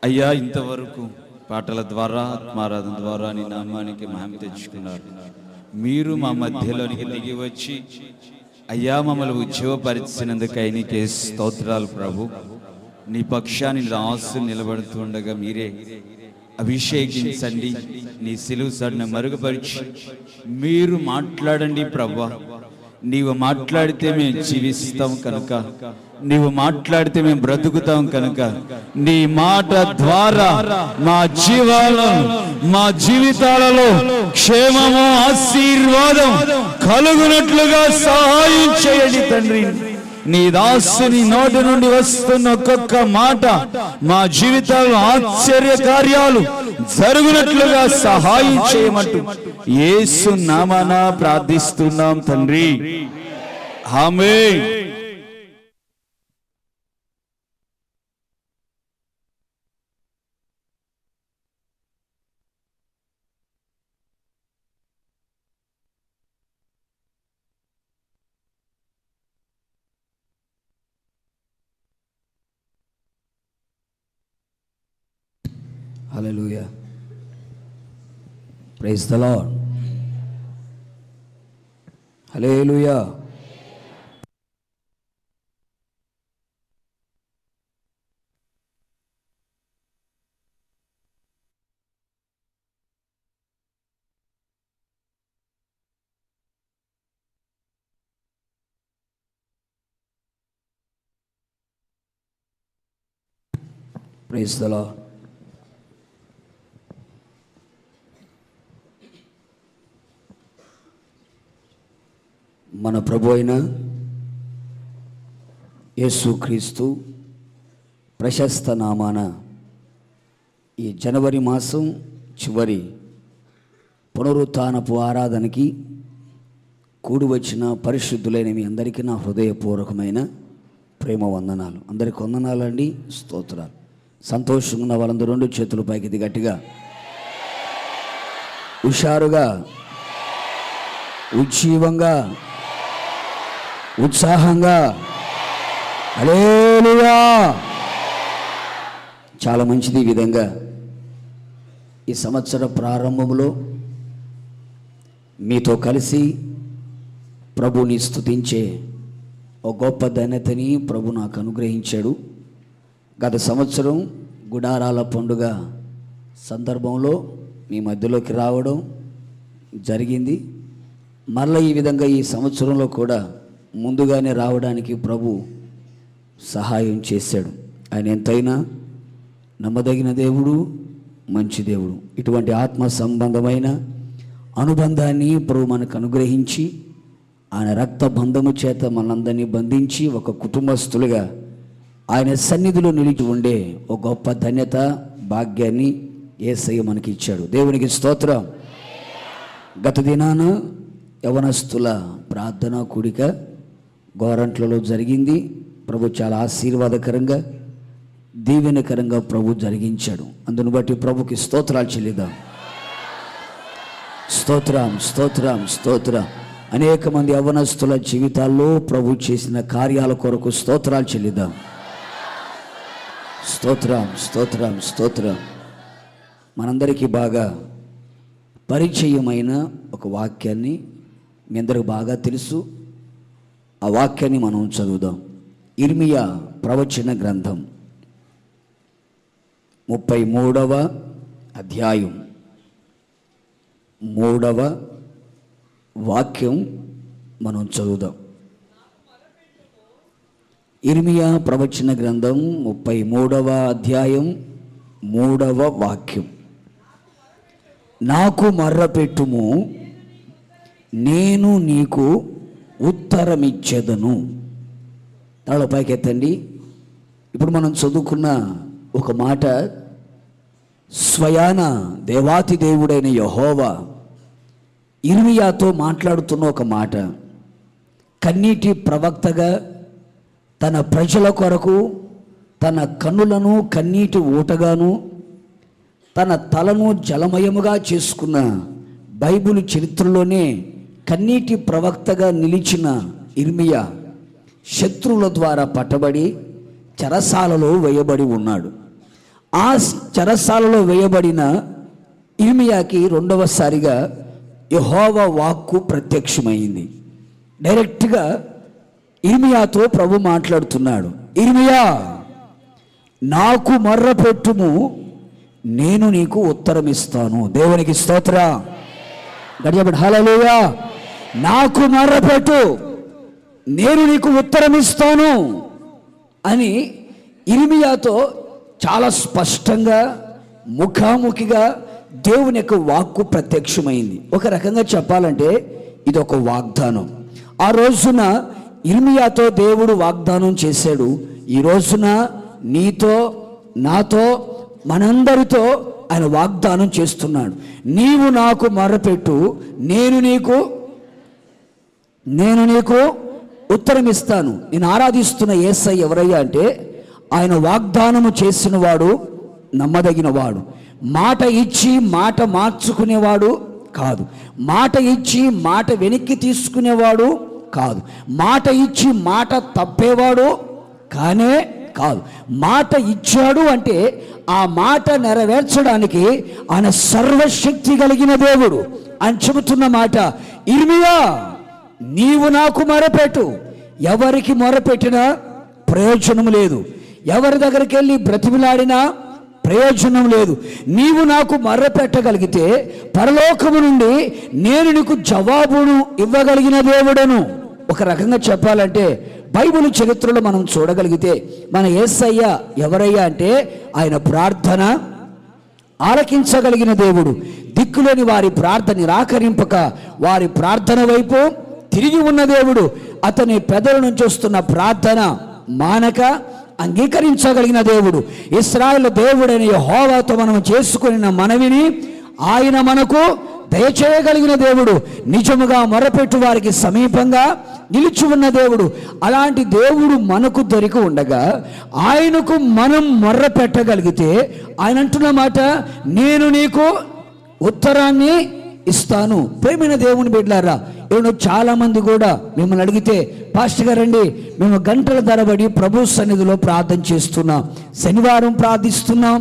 అయ్యా, ఇంతవరకు పాటల ద్వారా ఆత్మారాధన ద్వారా నీ నామానికి మహిమ తెచ్చుకున్నారు. మీరు మా మధ్యలోనికి దిగి వచ్చి అయ్యా మమ్మల్ని ఉజ్జీవపరిచినందుకై నీకే స్తోత్రాలు ప్రభు. నీ పక్షాన్ని రాసు నిలబడుతుండగా మీరే అభిషేకించండి. నీ సిలువ సడిని మరుగుపరిచి మీరు మాట్లాడండి ప్రభు. నీవు మాట్లాడితే మేము జీవిస్తాం కనుక, నీవు మాట్లాడితే మేము బ్రతుకుతాం కనుక, నీ మాట ద్వారా మా జీవితాలలో క్షేమము ఆశీర్వాదం కలుగునట్లుగా సహాయం చేయండి తండ్రి. నీ దాసుని నోటి నుండి వస్తున్న ఒక్కొక్క మాట మా జీవితాల్లో ఆశ్చర్య కార్యాలు జరుగునట్లుగా సహాయం చేయమంటూ యేసు నామమున ప్రార్థిస్తున్నాం తండ్రి, amen. Hallelujah, praise the Lord, hallelujah. Praise the Lord. మన ప్రభు అయిన యేసుక్రీస్తు ప్రశస్త నామాన ఈ జనవరి మాసం చివరి పునరుత్థానపు ఆరాధనకి కూడి వచ్చిన పరిశుద్ధులైన మీ అందరికీ నా హృదయపూర్వకమైన ప్రేమ వందనాలు. అందరికీ వందనాలండి, స్తోత్రాలు. సంతోషంగా ఉన్న వాళ్ళందరూ రెండు చేతులు పైకి గట్టిగా హుషారుగా ఉజ్జీవంగా ఉత్సాహంగా హల్లెలూయా. చాలా మంచిది. ఈ విధంగా ఈ సంవత్సర ప్రారంభంలో మీతో కలిసి ప్రభుని స్తుతించే ఒక గొప్ప ధన్యతని ప్రభు నాకు అనుగ్రహించాడు. గత సంవత్సరం గుడారాల పండుగ సందర్భంలో మీ మధ్యలోకి రావడం జరిగింది. మరలా ఈ విధంగా ఈ సంవత్సరంలో కూడా ముందుగానే రావడానికి ప్రభు సహాయం చేశాడు. ఆయన ఎంతైనా నమ్మదగిన దేవుడు, మంచి దేవుడు. ఇటువంటి ఆత్మ సంబంధమైన అనుబంధాన్ని ప్రభు మనకు అనుగ్రహించి ఆయన రక్త బంధము చేత మనందరినీ బంధించి ఒక కుటుంబస్తులుగా ఆయన సన్నిధిలో నిలిచి ఉండే ఒక గొప్ప ధన్యత, భాగ్యాన్ని యేసయ్య మనకి ఇచ్చాడు. దేవునికి స్తోత్రం. గత దినాన యవనస్తుల ప్రార్థన కూడిక గోరంట్లలో జరిగింది. ప్రభు చాలా ఆశీర్వాదకరంగా, దీవెనకరంగా ప్రభు జరిగించాడు. అందును బట్టి ప్రభుకి స్తోత్రాలు చెల్లిద్దాం. స్తోత్రం, స్తోత్రం, స్తోత్రం. అనేక మంది యవనస్తుల జీవితాల్లో ప్రభు చేసిన కార్యాల కొరకు స్తోత్రాలు చెల్లిద్దాం. స్తోత్రం, స్తోత్రం, స్తోత్రం. మనందరికీ బాగా పరిచయమైన ఒక వాక్యాన్ని మీ అందరికి బాగా తెలుసు. ఆ వాక్యాన్ని మనం చదువుదాం. ఇర్మియా ప్రవచన గ్రంథం 33వ అధ్యాయం 3వ వాక్యం మనం చదువుదాం. ఇర్మియా ప్రవచన గ్రంథం 33వ అధ్యాయం 3వ వాక్యం. నాకు మర్రపెట్టుము, నేను నీకు ఉత్తరమిచ్చేదను. తల పైకెత్తండి. ఇప్పుడు మనం చదువుకున్న ఒక మాట స్వయాన దేవాతి దేవుడైన యెహోవా ఇర్మియాతో మాట్లాడుతున్న ఒక మాట. కన్నీటి ప్రవక్తగా తన ప్రజల కొరకు తన కన్నులను కన్నీటి ఊటగాను తన తలను జలమయముగా చేసుకున్న బైబిల్ చరిత్రలోనే కన్నీటి ప్రవక్తగా నిలిచిన ఇర్మియా శత్రువుల ద్వారా పట్టబడి చెరసాలలో వేయబడి ఉన్నాడు. ఆ చెరసాలలో వేయబడిన ఇర్మియాకి రెండవసారిగా యెహోవా వాక్కు ప్రత్యక్షమైంది. డైరెక్ట్గా ఇర్మియాతో ప్రభు మాట్లాడుతున్నాడు. ఇర్మియా, నాకు మొర్రపెట్టుము, నేను నీకు ఉత్తరం ఇస్తాను. దేవునికి స్తోత్ర. గడియబడి హల్లెలూయా. నాకు మొర్రపెట్టు, నేను నీకు ఉత్తరం ఇస్తాను అని ఇర్మియాతో చాలా స్పష్టంగా ముఖాముఖిగా దేవుని యొక్క వాక్కు ప్రత్యక్షమైంది. ఒక రకంగా చెప్పాలంటే ఇది ఒక వాగ్దానం. ఆ రోజున ఇర్మియాతో దేవుడు వాగ్దానం చేశాడు. ఈ రోజున నీతో, నాతో, మనందరితో ఆయన వాగ్దానం చేస్తున్నాడు. నీవు నాకు మొర్రపెట్టు, నేను నీకు ఉత్తరం ఇస్తాను. నేను ఆరాధిస్తున్న యేసయ్య ఎవరయ్యా అంటే ఆయన వాగ్దానము చేసిన వాడు, నమ్మదగిన వాడు. మాట ఇచ్చి మాట మార్చుకునేవాడు కాదు. మాట ఇచ్చి మాట వెనక్కి తీసుకునేవాడు కాదు. మాట ఇచ్చి మాట తప్పేవాడు కానే కాదు. మాట ఇచ్చాడు అంటే ఆ మాట నెరవేర్చడానికి ఆయన సర్వశక్తి కలిగిన దేవుడు అని చెబుతున్న మాట. ఇర్మియా, నీవు నాకు మొరపెట్టు. ఎవరికి మొరపెట్టినా ప్రయోజనం లేదు, ఎవరి దగ్గరికి వెళ్ళి బ్రతిమిలాడినా ప్రయోజనం లేదు. నీవు నాకు మొర్రపెట్టగలిగితే పరలోకము నుండి నేను నీకు జవాబును ఇవ్వగలిగిన దేవుడను. ఒక రకంగా చెప్పాలంటే బైబిల్ చరిత్రలో మనం చూడగలిగితే మన యేసయ్య ఎవరయ్యా అంటే ఆయన ప్రార్థన ఆలకించగలిగిన దేవుడు. దిక్కులేని వారి ప్రార్థన నిరాకరింపక వారి ప్రార్థన వైపు తిరిగి ఉన్న దేవుడు. అతని పెదల నుంచి వస్తున్న ప్రార్థన మానక అంగీకరించగలిగిన దేవుడు. ఇశ్రాయేలు దేవుడైన యెహోవాతో మనం చేసుకున్న మనవిని ఆయన మనకు దయచేయగలిగిన దేవుడు. నిజముగా మొరపెట్టు వారికి సమీపంగా నిలిచి ఉన్న దేవుడు. అలాంటి దేవుడు మనకు దొరికి ఉండగా ఆయనకు మనం మొర్ర పెట్టగలిగితే ఆయన అంటున్న మాట, నేను నీకు ఉత్తరాన్ని ఇస్తాను. ప్రేమైన దేవుని బిడ్డలారా, ఏమో చాలా మంది కూడా మిమ్మల్ని అడిగితే, పాస్టర్ గారండి మేము గంటల తరబడి ప్రభు సన్నిధిలో ప్రార్థన చేస్తున్నాం, శనివారం ప్రార్థిస్తున్నాం,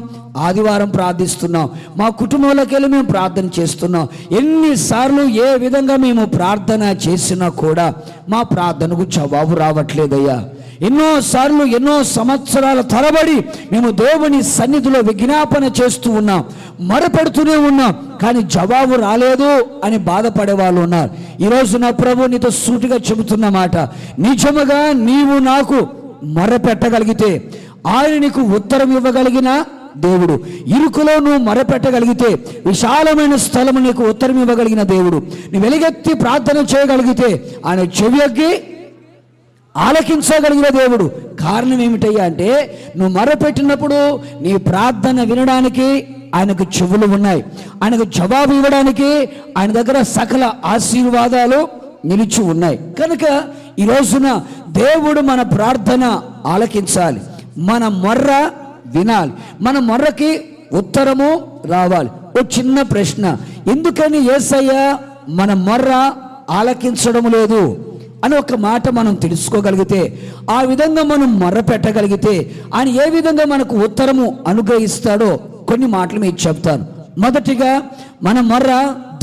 ఆదివారం ప్రార్థిస్తున్నాం, మా కుటుంబంలోకి వెళ్ళి మేము ప్రార్థన చేస్తున్నాం. ఎన్నిసార్లు ఏ విధంగా మేము ప్రార్థన చేసినా కూడా మా ప్రార్థనకు జవాబు రావట్లేదయ్యా. ఎన్నోసార్లు ఎన్నో సంవత్సరాల తరబడి మేము దేవుని సన్నిధిలో విజ్ఞాపన చేస్తూ ఉన్నాం, మొరపెడుతూనే ఉన్నాం, కానీ జవాబు రాలేదు అని బాధపడే వాళ్ళు ఉన్నారు. ఈరోజు నా ప్రభు నీతో సూటిగా చెబుతున్న మాట, నిజముగా నీవు నాకు మొరపెట్టగలిగితే ఆయన నీకు ఉత్తరం ఇవ్వగలిగిన దేవుడు. ఇరుకులో నువ్వు మొరపెట్టగలిగితే విశాలమైన స్థలము నీకు ఉత్తరం ఇవ్వగలిగిన దేవుడు. నువ్వు వెలుగెత్తి ప్రార్థన చేయగలిగితే ఆయన చెవియొగ్గి ఆలకించగలిగిన దేవుడు. కారణం ఏమిటయ్యా అంటే నువ్వు మొరపెట్టినప్పుడు నీ ప్రార్థన వినడానికి ఆయనకు చెవులు ఉన్నాయి, ఆయనకు జవాబు ఇవ్వడానికి ఆయన దగ్గర సకల ఆశీర్వాదాలు నిలిచి ఉన్నాయి. కనుక ఈ రోజున దేవుడు మన ప్రార్థన ఆలకించాలి, మన మొర్ర వినాలి, మన మొర్రకి ఉత్తరము రావాలి. ఓ చిన్న ప్రశ్న, ఎందుకని యేసయ్య మన మొర్ర ఆలకించడం లేదు అని ఒక మాట మనం తెలుసుకోగలిగితే, ఆ విధంగా మనం మొర్ర పెట్టగలిగితే ఆయన ఏ విధంగా మనకు ఉత్తరము అనుగ్రహిస్తాడో కొన్ని మాటలు మీకు చెప్తాను. మొదటిగా మన మొర్ర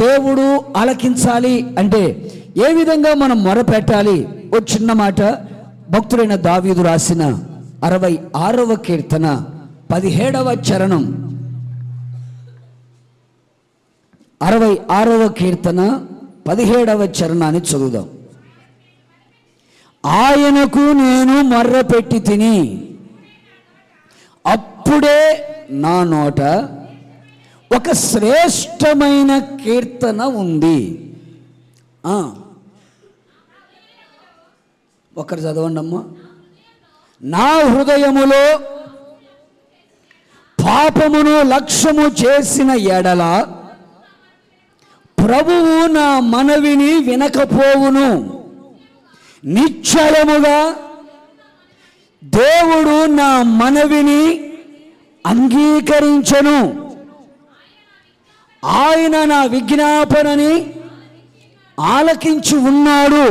దేవుడు ఆలకించాలి అంటే ఏ విధంగా మనం మొర్ర పెట్టాలి? ఓ చిన్న మాట, భక్తుడైన దావీదు రాసిన 66వ కీర్తన 17వ చరణం, 66వ కీర్తన 17వ చరణాన్ని చదువుదాం. ఆయనకు నేను మొర్ర పెట్టి తిని, అప్పుడే నా నోట ఒక శ్రేష్టమైన కీర్తన ఉంది. ఒకరు చదవండి అమ్మా. నా హృదయములో పాపమును లక్ష్యము చేసిన ఎడల ప్రభువు నా మనవిని వినకపోవును. నిశ్చయముగా దేవుడు నా మనవిని అంగీకరించెను. ఆయన నా విజ్ఞాపనని ఆలకించి ఉన్నాడు.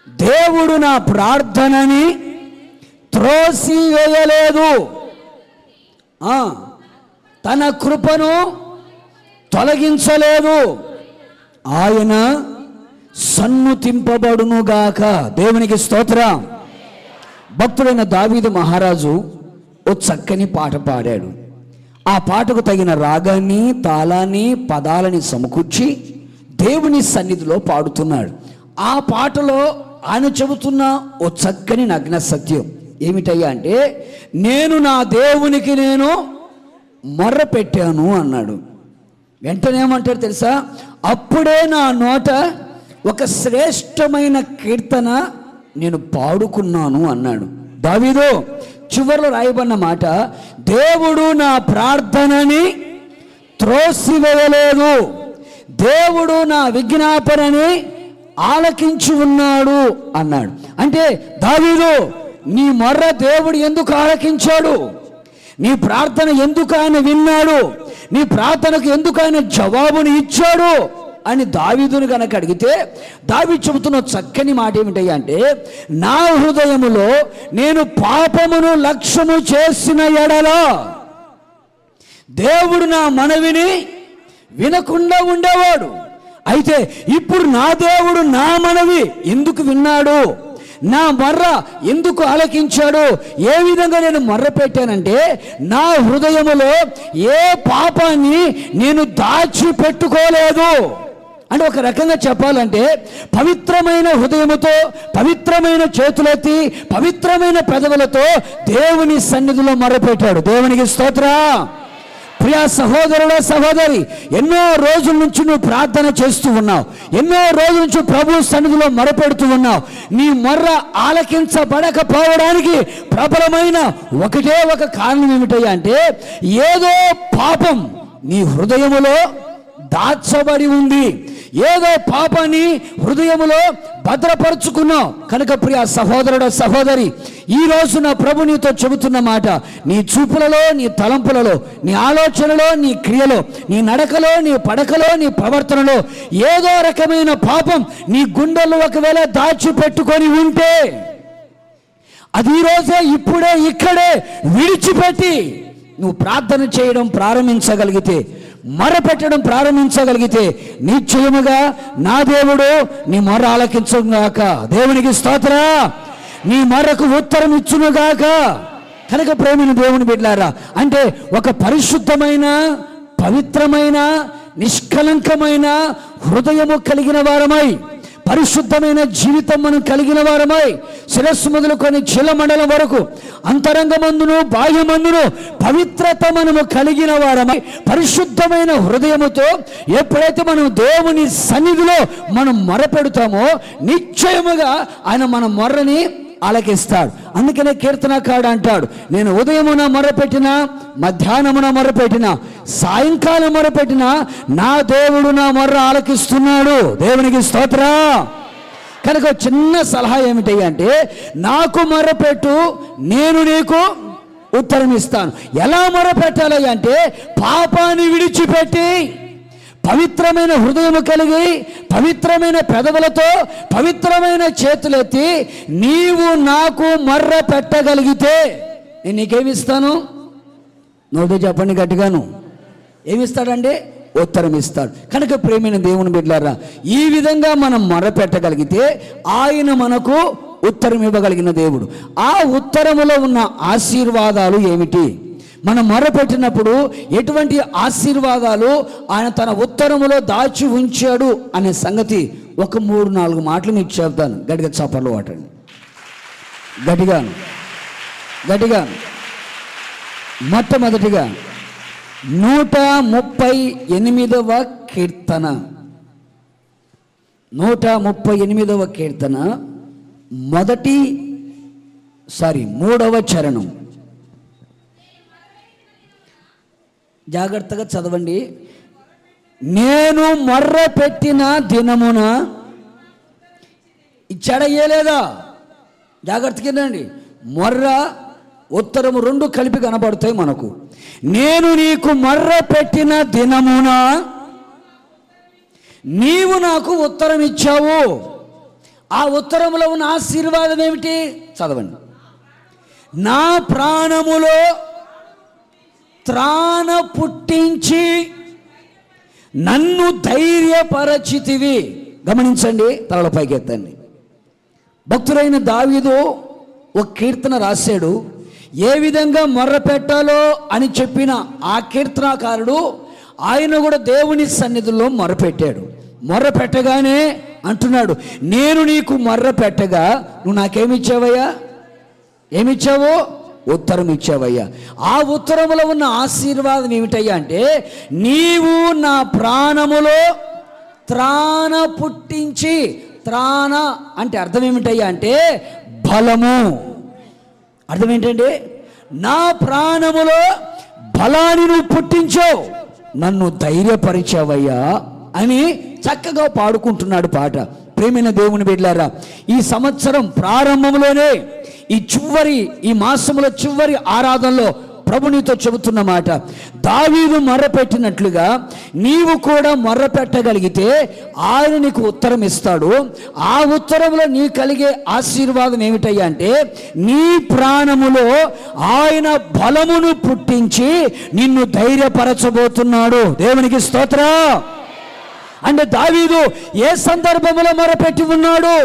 దేవుడు నా ప్రార్థనని త్రోసివేయలేదు, తన కృపను తొలగించలేదు, ఆయన సన్నుతింపబడునుగాక. దేవునికి స్తోత్రం. భక్తుడైన దావీదు మహారాజు ఓ చక్కని పాట పాడాడు. ఆ పాటకు తగిన రాగాన్ని, తాళాన్ని, పదాలని సమకూర్చి దేవుని సన్నిధిలో పాడుతున్నాడు. ఆ పాటలో ఆయన చెబుతున్న ఓ చక్కని నగ్న సత్యం ఏమిటయ్యా అంటే, నేను నా దేవునికి నేను మొర్ర పెట్టాను అన్నాడు. వెంటనే ఏమంటాడు తెలుసా? అప్పుడే నా నోట ఒక శ్రేష్టమైన కీర్తన నేను పాడుకున్నాను అన్నాడు. దావీదు చివరిలో రాయబడిన మాట, దేవుడు నా ప్రార్థనని త్రోసివేయలేదు, దేవుడు నా విజ్ఞాపనని ఆలకించి ఉన్నాడు అన్నాడు. అంటే దావీదు, నీ మొర్ర దేవుడు ఎందుకు ఆలకించాడు? నీ ప్రార్థన ఎందుకు ఆయన విన్నాడు? నీ ప్రార్థనకు ఎందుకు ఆయన జవాబుని ఇచ్చాడు అని దావీదుని కనుక అడిగితే, దావీదు చెబుతున్న చక్కని మాట ఏమిటయ్యా అంటే, నా హృదయములో నేను పాపమును లక్ష్యము చేసిన ఎడల దేవుడు నా మనవిని వినకుండా ఉండేవాడు. అయితే ఇప్పుడు నా దేవుడు నా మనవి ఎందుకు విన్నాడు, నా మొర్ర ఎందుకు ఆలకించాడు? ఏ విధంగా నేను మొర్ర పెట్టానంటే, నా హృదయములో ఏ పాపాన్ని నేను దాచిపెట్టుకోలేదు. అంటే ఒక రకంగా చెప్పాలంటే, పవిత్రమైన హృదయముతో, పవిత్రమైన చేతులెత్తి, పవిత్రమైన పెదవులతో దేవుని సన్నిధిలో మొర్రపెట్టాడు. దేవునికి స్తోత్రం. ప్రియ సహోదరుడ, సహోదరి, ఎన్నో రోజుల నుంచి నువ్వు ప్రార్థన చేస్తూ ఉన్నావు, ఎన్నో రోజుల నుంచి ప్రభు సన్నిధిలో మొరపెడుతూ ఉన్నావు. నీ మొర్ర ఆలకించబడకపోవడానికి ప్రబలమైన ఒకటే ఒక కారణం ఏమిటయ్యా అంటే, ఏదో పాపం నీ హృదయములో దాచబడి ఉంది, ఏదో పాపాన్ని హృదయములో భద్రపరుచుకున్నావు. కనుక ప్రియ సహోదరుడ, సహోదరి, ఈ రోజు నా ప్రభు నీతో చెబుతున్న మాట, నీ చూపులలో, నీ తలంపులలో, నీ ఆలోచనలో, నీ క్రియలో, నీ నడకలో, నీ పడకలో, నీ ప్రవర్తనలో ఏదో రకమైన పాపం నీ గుండెల్లో ఒకవేళ దాచిపెట్టుకొని ఉంటే, అది ఈరోజే, ఇప్పుడే, ఇక్కడే విడిచిపెట్టి నువ్వు ప్రార్థన చేయడం ప్రారంభించగలిగితే, మొరపెట్టడం ప్రారంభించగలిగితే, నిశ్చయముగా నా దేవుడు నీ మొర్ర ఆలకించుగాక. దేవునికి స్తోత్రం. నీ మొర్రకు ఉత్తరం ఇచ్చునుగాక. కనుక ప్రేమిని దేవుని బిడ్డలారా, అంటే ఒక పరిశుద్ధమైన, పవిత్రమైన, నిష్కలంకమైన హృదయము కలిగిన వారమై, పరిశుద్ధమైన జీవితం మనం కలిగిన వారమై, శిరస్సు మొదలుకొని చీలమండలం వరకు అంతరంగమందును బాహ్యమందును పవిత్రత మనము కలిగిన వారమై, పరిశుద్ధమైన హృదయముతో ఎప్పుడైతే మనం దేవుని సన్నిధిలో మనం మొరపెడతామో, నిశ్చయముగా ఆయన మన మొర్రని ఆలకిస్తాడు. అందుకనే కీర్తనకారుడు అంటాడు, నేను ఉదయమున మొరపెట్టినా, మధ్యాహ్నమున మొరపెట్టినా, సాయంకాలం మొరపెట్టినా నా దేవుడు నా మొర్ర ఆలకిస్తున్నాడు. దేవునికి స్తోత్రం. కనుక చిన్న సలహా ఏమిటి అంటే, నాకు మొరపెట్టు, నేను నీకు ఉత్తరం ఇస్తాను. ఎలా మొరపెట్టాలి అంటే, పాపాన్ని విడిచిపెట్టి, పవిత్రమైన హృదయము కలిగి, పవిత్రమైన పెదవులతో, పవిత్రమైన చేతులెత్తి నీవు నాకు మొర్ర పెట్టగలిగితే నేను నీకేమిస్తాను? నోటితో చెప్పండి గట్టిగాను. ఏమిస్తాడంటే ఉత్తరం ఇస్తాడు. కనుక ప్రేమైన దేవుని బిడ్డలారా, ఈ విధంగా మనం మొర్ర పెట్టగలిగితే ఆయన మనకు ఉత్తరం ఇవ్వగలిగిన దేవుడు. ఆ ఉత్తరములో ఉన్న ఆశీర్వాదాలు ఏమిటి? మనం మొరపెట్టినప్పుడు ఎటువంటి ఆశీర్వాదాలు ఆయన తన ఉత్తరములో దాచి ఉంచాడు అనే సంగతి ఒక 3-4 మాటలు మీకు చెప్తాను. గట్టిగా చప్పట్లు కొట్టండి. గట్టిగా గట్టిగా. మొట్టమొదటిగా 138వ కీర్తన, 138వ కీర్తన 3వ చరణం. జాగ్రత్తగా చదవండి. నేను మొర్ర పెట్టిన దినమున ఇచ్చాడయ్యేలేదా? జాగ్రత్తగా వినండి. మొర్ర, ఉత్తరము రెండు కలిపి కనబడతాయి మనకు. నేను నీకు మొర్ర పెట్టిన దినమున నీవు నాకు ఉత్తరం ఇచ్చావు. ఆ ఉత్తరంలో ఉన్న ఆశీర్వాదం ఏమిటి? చదవండి. నా ప్రాణములో త్రాణ పుట్టించి నన్ను ధైర్యపరచితివి. గమనించండి, తలల పైకి ఎత్తండి. భక్తుడైన దావీదు ఒక కీర్తన రాశాడు. ఏ విధంగా మొర్ర పెట్టాలో అని చెప్పిన ఆ కీర్తనాకారుడు ఆయన కూడా దేవుని సన్నిధిలో మొర్రపెట్టాడు. మొర్ర పెట్టగానే అంటున్నాడు, నేను నీకు మొర్ర పెట్టగా నువ్వు నాకేమిచ్చావయ్యా? ఏమిచ్చావు? ఉత్తరం ఇచ్చావయ్యా. ఆ ఉత్తరములో ఉన్న ఆశీర్వాదం ఏమిటయ్యా అంటే, నీవు నా ప్రాణములో త్రాణ పుట్టించి. త్రాణ అంటే అర్థం ఏమిటయ్యా అంటే బలము. అర్థం ఏంటండి? నా ప్రాణములో బలాన్ని నువ్వు పుట్టించావు, నన్ను ధైర్యపరిచావయ్యా అని చక్కగా పాడుకుంటున్నాడు పాట. ప్రేమైన దేవుని బిడ్డలారా, ఈ సంవత్సరం ప్రారంభంలోనే ఈ మాసముల చివరి ఆరాధనలో ప్రభు నీతో చెబుతున్న మాట, దావీదు మొర్రపెట్టినట్లుగా నీవు కూడా మొర్రపెట్టగలిగితే ఆయన నీకు ఉత్తరం ఇస్తాడు. ఆ ఉత్తరంలో నీ కలిగే ఆశీర్వాదం ఏమిటయ్యా అంటే, నీ ప్రాణములో ఆయన బలమును పుట్టించి నిన్ను ధైర్యపరచబోతున్నాడు. దేవునికి స్తోత్రం. అంటే దావీదు ఏ సందర్భంలో మొరపెట్టి ఉన్నాడు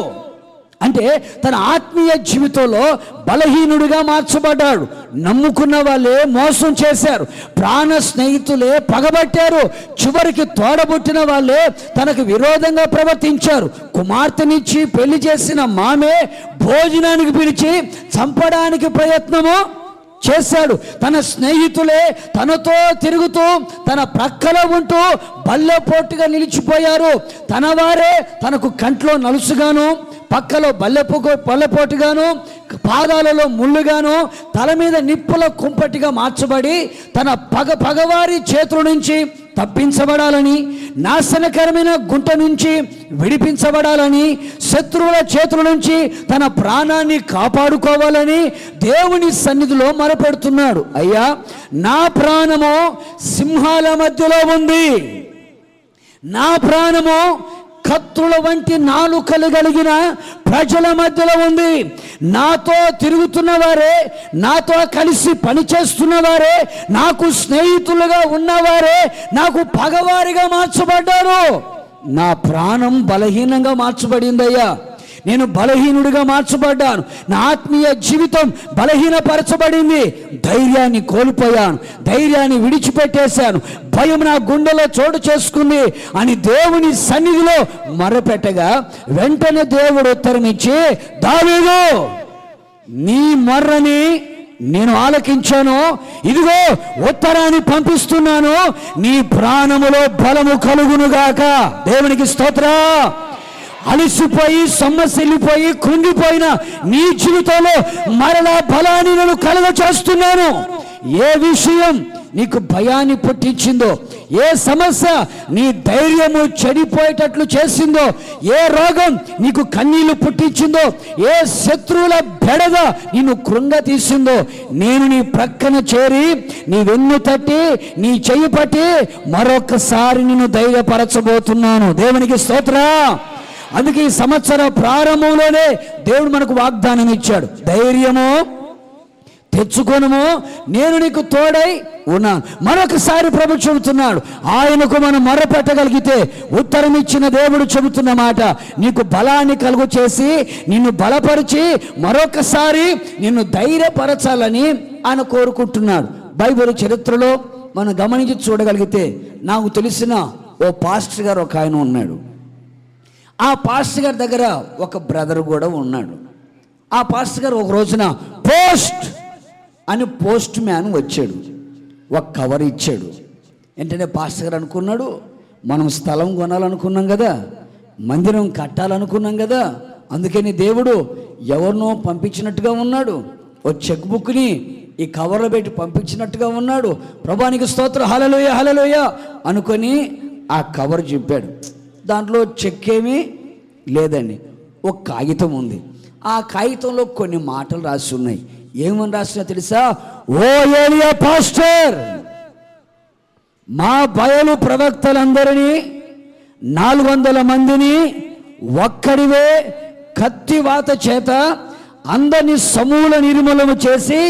అంటే, తన ఆత్మీయ జీవితంలో బలహీనుడిగా మార్చబడ్డాడు. నమ్ముకున్న వాళ్ళే మోసం చేశారు, ప్రాణ స్నేహితులే పగబట్టారు, చివరికి తోడబుట్టిన వాళ్ళే తనకు విరోధంగా ప్రవర్తించారు. కుమార్తెనిచ్చి పెళ్లి చేసిన మామే భోజనానికి పిలిచి చంపడానికి ప్రయత్నము చేశాడు. తన స్నేహితులే తనతో తిరుగుతూ తన ప్రక్కలో ఉంటూ బల్లెపోటుగా నిలిచిపోయారు. తన వారే తనకు కంట్లో నలుసుగాను, పక్కలో బల్లెపోటుగాను, పాదాలలో ముళ్ళుగాను, తల మీద నిప్పుల కుంపటిగా మార్చబడి తన పగవారి చేతుల నుంచి తప్పించబడాలని, నాశనకరమైన గుంట నుంచి విడిపించబడాలని, శత్రువుల చేతుల నుంచి తన ప్రాణాన్ని కాపాడుకోవాలని దేవుని సన్నిధిలో మొరపెడుతున్నాడు. అయ్యా, నా ప్రాణము సింహాల మధ్యలో ఉంది, నా ప్రాణము కత్తుల వంటి నాలుకలు కలిగిన ప్రజల మధ్యలో ఉంది. నాతో తిరుగుతున్న వారే, నాతో కలిసి పనిచేస్తున్న వారే, నాకు స్నేహితులుగా ఉన్నవారే నాకు పగవారిగా మార్చబడ్డారు. నా ప్రాణం బలహీనంగా మార్చబడిందయ్యా. నేను బలహీనుడిగా మార్చబడ్డాను. నా ఆత్మీయ జీవితం బలహీనపరచబడింది. ధైర్యాన్ని కోల్పోయాను, ధైర్యాన్ని విడిచిపెట్టేశాను, భయం నా గుండెలో చోటు చేసుకుంది అని దేవుని సన్నిధిలో మొరపెట్టగా వెంటనే దేవుడు ఉత్తరం ఇచ్చి, దావీదు, నీ మొర్రని నేను ఆలకించాను, ఇదిగో ఉత్తరాన్ని పంపిస్తున్నాను, నీ ప్రాణములో బలము కలుగునుగాక. దేవునికి స్తోత్రం. అలసిపోయి సొమ్మసిల్లిపోయి కృంగిపోయిన నీ జీవితంలో మరలా బలాన్ని నేను కలుగ చేస్తున్నాను. ఏ విషయం నీకు భయాన్ని పుట్టించిందో, ఏ సమస్య నీ ధైర్యము చెడిపోయేటట్లు చేసిందో, ఏ రోగం నీకు కన్నీళ్లు పుట్టించిందో, ఏ శత్రువుల బెడద నిన్ను కృంగ తీసిందో, నేను నీ ప్రక్కన చేరి నీ వెన్ను తట్టి నీ చెయ్యి పట్టి మరొకసారి నిన్ను ధైర్యపరచబోతున్నాను. దేవునికి స్తోత్రం. అందుకే ఈ సంవత్సర ప్రారంభంలోనే దేవుడు మనకు వాగ్దానం ఇచ్చాడు, ధైర్యము తెచ్చుకొనుము, నేను నీకు తోడై ఉన్నాను. మరొకసారి ప్రభు చెబుతున్నాడు, ఆయనకు మనం మొరపెట్టగలిగితే ఉత్తరం ఇచ్చిన దేవుడు చెబుతున్న మాట, నీకు బలాన్ని కలుగు చేసి నిన్ను బలపరిచి మరొకసారి నిన్ను ధైర్యపరచాలని ఆయన కోరుకుంటున్నాడు. బైబిల్ చరిత్రలో మనం గమనించి చూడగలిగితే నాకు తెలిసిన ఓ పాస్టర్ గారు ఒక ఆయన ఉన్నాడు. ఆ పాస్టర్ గారి దగ్గర ఒక బ్రదర్ కూడా ఉన్నాడు. ఆ పాస్టర్ గారు ఒక రోజున పోస్ట్ మ్యాన్ వచ్చాడు, ఒక కవర్ ఇచ్చాడు. వెంటనే పాస్టర్ గారు అనుకున్నాడు, మనం స్థలం కొనాలనుకున్నాం కదా, మందిరం కట్టాలనుకున్నాం కదా, అందుకని దేవుడు ఎవరినో పంపించినట్టుగా ఉన్నాడు, ఓ చెక్ బుక్ని ఈ కవర్లో పెట్టి పంపించినట్టుగా ఉన్నాడు. ప్రభువానికి స్తోత్రం, హల్లెలూయా హల్లెలూయా అనుకొని ఆ కవర్ చెప్పాడు. దాంట్లో చెక్ ఏమీ లేదండి, ఒక కాగితం ఉంది. ఆ కాగితంలో కొన్ని మాటలు రాసి ఉన్నాయి. ఏమని రాసినా తెలుసా? ఓ ఏలియా పాస్టర్, మా బయలు ప్రవక్తలందరినీ 400 మందిని ఒక్కడివే కత్తివాత చేత అందరినీ సమూల నిర్మూలన చేసి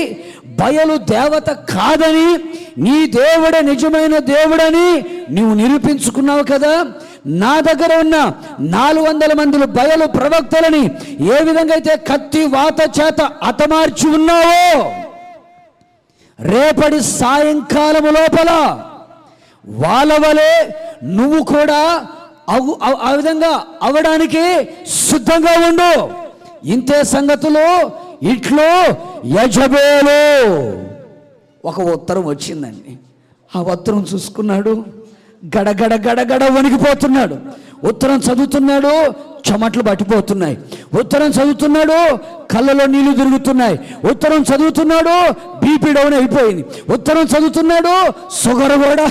బయలు దేవత కాదని, నీ దేవుడే నిజమైన దేవుడని నీవు నిరూపించుకున్నావు కదా. నా దగ్గర ఉన్న 400 మంది బయలు ప్రవక్తలని ఏ విధంగా అయితే కత్తి వాత చేత హతమార్చి ఉన్నావో, రేపటి సాయంకాలము లోపల వాళ్ళ వలె నువ్వు కూడా ఆ విధంగా అవడానికి సిద్ధంగా ఉండు. ఇంతే సంగతులు ఇట్లో యజబేలు. ఒక ఉత్తరం వచ్చిందండి. ఆ ఉత్తరం చూసుకున్నాడు, గడగడ గడగడ వణికిపోతున్నాడు. ఉత్తరం చదువుతున్నాడు, చెమట్లు పట్టిపోతున్నాయి. ఉత్తరం చదువుతున్నాడు, కళ్ళలో నీళ్లు తిరుగుతున్నాయి. ఉత్తరం చదువుతున్నాడు, బీపీ డౌన్ అయిపోయింది. ఉత్తరం చదువుతున్నాడు, షుగర్ కూడా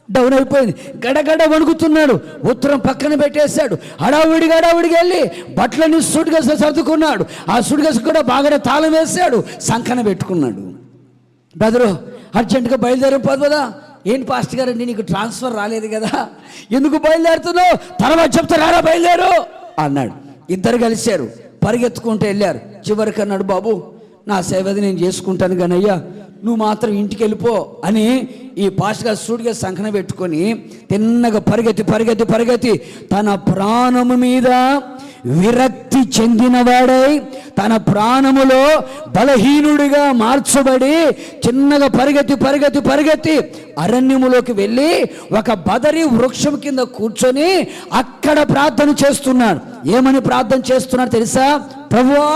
డౌన్ అయిపోయింది. గడగడ వణుకుతున్నాడు. ఉత్తరం పక్కన పెట్టేశాడు. హడావుడిగా వెళ్ళి బట్టలని సూట్ కేసు సర్దుకున్నాడు. ఆ సూట్ కేసు కూడా బాగా తాళం వేశాడు, సంకన పెట్టుకున్నాడు. బెదరు అర్జెంటుగా బయలుదేరి పోదా. ఏంటి పాస్టర్ గారండి, నీకు ట్రాన్స్ఫర్ రాలేదు కదా, ఎందుకు బయలుదేరుతున్నావు? తర్వాత చెప్తే రారా బయలుదేరు అన్నాడు. ఇద్దరు కలిశారు, పరిగెత్తుకుంటూ వెళ్ళారు. చివరికి అన్నాడు, బాబు నా సేవది నేను చేసుకుంటాను కానీ అయ్యా నువ్వు మాత్రం ఇంటికి వెళ్ళిపో అని ఈ పాస్టర్ గారు సూటిగా సంకన పెట్టుకొని తిన్నగా పరిగెత్తి తన ప్రాణము మీద విరక్తి చెందినవాడై, తన ప్రాణములో బలహీనుడిగా మార్చబడి చిన్నగా పరిగెత్తి అరణ్యములోకి వెళ్ళి ఒక బదరి వృక్షం కింద కూర్చొని అక్కడ ప్రార్థన చేస్తున్నాడు. ఏమని ప్రార్థన చేస్తున్నాడు తెలుసా? ప్రభువా,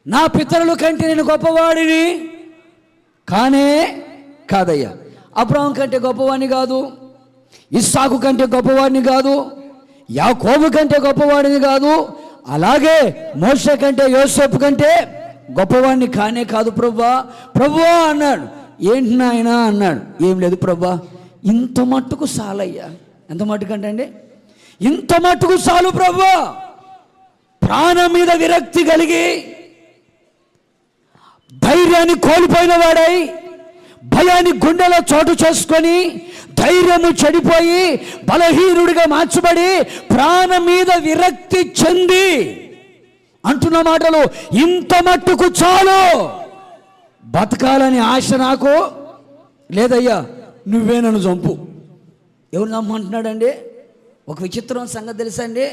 నా పితరుల కంటే నేను గొప్పవాడిని కాదయ్యా. అబ్రహాం కంటే గొప్పవాడిని కాదు, ఇస్సాకు కంటే గొప్పవాడిని కాదు, యాకోబు కంటే గొప్పవాడిని కాదు, అలాగే మోషే కంటే యోసేపు కంటే గొప్పవాడిని కాదు ప్రభువా అన్నాడు. ఏంటి నాయన అన్నాడు. ఏం లేదు ప్రభువా, ఇంత మట్టుకు చాలయ్యా. ఎంత మట్టుకంటే అండి? ఇంత మట్టుకు చాలు ప్రభువా. ప్రాణం మీద విరక్తి కలిగి ధైర్యాన్ని కోల్పోయిన వాడై, భయాన్ని గుండెలో చోటు చేసుకొని ధైర్యము చెడిపోయి బలహీనుడిగా మార్చబడి ప్రాణం మీద విరక్తి చెంది అంటున్న మాటలు ఇంత మట్టుకు చాలు, బతకాలని ఆశ నాకు లేదయ్యా, నువ్వే నన్ను చంపు. ఎవరు చంపమంటున్నాడండి? ఒక విచిత్రమైన సంగతి తెలుసా అండి?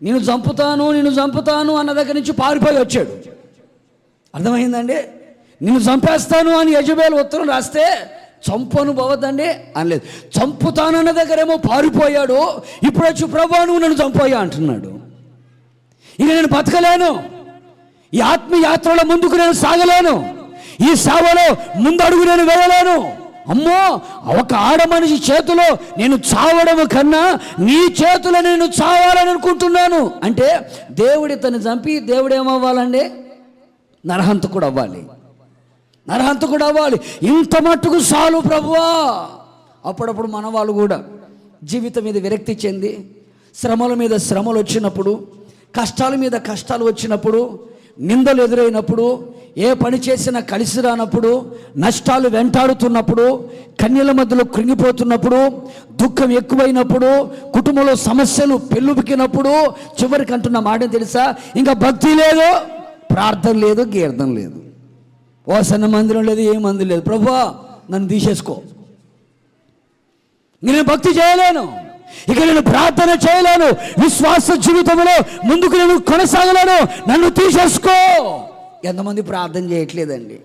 నేను చంపుతాను అన్న దగ్గర నుంచి పారిపోయి వచ్చాడు. అర్థమైందండి? నిన్ను చంపేస్తాను అని యజబేలు ఉత్తరం రాస్తే చంపను పోవద్దండి అనలేదు. చంపుతానన్న దగ్గరేమో పారిపోయాడు. ఇప్పుడు వచ్చి ప్రభువా నువ్వు నన్ను చంపోయా అంటున్నాడు. ఇక నేను బతకలేను, ఈ ఆత్మయాత్రలో ముందుకు నేను సాగలేను, ఈ సేవలో ముందడుగు నేను వేయలేను. అమ్మో, ఒక ఆడ మనిషి చేతిలో నేను చావడం కన్నా నీ చేతిలో నేను చావాలని అనుకుంటున్నాను అంటే దేవుడి తను చంపి దేవుడు ఏమవ్వాలండి? నరహంతకుడు అవ్వాలి. ఇంత మట్టుకు చాలు ప్రభువా. అప్పుడప్పుడు మన వాళ్ళు కూడా జీవితం మీద విరక్తి చెంది శ్రమల మీద శ్రమలు వచ్చినప్పుడు, కష్టాల మీద కష్టాలు వచ్చినప్పుడు, నిందలు ఎదురైనప్పుడు, ఏ పని చేసినా కలిసి రానప్పుడు, నష్టాలు వెంటాడుతున్నప్పుడు, కన్యల మధ్యలో కృంగిపోతున్నప్పుడు, దుఃఖం ఎక్కువైనప్పుడు, కుటుంబంలో సమస్యలు పెళ్ళుబికినప్పుడు చివరికి అంటున్న మాట తెలుసా? ఇంకా భక్తి లేదు, ప్రార్థన లేదు, కీర్తన లేదు, ఓసన్న మందిరం లేదు, ఏ మందిరం లేదు. ప్రభువా నన్ను తీసేసుకో, నేను భక్తి చేయలేను, ఇక నేను ప్రార్థన చేయలేను, విశ్వాస జీవితంలో ముందుకు నేను కొనసాగలేను, నన్ను తీసేసుకో. ఎంతమంది ప్రార్థన చేయట్లేదండి?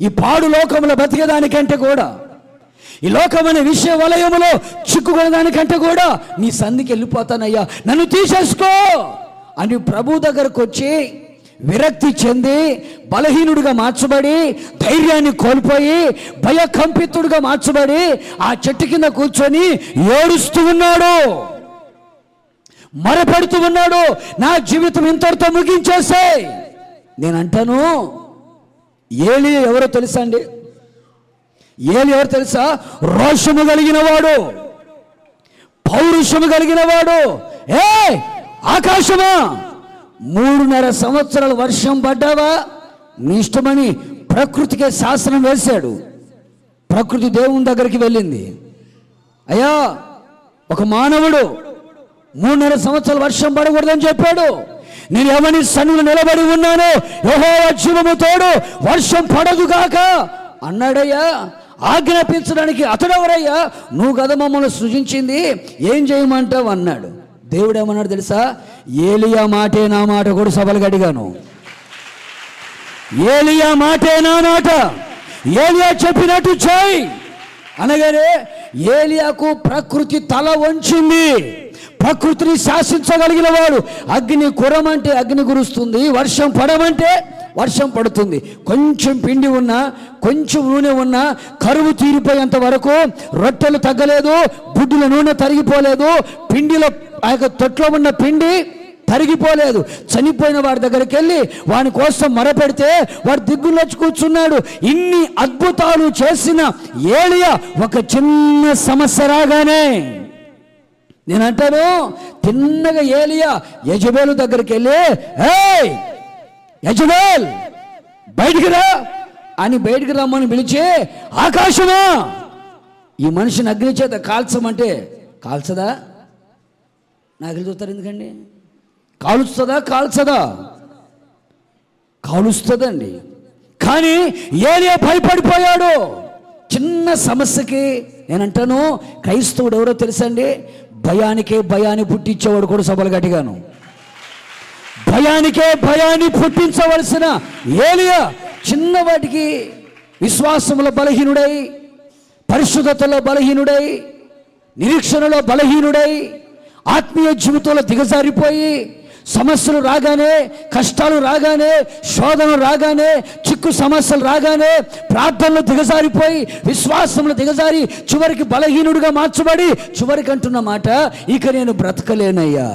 ఈ పాడు లోకంలో బతికేదానికంటే కూడా, ఈ లోకమనే విషయ వలయములో చిక్కుకునేదానికంటే కూడా నీ సంధికి వెళ్ళిపోతానయ్యా, నన్ను తీసేసుకో అని ప్రభు దగ్గరకు వచ్చి విరక్తి చెంది బలహీనుడిగా మార్చబడి ధైర్యాన్ని కోల్పోయి భయకంపితుడిగా మార్చబడి ఆ చెట్టు కింద కూర్చొని ఏడుస్తూ ఉన్నాడు, మొరపెడుతూ ఉన్నాడు, నా జీవితం ఇంతటితో ముగించేసే. నేను అంటాను, ఏలి ఎవరో తెలుసా అండి? ఏలి ఎవరు తెలుసా? రోషము కలిగిన వాడు, పౌరుషము కలిగిన వాడు. ఆకాశమా 3.5 సంవత్సరాలు వర్షం పడ్డావా నీ ఇష్టమని ప్రకృతికే శాసనం వేశాడు. ప్రకృతి దేవుని దగ్గరికి వెళ్ళింది. అయ్యా, ఒక మానవుడు 3.5 సంవత్సరాలు వర్షం పడకూడదని చెప్పాడు. నేను ఎవరి సన్నిధిలో నిలబడి ఉన్నానో యెహోవా జీవము తోడు వర్షం పడదుగాక అన్నాడయ్యా. ఆజ్ఞాపించడానికి అతడెవరయ్యా? నువ్వు కదా మమ్మల్ని సృజించింది, ఏం చేయమంటావు అన్నాడు. దేవుడు ఏమన్నాడు తెలుసా? ఏలియా మాటే నా మాట కూడా సభలు అడిగాను. ఏలియా మాటే నా మాట, ఏలియా చెప్పినట్టు చేయి అనగానే ఏలియాకు ప్రకృతి తల వంచింది. ప్రకృతిని శాసించగలిగిన వాడు. అగ్ని కురమంటే అగ్ని కురుస్తుంది, వర్షం పడమంటే వర్షం పడుతుంది. కొంచెం పిండి ఉన్నా, కొంచెం నూనె ఉన్నా కరువు తీరిపోయేంత వరకు రొట్టెలు తగ్గలేదు, బుడ్డుల నూనె తరిగిపోలేదు, పిండిలో ఆ యొక్క తొట్లో ఉన్న పిండి తరిగిపోలేదు. చనిపోయిన వాడి దగ్గరికి వెళ్ళి వాని కోసం మొరపెడితే వాడు దిగ్గులొచ్చి కూర్చున్నాడు. ఇన్ని అద్భుతాలు చేసిన ఏలియా ఒక చిన్న సమస్య రాగానే, నేనంటాను తిన్నగా ఏలియా యెజబేలు దగ్గరికి వెళ్ళి, ఏయ్ యెజబేల్ బయటికి రా అని బయటికి రమ్మని పిలిచి, ఆకాశమా ఈ మనిషిని అగ్ని చేత కాల్చమంటే కాల్చదా? నాకు చూస్తారు ఎందుకండి? కాలుస్తుందా? కాల్చదా? కాలుస్తుందండి. కానీ ఏలియా భయపడిపోయాడు. చిన్న సమస్యకి నేనంటాను క్రైస్తవుడు ఎవరో తెలుసండి? భయానికే భయాన్ని పుట్టించేవాడు కూడా సభలు గట్టిగాను. భయానికే భయాన్ని పుట్టించవలసిన ఏలియా చిన్న వాటికి విశ్వాసములో బలహీనుడై, పరిశుద్ధతలో బలహీనుడై, నిరీక్షణలో బలహీనుడై, ఆత్మీయ జీవితంలో దిగజారిపోయి, సమస్యలు రాగానే, కష్టాలు రాగానే, శోధనలు రాగానే, చిక్కు సమస్యలు రాగానే ప్రార్థనలు దిగజారిపోయి, విశ్వాసంలో దిగజారి చివరికి బలహీనుడిగా మార్చబడి చివరికి అంటున్న మాట, ఇక నేను బ్రతకలేనయ్యా,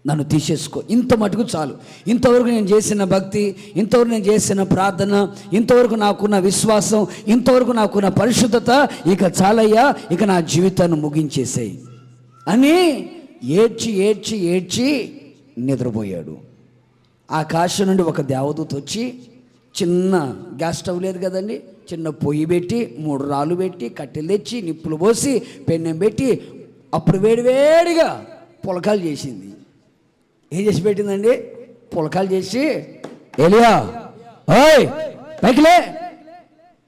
నన్ను తీసేసుకో, ఇంత మటుకు చాలు, ఇంతవరకు నేను చేసిన భక్తి, ఇంతవరకు నేను చేసిన ప్రార్థన, ఇంతవరకు నాకున్న విశ్వాసం, ఇంతవరకు నాకున్న పరిశుద్ధత, ఇక చాలయ్యా, ఇక నా జీవితాన్ని ముగించేసేయి అని ఏడ్చి ఏడ్చి ఏడ్చి నిద్రపోయాడు. ఆకాశం నుండి ఒక దేవదూత వచ్చి, చిన్న గ్యాస్ స్టవ్ లేదు కదండి, చిన్న పొయ్యి పెట్టి 3 రాళ్ళు పెట్టి కట్టెలు తెచ్చి నిప్పులు పోసి పెన్నెం పెట్టి అప్పుడు వేడివేడిగా పులకాలు చేసింది. ఏం చేసి పెట్టిందండి? పులకాలు చేసి, ఏలియా ఓయ్ పైకిలే.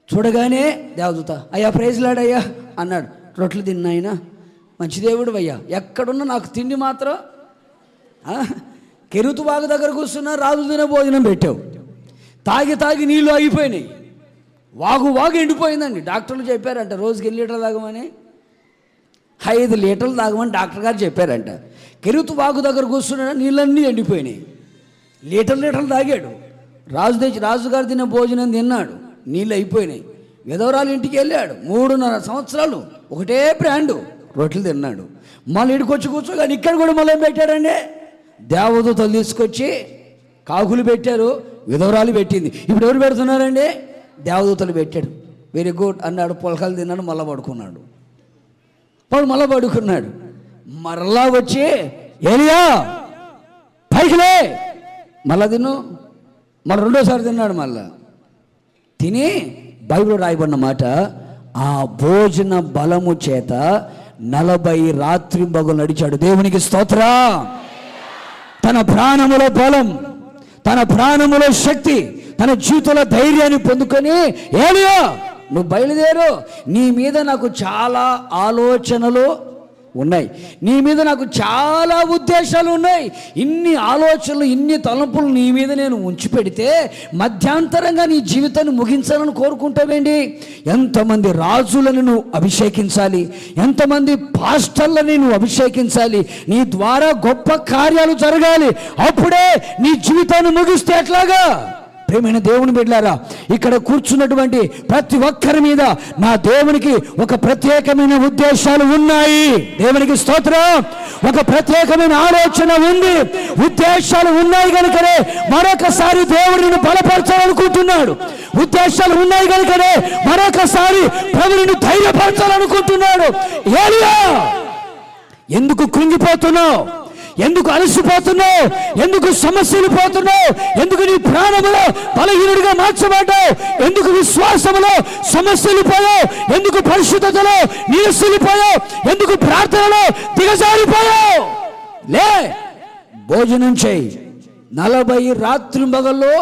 చూడగానే దేవదూత, అయ్యా ప్రైజ్లాడయ్యా అన్నాడు. రొట్టెలు తిన్నాయినా, మంచి దేవుడు అయ్యా, ఎక్కడున్నా నాకు తిండి మాత్రం కెరుతు బాగు దగ్గర కూర్చున్నా రాజు తినే భోజనం పెట్టావు. తాగి తాగి నీళ్ళు ఆగిపోయినాయి, వాగు ఎండిపోయిందండి. డాక్టర్లు చెప్పారంట రోజుకి 8 లీటర్లు తాగమని, 5 లీటర్లు తాగమని డాక్టర్ గారు చెప్పారంట. కెరుతు బాగు దగ్గర కూర్చున్నా నీళ్ళన్నీ ఎండిపోయినాయి. లీటర్లు తాగాడు. రాజుగారు తినే భోజనం తిన్నాడు, నీళ్ళు అయిపోయినాయి. విధవరాలు ఇంటికి వెళ్ళాడు, 3.5 సంవత్సరాలు ఒకటే బ్రాండు రొట్టెలు తిన్నాడు. మళ్ళీ ఇడికొచ్చి కూర్చోగాని ఇక్కడ కూడా మళ్ళీ ఏం పెట్టాడండి? దేవదూతలు తీసుకొచ్చి కాకులు పెట్టారు, విధవరాలు పెట్టింది. ఇప్పుడు ఎవరు పెడుతున్నారండి? దేవదూతలు పెట్టాడు. వెరీ గుడ్ అన్నాడు, పులకాలు తిన్నాడు, మళ్ళీ పడుకున్నాడు. మరలా వచ్చి, ఏలియా పైకిలే, మళ్ళా తిను, మళ్ళీ 2వ తిన్నాడు. మళ్ళా తిని బైబిల్ రాయబడిన మాట, ఆ భోజన బలము చేత 40 రాత్రింబగలు నడిచాడు. దేవునికి స్తోత్రం. తన ప్రాణములో బలం, తన ప్రాణములో శక్తి, తన జీవితంలో ధైర్యాన్ని పొందుకొని, ఏలియా నువ్వు బయలుదేరు, నీ మీద నాకు చాలా ఆలోచనలు ఉన్నాయి, నీ మీద నాకు చాలా ఉద్దేశాలు ఉన్నాయి, ఇన్ని ఆలోచనలు, ఇన్ని తలంపులు నీ మీద నేను ఉంచి పెడితే మధ్యాంతరంగా నీ జీవితాన్ని ముగించాలని కోరుకుంటావేంటి? ఎంతమంది రాజులను నువ్వు అభిషేకించాలి, ఎంతమంది పాస్టర్లని నువ్వు అభిషేకించాలి, నీ ద్వారా గొప్ప కార్యాలు జరగాలి. అప్పుడే నీ జీవితాన్ని ముగిస్తే ఎట్లాగా? ప్రేమైన దేవుని బిడ్డలారా, ఇక్కడ కూర్చున్నటువంటి ప్రతి ఒక్కరి మీద నా దేవునికి ఒక ప్రత్యేకమైన ఉద్దేశాలు ఉన్నాయి. దేవునికి స్తోత్రం. ఒక ప్రత్యేకమైన ఆలోచన ఉంది, ఉద్దేశాలు ఉన్నాయి కనుకనే మరొకసారి దేవుడిని బలపరచాలనుకుంటున్నాడు. ఉద్దేశాలు ఉన్నాయి కనుకనే మరొకసారి ప్రభువుని ధైర్యపరచాలనుకుంటున్నాడు. ఏలియా ఎందుకు కృంగిపోతున్నావు? ఎందుకు అలసిపోతున్నావు? ఎందుకు సమస్యలు పోతున్నావు? ఎందుకు నీ ప్రాణములో బలహీనుడిగా మార్చబడ్డావు? ఎందుకు విశ్వాసములో సమస్యలు పోయావు? ఎందుకు పరిశుద్ధతలో నీరసిల్లిపోయావు? ఎందుకు ప్రార్థనలో దిగజారిపోయావు? లే, భోజనం చేయి. 40 రాత్రింబగల్లో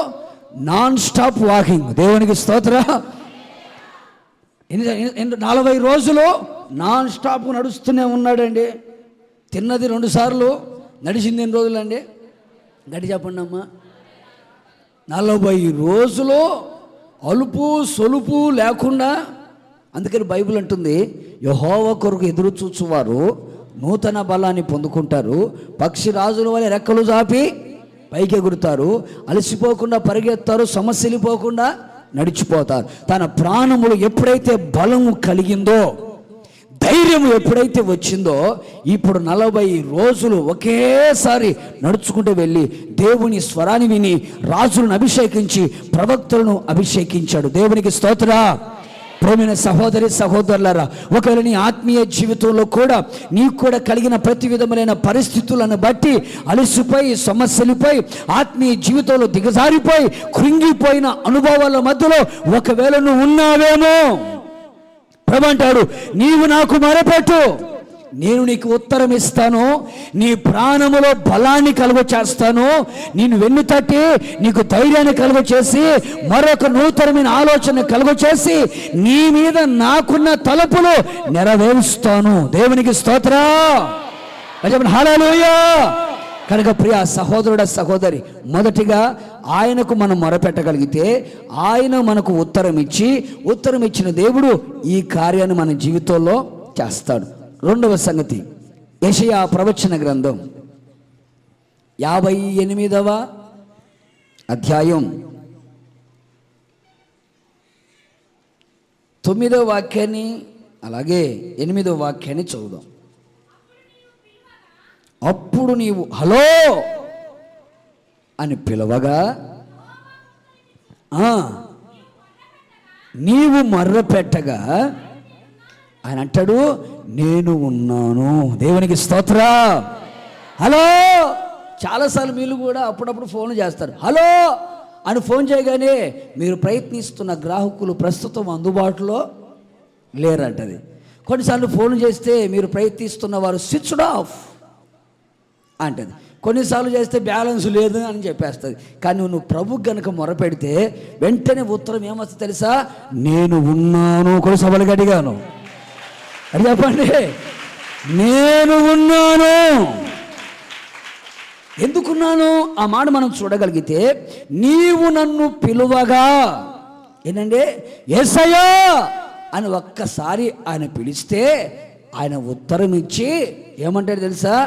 నాన్ స్టాప్ వాకింగ్. దేవునికి స్తోత్ర. 40 రోజులు నాన్ స్టాప్ నడుస్తూనే ఉన్నాడండి. తిన్నది 2 సార్లు, నడిచింది ఎన్ని రోజులు అండి? గట్టి చెప్పండి అమ్మా. 40 రోజులు అలుపు సొలుపు లేకుండా. అందుకని బైబిల్ అంటుంది, యెహోవా కొరకు ఎదురు చూచువారు నూతన బలాన్ని పొందుకుంటారు, పక్షి రాజుల వలె రెక్కలు జాపి పైకి ఎగురుతారు, అలసిపోకుండా పరిగెత్తారు, సమస్యలిపోకుండా నడిచిపోతారు. తన ప్రాణములు ఎప్పుడైతే బలము కలిగిందో, ధైర్యం ఎప్పుడైతే వచ్చిందో, ఇప్పుడు 40 రోజులు ఒకేసారి నడుచుకుంటూ వెళ్ళి దేవుని స్వరాన్ని విని రాజులను అభిషేకించి ప్రవక్తలను అభిషేకించాడు. దేవునికి స్తోత్ర. ప్రేమైన సహోదరి సహోదరులారా, ఒకవేళ నీ ఆత్మీయ జీవితంలో కూడా నీకు కూడా కలిగిన ప్రతి విధమైన పరిస్థితులను బట్టి అలసిపోయి సమస్యలపై ఆత్మీయ జీవితంలో దిగజారిపోయి కృంగిపోయిన అనుభవాల మధ్యలో ఒకవేళ నువ్వు ఉన్నావేమో, ప్రభు అంటాడు, నీవు నాకు మొరపెట్టు, నేను నీకు ఉత్తరం ఇస్తాను, నీ ప్రాణములో బలాన్ని కలుగ చేస్తాను, నేను వెన్ను తట్టి నీకు ధైర్యాన్ని కలుగ చేసి మరొక నూతనమైన ఆలోచన కలుగ చేసి నీ మీద నాకున్న తలుపులు నెరవేరుస్తాను. దేవునికి స్తోత్ర. హల్లెలూయా. కనుక ప్రియ సహోదరుడ సహోదరి, మొదటిగా ఆయనకు మనం మొరపెట్టగలిగితే ఆయన మనకు ఉత్తరం ఇచ్చిన దేవుడు ఈ కార్యాన్ని మన జీవితంలో చేస్తాడు. రెండవ సంగతి, యెషయా ప్రవచన గ్రంథం 58వ అధ్యాయం 9వ వాక్యాన్ని అలాగే 8వ వాక్యాన్ని చదువుదాం. అప్పుడు నీవు హలో అని పిలవగా, నీవు మర్ర పెట్టగా ఆయన అంటాడు, నేను ఉన్నాను. దేవునికి స్తోత్ర. హలో. చాలాసార్లు మీరు కూడా అప్పుడప్పుడు ఫోన్ చేస్తారు, హలో అని ఫోన్ చేయగానే మీరు ప్రయత్నిస్తున్న గ్రాహకులు ప్రస్తుతం అందుబాటులో లేరంటది. కొన్నిసార్లు ఫోన్ చేస్తే మీరు ప్రయత్నిస్తున్న వారు స్విచ్డ్ ఆఫ్ అంటది. కొన్నిసార్లు చేస్తే బ్యాలెన్స్ లేదు అని చెప్పేస్తుంది. కానీ నువ్వు ప్రభు గనుక మొరపెడితే వెంటనే ఉత్తరం ఏమొస్తుంది తెలుసా? నేను ఉన్నాను. కొన్ని సభలు అడిగాను, అది చెప్పండి, నేను ఉన్నాను. ఎందుకున్నాను? ఆ మాట మనం చూడగలిగితే, నీవు నన్ను పిలువగా, ఏంటంటే యేసయ్యా అని ఒక్కసారి ఆయన పిలిస్తే ఆయన ఉత్తరం ఇచ్చి ఏమంటాడు తెలుసా?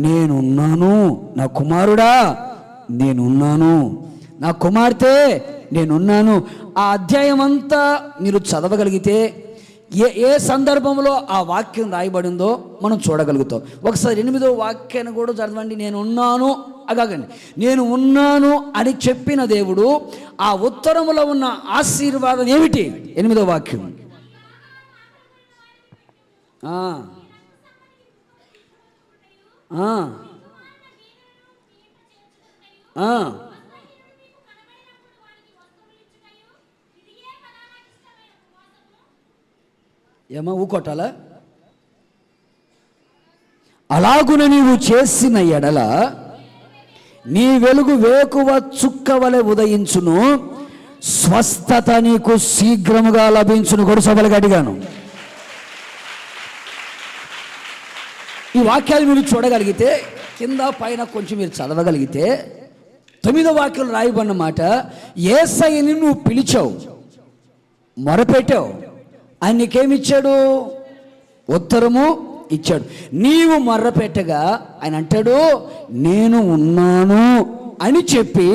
నేనున్నాను నా కుమారుడా, నేనున్నాను నా కుమార్తె, నేనున్నాను. ఆ అధ్యాయం అంతా మీరు చదవగలిగితే ఏ సందర్భంలో ఆ వాక్యం రాయబడిందో మనం చూడగలుగుతాం. ఒకసారి 8వ వాక్యాన్ని కూడా చదవండి. నేను ఉన్నాను అగాగండి, నేను ఉన్నాను అని చెప్పిన దేవుడు ఆ ఉత్తరములో ఉన్న ఆశీర్వాదం ఏమిటి? 8వ వాక్యం. ఏమో ఊకొట్టాలా? అలాగున నీవు చేసిన ఎడల నీ వెలుగు వేకువ చుక్క వలె ఉదయించును, స్వస్థత నీకు శీఘ్రముగా లభించును. గొడుసబలుగా అడిగాను. ఈ వాక్యాలు మీరు చూడగలిగితే, కింద పైన కొంచెం మీరు చదవగలిగితే, 9వ వాక్యం రాయబడిన మాట, యేసయ్యని నువ్వు పిలిచావు, మొరపెట్టావు, ఆయన నీకేమిచ్చాడు? ఉత్తరము ఇచ్చాడు. నీవు మొర్రపెట్టగా ఆయన అంటాడు, నేను ఉన్నాను అని చెప్పి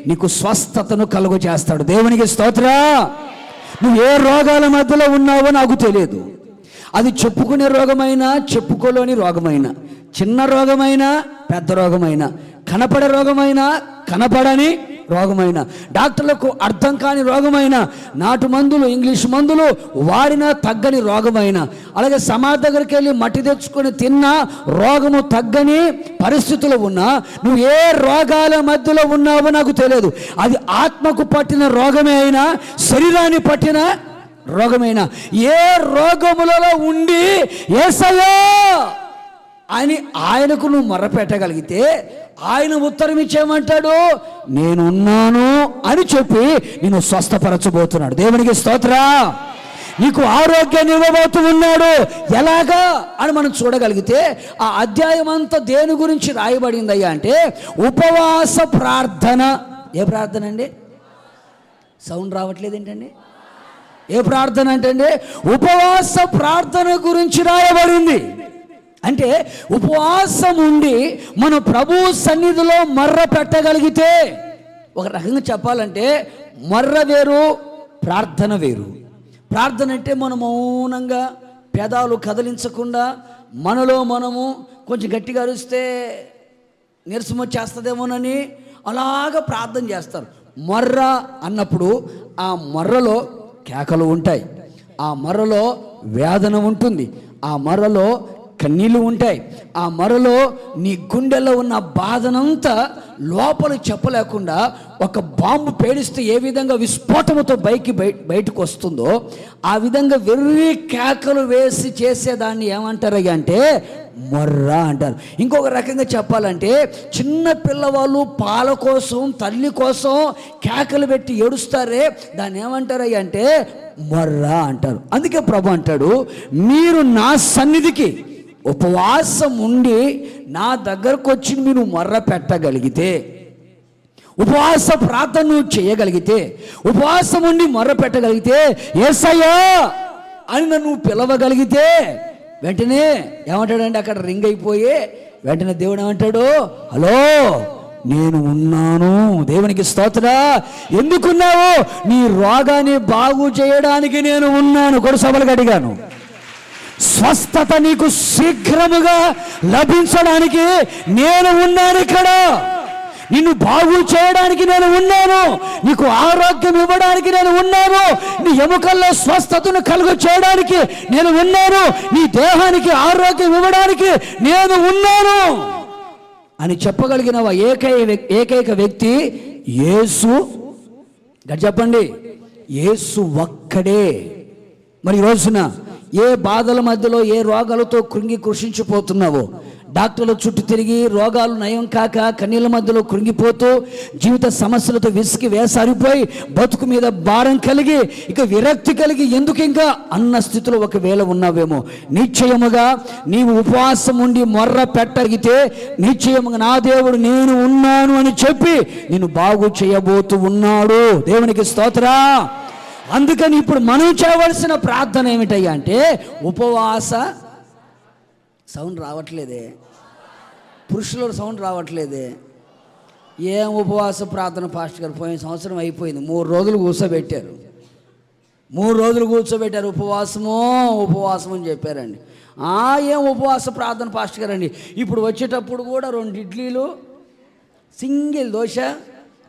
నీకు స్వస్థతను కలుగు చేస్తాడు. దేవునికి స్తోత్ర. నువ్వు ఏ రోగాల మధ్యలో ఉన్నావో నాకు తెలియదు. అది చెప్పుకునే రోగమైనా, చెప్పుకోలేని రోగమైనా, చిన్న రోగమైనా, పెద్ద రోగమైనా, కనపడే రోగమైనా, కనపడని రోగమైన, డాక్టర్లకు అర్థం కాని రోగమైన, నాటు మందులు ఇంగ్లీష్ మందులు వాడినా తగ్గని రోగమైన, అలాగే సమాధి దగ్గరికి వెళ్ళి మట్టి తెచ్చుకొని తిన్నా రోగము తగ్గని పరిస్థితులు ఉన్నా, నువ్వు ఏ రోగాల మధ్యలో ఉన్నావో నాకు తెలియదు. అది ఆత్మకు పట్టిన రోగమే అయినా, శరీరాన్ని పట్టిన రోగమైన, ఏ రోగములలో ఉండి యేసయ్యా అని ఆయనకు నువ్వు మొర్రపెట్టగలిగితే ఆయన ఉత్తరం ఇచ్చేయమంటాడు, నేనున్నాను అని చెప్పి నేను స్వస్థపరచబోతున్నాడు. దేవునికి స్తోత్ర. నీకు ఆరోగ్యాన్ని ఇవ్వబోతూ ఉన్నాడు. ఎలాగా అని మనం చూడగలిగితే ఆ అధ్యాయం అంతా దేని గురించి రాయబడిందయ్యా అంటే ఉపవాస ప్రార్థన. ఏ ప్రార్థన అండి? సౌండ్ రావట్లేదు ఏంటండి? ఏ ప్రార్థన అంటే ఉపవాస ప్రార్థన గురించి రాయబడింది. అంటే ఉపవాసం ఉండి మన ప్రభు సన్నిధిలో మర్ర పెట్టగలిగితే, ఒక రకంగా చెప్పాలంటే మర్ర వేరు, ప్రార్థన వేరు. ప్రార్థన అంటే మనం మౌనంగా పెదాలు కదిలించకుండా మనలో మనము కొంచెం గట్టిగా అరిస్తే నీరసం వచ్చేస్తుందేమోనని అలాగ ప్రార్థన చేస్తారు. మర్ర అన్నప్పుడు ఆ మర్రలో కేకలు ఉంటాయి, ఆ మర్రలో వేదన ఉంటుంది, ఆ మర్రలో కన్నీళ్ళు ఉంటాయి, ఆ మరలో నీ గుండెలో ఉన్న బాధనంతా లోపల చెప్పలేకుండా ఒక బాంబు పేడిస్తే ఏ విధంగా విస్ఫోటముతో బయటకు వస్తుందో ఆ విధంగా వెర్రి కేకలు వేసి చేసేదాన్ని ఏమంటారు అంటే మొర్ర అంటారు. ఇంకొక రకంగా చెప్పాలంటే చిన్న పిల్లవాళ్ళు పాల కోసం తల్లి కోసం కేకలు పెట్టి ఏడుస్తారే దాన్ని ఏమంటారు అంటే మొర్ర అంటారు. అందుకే ప్రభు అంటాడు, మీరు నా సన్నిధికి ఉపవాసం ఉండి నా దగ్గరకు వచ్చి మీరు మొర్ర పెట్టగలిగితే, ఉపవాస ప్రార్థన నువ్వు చేయగలిగితే, ఉపవాసం ఉండి మొర్ర పెట్టగలిగితే, యేసయ్యా అని నన్ను పిలవగలిగితే వెంటనే ఏమంటాడంటే అక్కడ రింగ్ అయిపోయి వెంటనే దేవుడు ఏమంటాడు, హలో నేను ఉన్నాను. దేవునికి స్తోత్ర. ఎందుకున్నావు? నీ రోగాన్ని బాగు చేయడానికి నేను ఉన్నాను. కొడుసభలుగా అడిగాను. స్వస్థత నీకు శీఘ్రముగా లభించడానికి నేను ఉన్నాను. ఇక్కడ నిన్ను బాగు చేయడానికి నేను ఉన్నాను, నీకు ఆరోగ్యం ఇవ్వడానికి నేను ఉన్నాను, నీ ఎముకల్లో స్వస్థతను కలుగ చేయడానికి నేను ఉన్నాను, నీ దేహానికి ఆరోగ్యం ఇవ్వడానికి నేను ఉన్నాను అని చెప్పగలిగిన ఏకైక వ్యక్తి యేసు. చెప్పండి, యేసు ఒక్కడే. మరి ఈ రోజున ఏ బాధల మధ్యలో ఏ రోగాలతో కృషించిపోతున్నావో, డాక్టర్ల చుట్టూ తిరిగి రోగాలు నయం కాక కన్నీళ్ళ మధ్యలో కృంగిపోతూ జీవిత సమస్యలతో విసిగి వేసారిపోయి బతుకు మీద భారం కలిగి ఇక విరక్తి కలిగి ఎందుకు ఇంకా అన్న స్థితిలో ఒకవేళ ఉన్నావేమో, నిశ్చయముగా నీవు ఉపవాసం ఉండి మొర్ర పెట్టగితే నిశ్చయముగా నా దేవుడు నేను ఉన్నాను అని చెప్పి నిన్ను బాగు చేయబోతూ ఉన్నాడు. దేవునికి స్తోత్ర. అందుకని ఇప్పుడు మనం చేయవలసిన ప్రార్థన ఏమిటయ్యా అంటే ఉపవాస. సౌండ్ రావట్లేదే, పురుషుల సౌండ్ రావట్లేదే. ఏం ఉపవాస ప్రార్థన పాస్టర్ గారు? పోయిన సంవత్సరం అయిపోయింది, 3 రోజులు కూర్చోబెట్టారు. 3 రోజులు కూర్చోబెట్టారు, ఉపవాసం అని చెప్పారండి. ఏం ఉపవాస ప్రార్థన పాస్టర్ గారు అండి? ఇప్పుడు వచ్చేటప్పుడు కూడా 2 ఇడ్లీలు, సింగిల్ దోశ,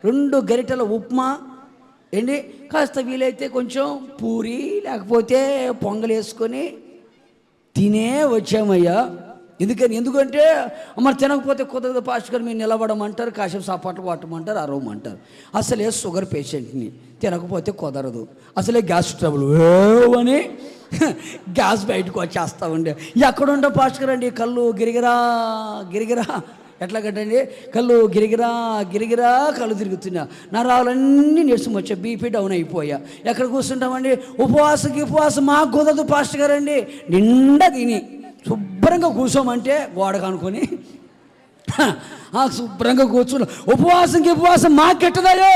2 గరిటెల ఉప్మా ఏంటి, కాస్త వీలైతే కొంచెం పూరి లేకపోతే పొంగల్ వేసుకొని తినే వచ్చామయ్యా. ఎందుకంటే మరి తినకపోతే కుదరదు పాస్టర్ గారు, మీరు నిలబడమంటారు, కాసేపు సపాట్లు పట్టమంటారు, అరవమంటారు. అసలే షుగర్ పేషెంట్ని, తినకపోతే కుదరదు, అసలే గ్యాస్ ట్రబుల్ అని గ్యాస్ బయటకు వచ్చేస్తా ఉండే. ఎక్కడుంటే పాస్టర్ గారు అండి కళ్ళు గిరిగిరా ఎట్లా కట్టండి, కళ్ళు గిరిగిరా కళ్ళు తిరుగుతున్నా, నరాలన్నీ నీరసం వచ్చా, బీపీ డౌన్ అయిపోయా. ఎక్కడ కూర్చుంటామండి? ఉపవాసం మాకు కుదరదు పాస్టర్ గారు అండి. నిండా తిని శుభ్రంగా కూర్చోమంటే గోడకు అనుకొని శుభ్రంగా కూర్చున్నాం. ఉపవాసం మాకెట్టదాయో,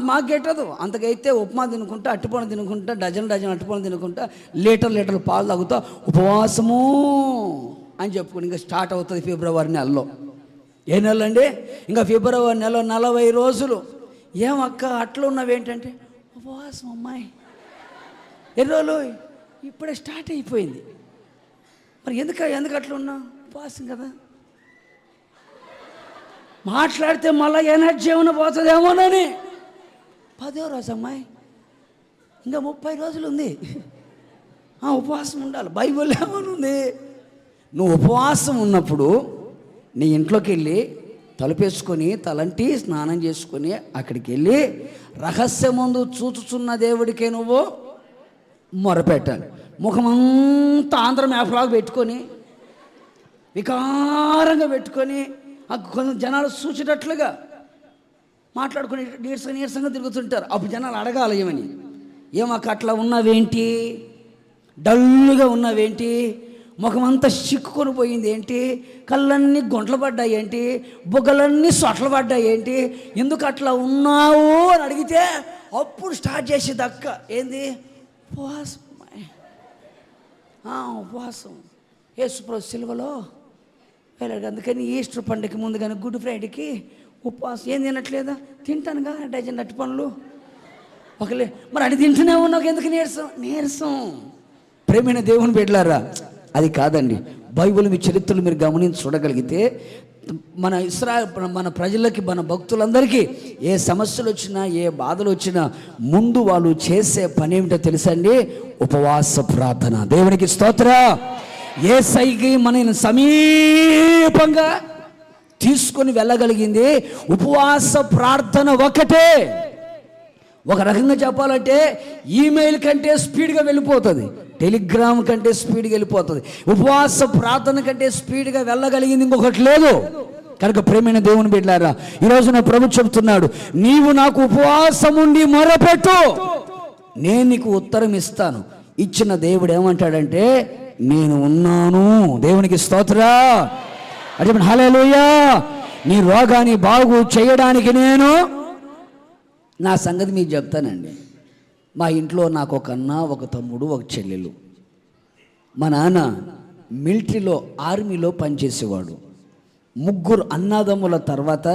మాకు కెట్టదు. అంతకైతే ఉప్మా తినుకుంటా, అట్టుపండు తినుకుంటా, డజన్ అట్టుపండు తినుకుంటా, లీటర్ పాలు తాగుతా ఉపవాసము అని చెప్పుకుని ఇంకా స్టార్ట్ అవుతుంది ఫిబ్రవరి నెలలో. ఏ నెల అండి? ఇంకా ఫిబ్రవరి నెల 40 రోజులు. ఏమక్క అట్లా ఉన్నవేంటంటే ఉపవాసం అమ్మాయి, ఎన్ని రోజులు ఇప్పుడే స్టార్ట్ అయిపోయింది. మరి ఎందుకు అట్లా ఉన్నా? ఉపవాసం కదా. మాట్లాడితే మళ్ళీ ఎనర్జీ ఏమైనా పోతుందేమోనని 10వ రోజు అమ్మాయి, ఇంకా 30 రోజులు ఉంది, ఉపవాసం ఉండాలి. బైబిల్ ఏమనుంది? నువ్వు ఉపవాసం ఉన్నప్పుడు నీ ఇంట్లోకి వెళ్ళి తలుపేసుకొని తలంటి స్నానం చేసుకొని అక్కడికి వెళ్ళి రహస్యమందు చూచుచున్న దేవుడికే నువ్వు మొరపెట్టాలి. ముఖమంతా ఆంధ్ర మ్యాప్లాగా పెట్టుకొని వికారంగా పెట్టుకొని కొంత జనాలు చూసేటట్లుగా మాట్లాడుకుని నీరసంగా తిరుగుతుంటారు. అప్పుడు జనాలు అడగాలి ఏమని, ఏమాక అట్లా ఉన్నావేంటి, డల్లుగా ఉన్నావేంటి, ముఖమంతా చిక్కుకొని పోయింది ఏంటి, కళ్ళన్నీ గుంటలు పడ్డాయి ఏంటి, బుగ్గలన్నీ సొట్లు పడ్డాయి ఏంటి, ఎందుకు అట్లా ఉన్నావు అని అడిగితే అప్పుడు స్టార్ట్ చేసేది అక్క ఏంది, ఉపవాసం. ఉపవాసం యేసుప్రభు సిలువలో వెళ్ళాడు. అందుకని ఈస్టర్ పండుగకి ముందు కానీ గుడ్ ఫ్రైడేకి ఉపవాసం. ఏం తినట్లేదా? తింటానుగా డజన్ అట్టి పనులు ఒకలే. మరి అది తింటూనే ఉన్నావు, ఎందుకు నీరసం? ప్రేమైన దేవుని బిడ్డలారా, అది కాదండి. బైబిల్ మీ చరిత్రలు మీరు గమనించి చూడగలిగితే మన ప్రజలకి, మన భక్తులందరికీ ఏ సమస్యలు వచ్చినా, ఏ బాధలు వచ్చినా ముందు వాళ్ళు చేసే పని ఏమిటో తెలుసండి? ఉపవాస ప్రార్థన. దేవునికి స్తోత్రం. యేసయ్యకి మనల్ని సమీపంగా తీసుకొని వెళ్ళగలిగింది ఉపవాస ప్రార్థన ఒక్కటే. ఒక రకంగా చెప్పాలంటే ఈమెయిల్ కంటే స్పీడ్గా వెళ్ళిపోతుంది, టెలిగ్రామ్ కంటే స్పీడ్గా వెళ్ళిపోతుంది. ఉపవాస ప్రార్థన కంటే స్పీడ్గా వెళ్ళగలిగింది ఇంకొకటి లేదు. కనుక ప్రేమైన దేవుని బిడ్డలారా, ఈరోజు నా ప్రభు చెబుతున్నాడు, నీవు నాకు ఉపవాసం ఉండి మొరపెట్టు, నేను నీకు ఉత్తరం ఇస్తాను. ఇచ్చిన దేవుడు ఏమంటాడంటే, నేను ఉన్నాను. దేవునికి స్తోత్రం. అంటే హల్లెలూయా. నీ రోగాన్ని బాగు చేయడానికి నేను నా సంగతి మీకు చెప్తానండి. మా ఇంట్లో నాకు ఒక అన్న, ఒక తమ్ముడు, ఒక చెల్లెలు. మా నాన్న మిలిటరీలో, ఆర్మీలో పనిచేసేవాడు. 3 అన్నదమ్ముల తర్వాత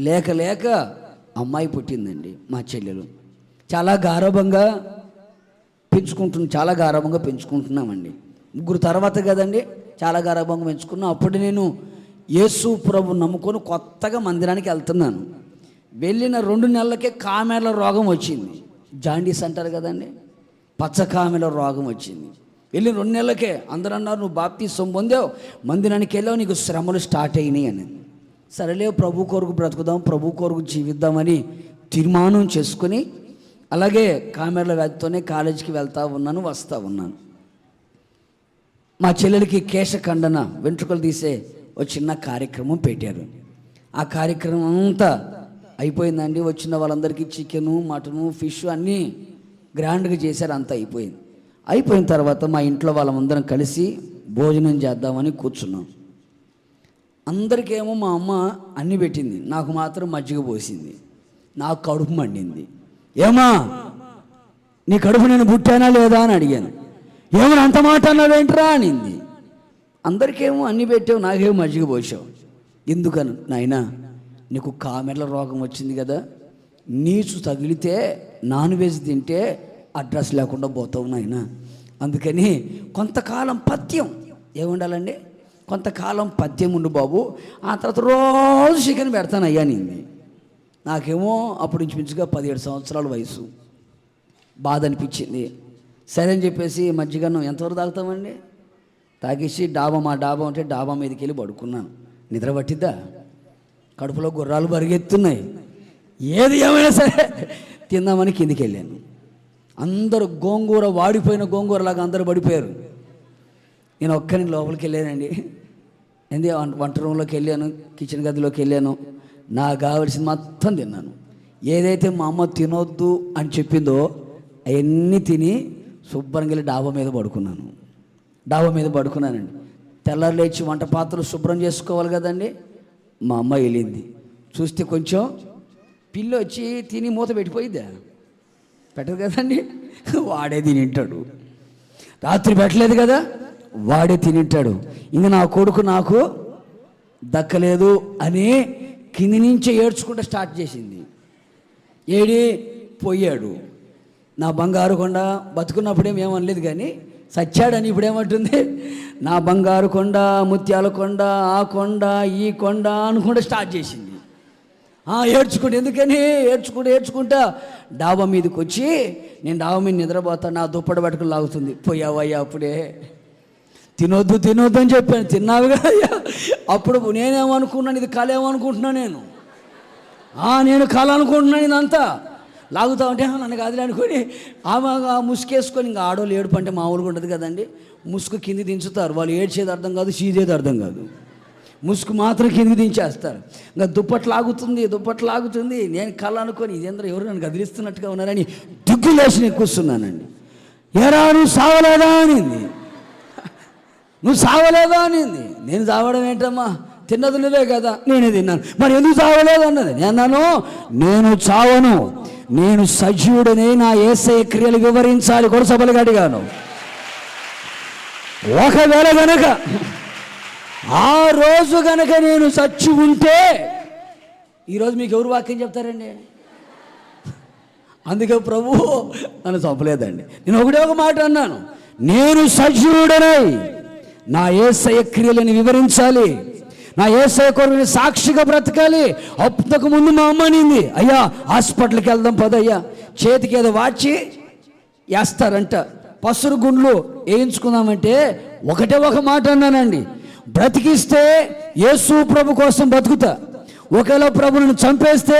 లేక అమ్మాయి పుట్టిందండి, మా చెల్లెలు. చాలా గారాబంగా పెంచుకుంటున్నామండి. 3 తర్వాత కదండి, చాలా గారాబంగా పెంచుకున్నాం. అప్పుడు నేను యేసు ప్రభు నమ్ముకొని కొత్తగా మందిరానికి వెళ్తున్నాను. వెళ్ళిన 2 నెలలకే కామెర్ల రోగం వచ్చింది. జాండీస్ అంటారు కదండి, పచ్చ కామెర్ల రోగం వచ్చింది. వెళ్ళిన 2 నెలలకే అందరూ అన్నారు, నువ్వు బాప్తిసం పొందావు, మందిరానికి వెళ్ళావు, నీకు శ్రమలు స్టార్ట్ అయినాయి అని. సరేలే, ప్రభు కొరకు బ్రతుకుదాం, ప్రభు కొరకు జీవిద్దామని తీర్మానం చేసుకుని అలాగే కామెర్ల వ్యాధితోనే కాలేజీకి వస్తూ ఉన్నాను. మా చెల్లెలకి కేశఖండన, వెంట్రుకలు తీసే ఒక చిన్న కార్యక్రమం పెట్టారు. ఆ కార్యక్రమం అంతా అయిపోయిందండి. వచ్చిన వాళ్ళందరికీ చికెను, మటను, ఫిష్ అన్నీ గ్రాండ్గా చేశారు. అంతా అయిపోయిన తర్వాత మా ఇంట్లో వాళ్ళందరం కలిసి భోజనం చేద్దామని కూర్చున్నాం. అందరికేమో మా అమ్మ అన్నీ పెట్టింది, నాకు మాత్రం మజ్జిగ పోసింది. నాకు కడుపు మండింది. ఏమా నీ కడుపు నేను పుట్టానా లేదా అని అడిగాను. ఏమన్నా అంత మాట అన్నావేంట్రా అనింది. అందరికేమో అన్నీ పెట్టావు, నాకేమో మజ్జిగ పోసావు. ఎందుకని? నాయనా, నీకు కామెర్ల రోగం వచ్చింది కదా, నీచు తగిలితే నాన్ వెజ్ తింటే అడ్రస్ లేకుండా పోతావు నాయనా. అందుకని కొంతకాలం పథ్యం ఏముండాలండి, కొంతకాలం పథ్యం ఉండు బాబు, ఆ తర్వాత రోజు చికెన్ పెడతాను అయ్యా నింది. నాకేమో అప్పుడు ఇంచుమించుగా 17 సంవత్సరాల వయసు. బాధ అనిపించింది. సరే అని చెప్పేసి మజ్జిగన్నం ఎంతవరకు తాగుతామండి, తాగేసి మా డాబా ఉంటే డాబా మీదకి వెళ్ళి పడుకున్నాను. నిద్ర పట్టిద్దా? కడుపులో గుర్రాలు పరిగెత్తున్నాయి. ఏది ఏమైనా సరే తిందామని కిందికి వెళ్ళాను. అందరూ వాడిపోయిన గోంగూరలాగా అందరూ పడిపోయారు. నేను ఒక్కరిని లోపలికి వెళ్ళానండి. వంట రూమ్లోకి వెళ్ళాను, కిచెన్ గదిలోకి వెళ్ళాను. నాకు కావలసింది మొత్తం తిన్నాను. ఏదైతే మా అమ్మ తినొద్దు అని చెప్పిందో అవన్నీ తిని శుభ్రంగా వెళ్ళి డాబా మీద పడుకున్నానండి. తెల్లారు లేచి వంట పాత్రలు శుభ్రం చేసుకోవాలి కదండి. మా అమ్మ వెళ్ళింది. చూస్తే కొంచెం పిల్లి వచ్చి తిని మూత పెట్టిపోయిద్దా? పెట్టదు కదండి, వాడే తినింటాడు. రాత్రి పెట్టలేదు కదా, వాడే తినింటాడు. ఇంక నా కొడుకు నాకు దక్కలేదు అని కింది నుంచి ఏడ్చుకుంటూ స్టార్ట్ చేసింది. పోయాడు నా బంగారు కొండ. బతుకున్నప్పుడేం ఏమనలేదు, కానీ సచ్చాడని ఇప్పుడేమంటుంది, నా బంగారు కొండ, ముత్యాల కొండ, ఆ కొండ, ఈ కొండ అనుకుంటూ స్టార్ట్ చేసింది. ఏడ్చుకుంటూ, ఎందుకని ఏడ్చుకుంటా డాబా మీదకి వచ్చి, నేను డాబా మీద నిద్రపోతా, నా దుప్పటి పట్టుకుని లాగుతుంది. పోయావయ్యా, అప్పుడే తినొద్దు అని చెప్పాను, తిన్నావు కదా అయ్యా. అప్పుడు నేనేమనుకున్నాను, ఇది కళ ఏమనుకుంటున్నాను నేను కళ అనుకుంటున్నాను ఇదంతా. లాగుతా ఉంటే నన్ను కాదులే అనుకొని ఆమె ముసుకేసుకొని, ఇంకా ఆడోళ్ళు ఏడుపు అంటే మామూలుగా ఉండదు కదండి. ముసుగు కింది దించుతారు, వాళ్ళు ఏడ్చేది అర్థం కాదు, చీదేది అర్థం కాదు, ముసుగు మాత్రం కిందికి దించేస్తారు. ఇంకా దుప్పట్లు లాగుతుంది. నేను కళ్ళ అనుకొని ఇదేంద్ర ఎవరు నన్ను కదిలిస్తున్నట్టుగా ఉన్నారని దిగ్గులేసి నేను కూర్చున్నానండి. ఎరా నువ్వు సావలేదా అనింది. నేను చావడం ఏంటమ్మా, తిన్నది నువ్వే కదా, నేనే తిన్నాను, మరి ఎందుకు చావలేదు అన్నది. నేను నేను చావను, నేను సజీవుడనే నా యేసయ్య క్రియలు వివరించాలి. కొరసబలిగా అడిగాను. ఒకవేళ గనక ఆ రోజు గనక నేను చచ్చి ఉంటే, ఈరోజు మీకు ఎవరు వాక్యం చెప్తారండి? అందుకే ప్రభు నన్ను చంపలేదండి. నేను ఒకటే ఒక మాట అన్నాను, నేను సజీవుడనై నా యేసయ్య క్రియలను వివరించాలి, నా యేసయ్య కొరకు సాక్షిగా బ్రతకాలి. అంతకు ముందు మా అమ్మ అనింది, అయ్యా హాస్పిటల్కి వెళ్దాం పదయ్యా, చేతికి ఏదో వాచి వేస్తారంట, పసురు గుండ్లు వేయించుకుందామంటే ఒకటే ఒక మాట అన్నానండి, బ్రతికిస్తే యేసు ప్రభు కోసం బతుకుతా, ఒకవేళ ప్రభుని చంపేస్తే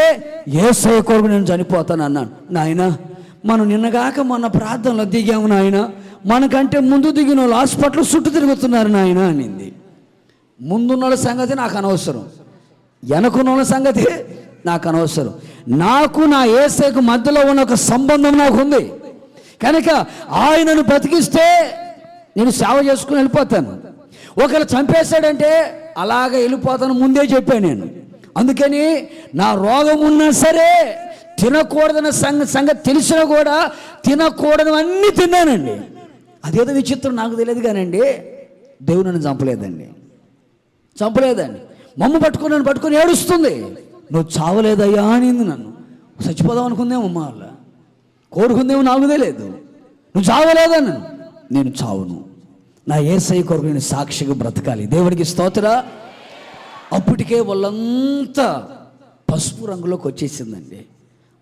యేసయ్య కొరకు నేను చనిపోతాను అన్నాను. నాయన మనం నిన్నగాక మొన్న ప్రార్థనలో దిగాము నాయన, మనకంటే ముందు దిగిన వాళ్ళు హాస్పిటల్ చుట్టూ తిరుగుతున్నారు నాయన అనింది. ముందున్న సంగతి నాకు అనవసరం, వెనకున్న సంగతి నాకు అనవసరం. నాకు నా యేసయ్యకు మధ్యలో ఉన్న ఒక సంబంధం నాకు ఉంది కనుక ఆయనను బతికిస్తే నేను సేవ చేసుకుని వెళ్ళిపోతాను. ఒకవేళ చంపేశాడంటే అలాగే వెళ్ళిపోతాను, ముందే చెప్పాను నేను. అందుకని నా రోగం ఉన్నా సరే తినకూడదన్న సంగతి తెలిసినా కూడా తినకూడదు అన్నీ తిన్నానండి. అదేదో విచిత్రం నాకు తెలియదు కానండి, దేవుడు నన్ను చంపలేదండి. మమ్మ పట్టుకొని ఏడుస్తుంది, నువ్వు చావలేదయ్యా అనింది. నన్ను చచ్చిపోదాం అనుకుందేమో అమ్మ వాళ్ళ, కోరుకుందేమో నాకు తెలియదు. నువ్వు చావలేదా? నేను చావును, నా యేసయ్య కొరకు నేను సాక్షిగా బ్రతకాలి. దేవుడికి స్తోత్ర. అప్పటికే వాళ్ళంతా పసుపు రంగులోకి వచ్చేసిందండి.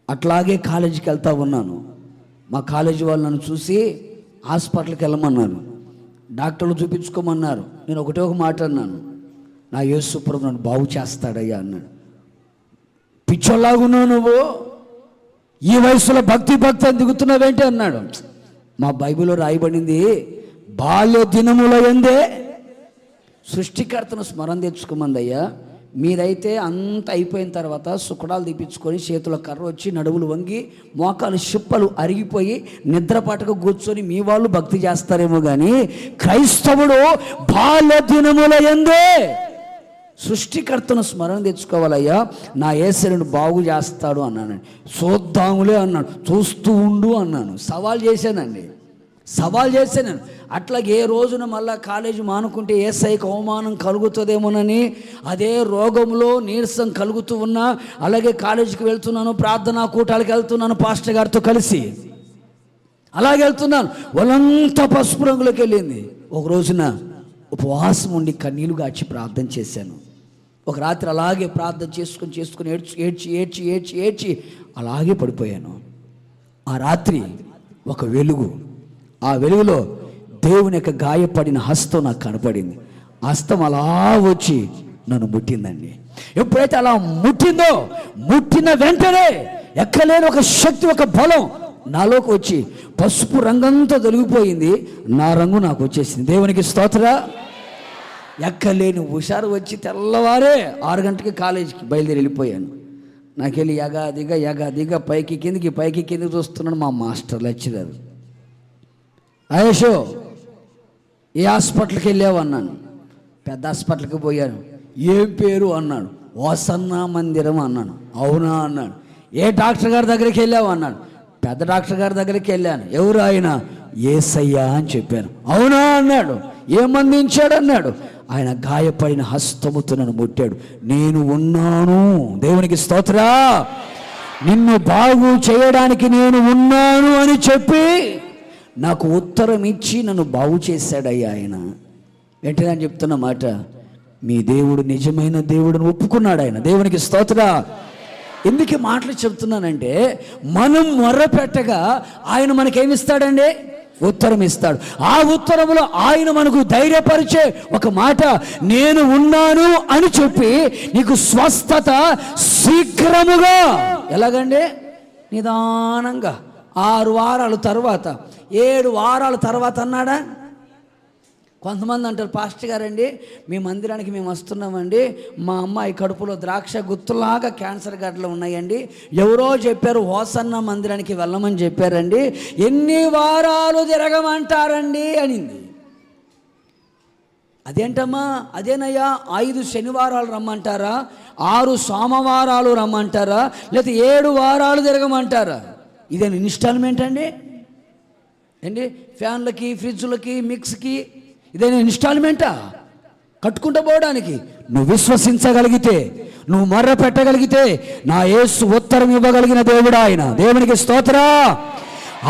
అట్లాగే కాలేజీకి వెళ్తా ఉన్నాను. మా కాలేజీ వాళ్ళు నన్ను చూసి హాస్పిటల్కి వెళ్ళమన్నారు, డాక్టర్లు చూపించుకోమన్నారు. నేను ఒకటే ఒక మాట అన్నాను, నా యేసు ప్రభు నన్ను బాగు చేస్తాడయ్యా అన్నాడు. పిచ్చోళ్ళలాగున్నావు నువ్వు, ఈ వయసులో భక్తి అని దిగుతున్నావేంటి అన్నాడు. మా బైబిల్లో రాయబడింది, బాల్య దినముల యందే సృష్టికర్తను స్మరణ తెచ్చుకోమందయ్యా. మీరైతే అంత అయిపోయిన తర్వాత సుకడాలు తీపించుకొని చేతుల కర్ర వచ్చి నడువులు వంగి మోకాలు చిప్పలు అరిగిపోయి నిద్రపాటకు కూర్చొని మీ వాళ్ళు భక్తి చేస్తారేమో కానీ క్రైస్తవుడు బాల్య దినముల యందే సృష్టికర్తను స్మరణ తెచ్చుకోవాలయ్యా, నా యేసయ్యను బాగు చేస్తాడు అన్నాను. చూద్దాములే అన్నాడు, చూస్తూ ఉండు అన్నాను. సవాల్ చేశాను. అట్లాగే ఏ రోజున మళ్ళా కాలేజీ మానుకుంటే యేసయ్యకు అవమానం కలుగుతుందేమోనని అదే రోగంలో నీరసం కలుగుతూ ఉన్నా, అలాగే కాలేజీకి వెళ్తున్నాను, ప్రార్థనా కూటాలకు వెళ్తున్నాను పాస్టర్ గారితో కలిసి, అలాగే వెళ్తున్నాను. వాళ్ళంతా పసుపు రంగులోకి వెళ్ళింది. ఒక రోజున ఉపవాసం ఉండి కన్నీళ్లు గాచి ప్రార్థన చేశాను. ఒక రాత్రి అలాగే ప్రార్థన చేసుకుని ఏడ్చి అలాగే పడిపోయాను. ఆ రాత్రి ఒక వెలుగు, ఆ వెలుగులో దేవుని యొక్క గాయపడిన హస్తం నాకు కనపడింది. హస్తం అలా వచ్చి నన్ను ముట్టిందండి. ఎప్పుడైతే అలా ముట్టిన వెంటనే ఎక్కలేని ఒక శక్తి, ఒక బలం నాలోకి వచ్చి పసుపు రంగంతా తొలగిపోయింది, నా రంగు నాకు వచ్చేసింది. దేవునికి స్తోత్ర. ఎక్కలేని హుషారు వచ్చి తెల్లవారే 6 గంటలకి కాలేజీకి బయలుదేరి వెళ్ళిపోయాను. నాకెళ్ళి యగాదిగా పైకి కిందికి చూస్తున్నాను. మా మాస్టర్ లెక్చరర్, ఆయేషో ఏ హాస్పిటల్కి వెళ్ళావు అన్నాను. పెద్ద హాస్పిటల్కి పోయాను. ఏం పేరు అన్నాడు. ఓసన్నా మందిరం అన్నాను. అవునా అన్నాడు. ఏ డాక్టర్ గారి దగ్గరికి వెళ్ళావు అన్నాడు. పెద్ద డాక్టర్ గారి దగ్గరికి వెళ్ళాను. ఎవరు ఆయన? యేసయ్యా అని చెప్పాను. అవునా అన్నాడు. ఏమందించాడు అన్నాడు. ఆయన గాయపడిన హస్తముతో నన్ను ముట్టాడు. నేను ఉన్నాను. దేవునికి స్తోత్రా. నిన్ను బాగు చేయడానికి నేను ఉన్నాను అని చెప్పి నాకు ఉత్తరం ఇచ్చి నన్ను బాగు చేశాడయ్యా ఆయన. వెంటనే అని చెప్తున్న మాట, మీ దేవుడు నిజమైన దేవుడిని ఒప్పుకున్నాడు ఆయన. దేవునికి స్తోత్రా. ఎందుకు మాటలు చెప్తున్నానంటే, మనం మొర్రపెట్టగా ఆయన మనకేమిస్తాడండి? ఉత్తరం ఇస్తాడు. ఆ ఉత్తరంలో ఆయన మనకు ధైర్యపరిచే ఒక మాట, నేను ఉన్నాను అని చెప్పి నీకు స్వస్థత శీఘ్రముగా. ఎలాగండి? నిదానంగా 6 వారాల తర్వాత 7 వారాల తర్వాత అన్నాడా? కొంతమంది అంటారు, పాస్టర్ గారండి మీ మందిరానికి మేము వస్తున్నామండి, మా అమ్మాయి కడుపులో ద్రాక్ష గుత్తులాగా క్యాన్సర్ గడ్డలు ఉన్నాయండి, ఎవరో చెప్పారు హోసన్న మందిరానికి వెళ్ళమని చెప్పారండి, ఎన్ని వారాలు తిరగమంటారండి అనింది. అదేంటమ్మా, అదేనయ్యా 5 శనివారాలు రమ్మంటారా, 6 సోమవారాలు రమ్మంటారా, లేకపోతే 7 వారాలు తిరగమంటారా? ఇదేనా ఇన్స్టాల్మెంట్ అండి? ఏంటి ఫ్యాన్లకి ఫ్రిడ్జ్లకి మిక్స్కి ఇదేనా ఇన్స్టాల్మెంటా కట్టుకుంటూ పోవడానికి? నువ్వు విశ్వసించగలిగితే, నువ్వు మర్ర పెట్టగలిగితే నా యేసు ఉత్తరం ఇవ్వగలిగిన దేవుడు ఆయన. దేవునికి స్తోత్రం.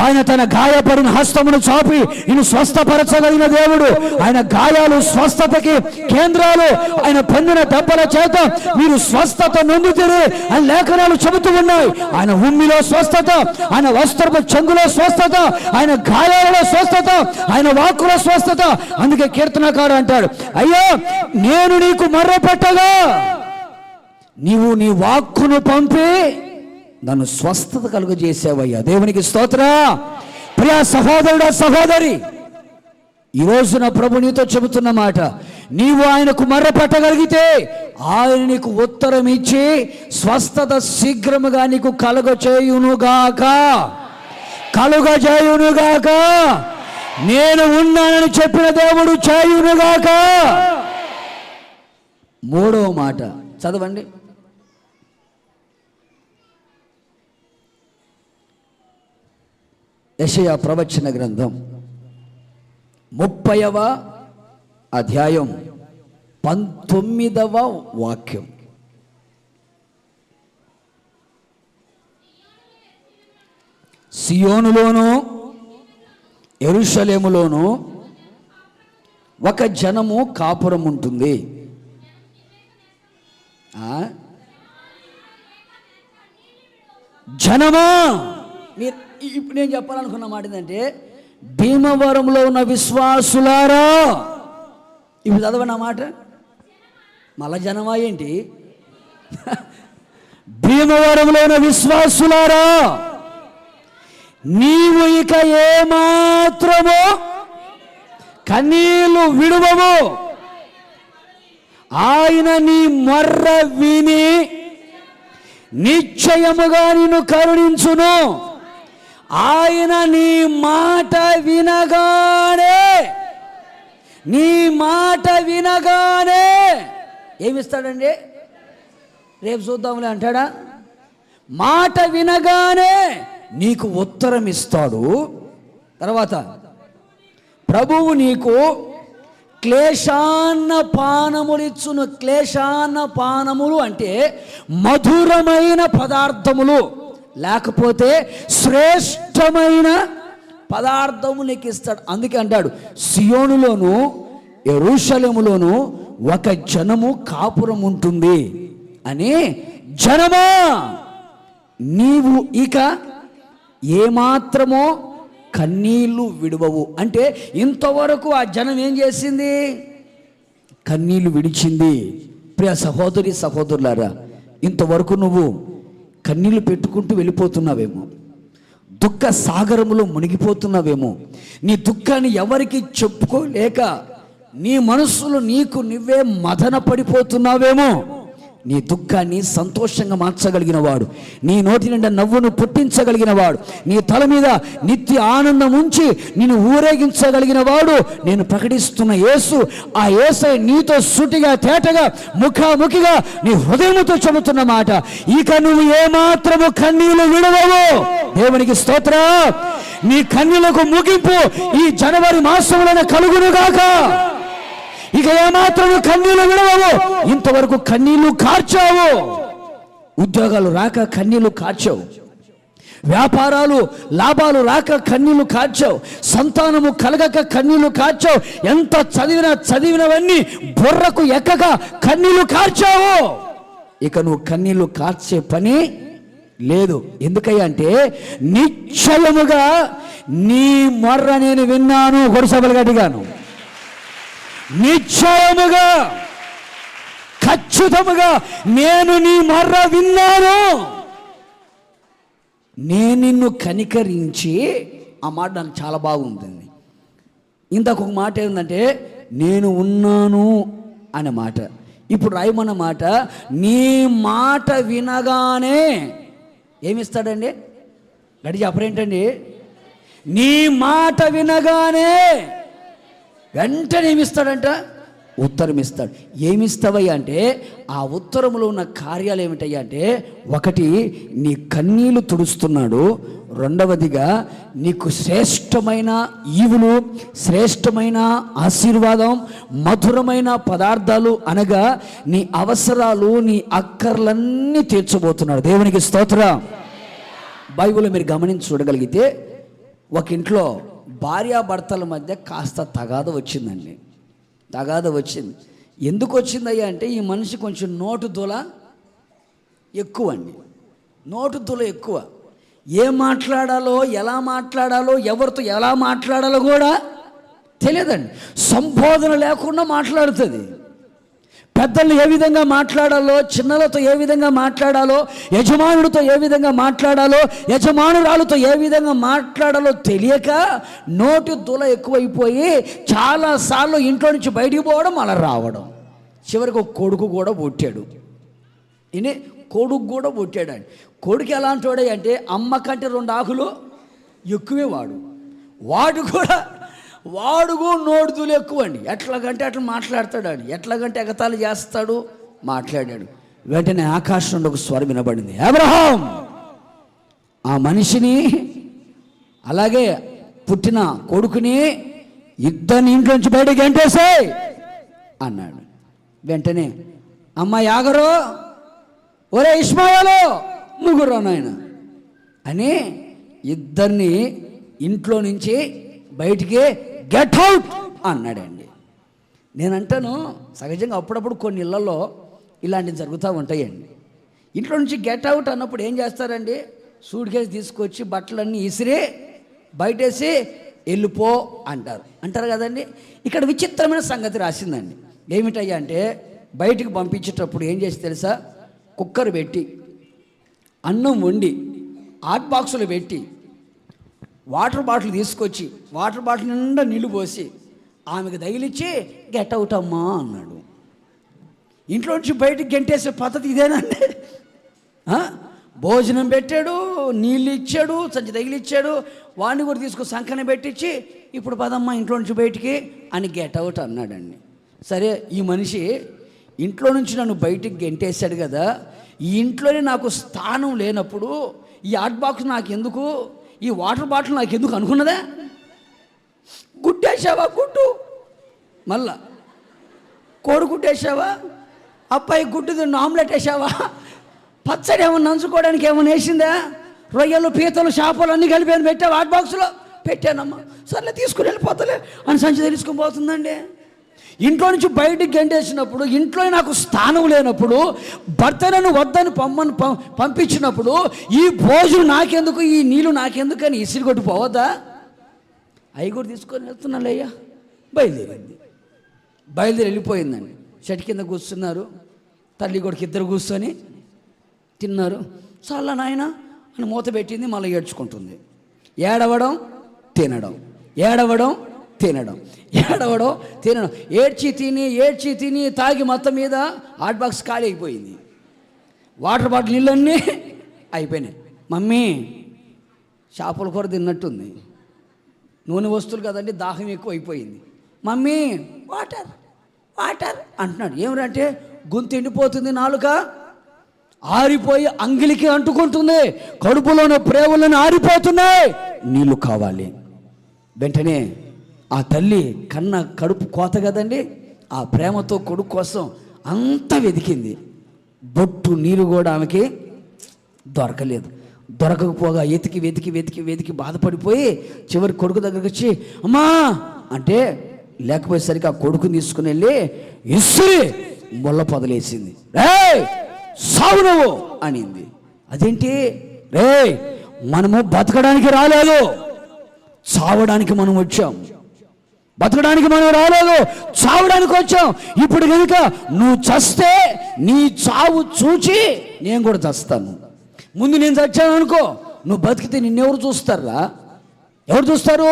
ఆయన తన గాయపడిన హస్తమును చాపి నిన్ను స్వస్థపరచగలిగిన దేవుడు. ఆయన గాయాలు స్వస్థతకి కేంద్రాలు. ఆయన పొందిన దెబ్బల చేత మీరు స్వస్థత నొందుతారు అని లేఖనాలు చెబుతూ ఉన్నాయి. ఆయన ఉమ్మిలో స్వస్థత, ఆయన వస్త్రపు చెంగులో స్వస్థత, ఆయన గాయాలలో స్వస్థత, ఆయన వాక్కులో స్వస్థత. అందుకే కీర్తనకారు అంటాడు, అయ్యో నేను నీకు మర్ర పెట్టగా నీవు నీ వాక్కును పంపి నన్ను స్వస్థత కలుగజేసావయ్యా. దేవునికి స్తోత్రం. ప్రియ సహోదరుడా సహోదరి, ఈరోజు నా ప్రభు నీతో చెబుతున్న మాట, నీవు ఆయనకు మర్ర పెట్టగలిగితే ఆయన నీకు ఉత్తరం ఇచ్చి స్వస్థత శీఘ్రముగా నీకు కలుగజేయునుగాక. నేను ఉన్నానని చెప్పిన దేవుడు చేయునుగాక. 3వ మాట చదవండి. యెషయా ప్రవచన గ్రంథం 30వ అధ్యాయం 19వ వాక్యం. సియోనులోను యెరూషలేములోను ఒక జనము కాపురం ఉంటుంది. జనమా, మీరు ఇప్పుడు నేను చెప్పాలనుకున్న మాట ఏంటంటే, భీమవరంలో ఉన్న విశ్వాసులారా, ఇప్పుడు చదవండి ఆ మాట. మళ్ళా జనమా ఏంటి? భీమవరంలో ఉన్న విశ్వాసులారా, నీవు ఇక ఏమాత్రము కన్నీళ్లు విడువవు. ఆయన నీ మొర్ర విని నిశ్చయముగా నిన్ను కరుణించును. ఆయన నీ మాట వినగానే ఏమిస్తాడండి? రేపు చూద్దాంలే అంటాడా? మాట వినగానే నీకు ఉత్తరం ఇస్తాడు. తర్వాత ప్రభువు నీకు క్లేశాన్న పానములు ఇచ్చును. క్లేశాన్న పానములు అంటే మధురమైన పదార్థములు, లేకపోతే శ్రేష్టమైన పదార్థము నీకు ఇస్తాడు. అందుకే అంటాడు, సియోనులోను యెరూషలేములోను ఒక జనము కాపురం ఉంటుంది అని. జనమా, నీవు ఇక ఏమాత్రమో కన్నీళ్లు విడువవు. అంటే ఇంతవరకు ఆ జనం ఏం చేసింది? కన్నీళ్లు విడిచింది. ప్రియ సహోదరి సహోదరులారా, ఇంతవరకు నువ్వు కన్నీళ్లు పెట్టుకుంటూ వెళ్ళిపోతున్నావేమో, దుఃఖ సాగరములో మునిగిపోతున్నావేమో, నీ దుఃఖాన్ని ఎవరికి చెప్పుకోలేక నీ మనస్సులో నీకు నువ్వే మదన పడిపోతున్నావేమో. నీ దుఃఖాన్ని సంతోషంగా మార్చగలిగిన వాడు, నీ నోటి నిండా నవ్వును పుట్టించగలిగిన వాడు, నీ తల మీద నిత్య ఆనందం ఉంచి నిన్ను ఊరేగించగలిగిన వాడు నేను ప్రకటిస్తున్న యేసు. ఆ యేసే నీతో సూటిగా తేటగా ముఖాముఖిగా నీ హృదయముతో చెబుతున్న మాట, ఇక నువ్వు ఏమాత్రము కన్నీళ్లు విడవవు. దేవునికి స్తోత్రం. నీ కన్నీళ్లకు ముగింపు ఈ జనవరి మాసంలోనే కలుగునుగాక. ఇక ఏమాత్రం కన్నీళ్లు విడవవు. ఇంతవరకు కన్నీళ్లు కార్చావు. ఉద్యోగాలు రాక కన్నీళ్లు కార్చావు, వ్యాపారాలు లాభాలు రాక కన్నీళ్లు కార్చావు, సంతానము కలగక కన్నీళ్లు కార్చావు, ఎంత చదివినవన్నీ బుర్రకు ఎక్కక కన్నీళ్లు కార్చావు. ఇక నువ్వు కన్నీళ్లు కార్చే పని లేదు. ఎందుకయ్యా అంటే, నిశ్చయముగా నీ మొర్ర నేను విన్నాను. గొడసబలు గట్టిగాను, నిశ్చయముగా ఖచ్చితముగా నేను నీ మొర్ర విన్నాను. నేను నిన్ను కనికరించి, ఆ మాట నాకు చాలా బాగుంటుంది. ఇంతకు ఒక మాట ఏంటంటే నేను ఉన్నాను అనే మాట. ఇప్పుడు రాయమన్న మాట, నీ మాట వినగానే ఏమిస్తాడండి? గడి చెప్పరేంటండి? నీ మాట వినగానే వెంటనే ఏమిస్తాడంట? ఉత్తరం ఇస్తాడు. ఏమిస్తావయ్యా అంటే, ఆ ఉత్తరంలో ఉన్న కార్యాలు ఏమిటయ్యా అంటే, ఒకటి నీ కన్నీళ్లు తుడుస్తున్నాడు, రెండవదిగా నీకు శ్రేష్టమైన ఈవులు, శ్రేష్టమైన ఆశీర్వాదం, మధురమైన పదార్థాలు అనగా నీ అవసరాలు, నీ అక్కర్లన్నీ తీర్చబోతున్నాడు. దేవునికి స్తోత్రం. బైబిల్లో మీరు గమనించి చూడగలిగితే, ఒక ఇంట్లో భార్యాభర్తల మధ్య కాస్త తగాద వచ్చిందండి. తగాద వచ్చింది. ఎందుకు వచ్చిందయ్యా అంటే, ఈ మనిషి కొంచెం నోటు దుల ఎక్కువ అండి. నోటు దుల ఎక్కువ. ఏం మాట్లాడాలో, ఎలా మాట్లాడాలో, ఎవరితో ఎలా మాట్లాడాలో కూడా తెలియదండి. సంబోధన లేకుండా మాట్లాడుతుంది. పెద్దలు ఏ విధంగా మాట్లాడాలో, చిన్నలతో ఏ విధంగా మాట్లాడాలో, యజమానుడితో ఏ విధంగా మాట్లాడాలో, యజమానురాలతో ఏ విధంగా మాట్లాడాలో తెలియక నోటి దుల ఎక్కువైపోయి చాలాసార్లు ఇంట్లో నుంచి బయటికి పోవడం, అలా రావడం. చివరికి ఒక కొడుకు కూడా పుట్టాడు. కొడుకు కూడా పుట్టాడు. కొడుకు ఎలాంటి వాడే అంటే, అమ్మ కంటే 2 ఆకులు ఎక్కువే వాడు కూడా నోడుదులు ఎక్కువ అండి. ఎట్లాగంటే అట్లా మాట్లాడతాడు అండి. ఎట్లాగంటే ఎగతాళి చేస్తాడు, మాట్లాడాడు. వెంటనే ఆకాశం నుండి ఒక స్వరం వినబడింది, అబ్రహాం, ఆ మనిషిని, అలాగే పుట్టిన కొడుకుని ఇద్దరిని ఇంట్లోంచి బయటకు గెంటేసేయ్ అన్నాడు. వెంటనే అమ్మ యాగరో, ఒరే ఇష్మాయేలు, ముగ్గురు నాయన అని ఇద్దరిని ఇంట్లో నుంచి బయటికి గెట్ అవుట్ అన్నాడండి. నేనంటాను, సహజంగా అప్పుడప్పుడు కొన్ని ఇళ్లలో ఇలాంటివి జరుగుతూ ఉంటాయండి. ఇంట్లో నుంచి గెట్ అవుట్ అన్నప్పుడు ఏం చేస్తారండి? సూట్ కేసు తీసుకొచ్చి బట్టలన్నీ ఇసిరి బయటేసి వెళ్ళిపో అంటారు కదండి. ఇక్కడ విచిత్రమైన సంగతి రాసిందండి. ఏమిటయ్యా అంటే, బయటికి పంపించేటప్పుడు ఏం చేసి తెలుసా? కుక్కర్ పెట్టి, అన్నం వండి, హాట్ బాక్సులు పెట్టి, వాటర్ బాటిల్ తీసుకొచ్చి వాటర్ బాటిల్ నిండా నీళ్ళు పోసి ఆమెకు తగిలిచ్చి గెట్ అవుట్ అమ్మా అన్నాడు. ఇంట్లో నుంచి బయటికి గెంటేసే పద్ధతి ఇదేనండి. భోజనం పెట్టాడు, నీళ్ళు ఇచ్చాడు, సంచి తగిలిచ్చాడు, వాడిని కూడా తీసుకొని సంకన పెట్టించి ఇప్పుడు పదమ్మా ఇంట్లో నుంచి బయటికి అని గెట్ అవుట్ అన్నాడండి. సరే, ఈ మనిషి ఇంట్లో నుంచి నన్ను బయటికి గెంటేశాడు కదా, ఈ ఇంట్లోనే నాకు స్థానం లేనప్పుడు ఈ హాట్ బాక్స్ నాకు ఎందుకు, ఈ వాటర్ బాటిల్ నాకు ఎందుకు అనుకున్నదా? గుడ్డేసావా? గుడ్డు మళ్ళా కోడి గుడ్డేసావా? అబ్బాయి గుడ్డు ఆమ్లెట్ వేసావా? పచ్చడి ఏమన్నా నంచుకోవడానికి ఏమన్నా వేసిందా? రొయ్యలు, పీతలు, చేపలు అన్నీ కలిపి పెట్టావు హాట్ బాక్స్లో? పెట్టానమ్మా. సర్లే తీసుకుని వెళ్ళిపోతలే అని సంచి తెలుసుకుని పోతుందండి. ఇంట్లో నుంచి బయటికి గెంటేసినప్పుడు, ఇంట్లో నాకు స్థానం లేనప్పుడు, భర్తను వద్దని పంపించినప్పుడు ఈ భోజనం నాకెందుకు, ఈ నీళ్ళు నాకెందుకు అని ఇసిరి కొట్టి పోవద్దా? అవి కూడా తీసుకొని వెళ్తున్నాళ్ళయ్యా. బయలుదేరి వెళ్ళిపోయిందండి. చెట్టు కింద కూర్చున్నారు, తల్లి కొడుకు ఇద్దరు కూర్చొని తిన్నారు. చాలా నాయన అని మూత పెట్టింది, మళ్ళీ ఏడ్చుకుంటుంది. ఏడవడం తినడం, ఏడవడం తినడం, ఏడవడం తినడం, ఏడ్చి తిని తాగి మొత్తం మీద హాట్ బాక్స్ ఖాళీ అయిపోయింది. వాటర్ బాటిల్ నీళ్ళన్నీ అయిపోయినాయి. మమ్మీ, చేపల కూర తిన్నట్టుంది, నూనె వస్తువులు కదండి, దాహం ఎక్కువ అయిపోయింది. మమ్మీ వాటర్ వాటర్ అంటున్నాడు. ఏమిటంటే గొంతు ఎండిపోతుంది, నాలుక ఆరిపోయి అంగిలికి అంటుకుంటుంది, కడుపులోని ప్రేవులను ఆరిపోతున్నాయి, నీళ్ళు కావాలి. వెంటనే ఆ తల్లి కన్న కడుపు కోత కదండి, ఆ ప్రేమతో కొడుకు కోసం అంతా వెతికింది. బొట్టు నీరు కూడా ఆమెకి దొరకలేదు. దొరకకపోగా వెతికి వెతికి వెతికి వెతికి బాధపడిపోయి చివరి కొడుకు దగ్గరికి వచ్చి అమ్మా అంటే లేకపోయేసరికి ఆ కొడుకుని తీసుకుని వెళ్ళి ఇస్సురి ముళ్ళ పొదలేసింది. రే సావు నువ్వు అనింది. అదేంటి? రే మనము బతకడానికి రాలేదు, చావడానికి మనం వచ్చాం. బతకడానికి మనం రాలేదు, చావడానికి వచ్చాం. ఇప్పుడు కనుక నువ్వు చస్తే నీ చావు చూచి నేను కూడా చస్తాను. ముందు నేను చచ్చాను అనుకో, నువ్వు బతికితే నిన్నెవరు చూస్తారా? ఎవరు చూస్తారు?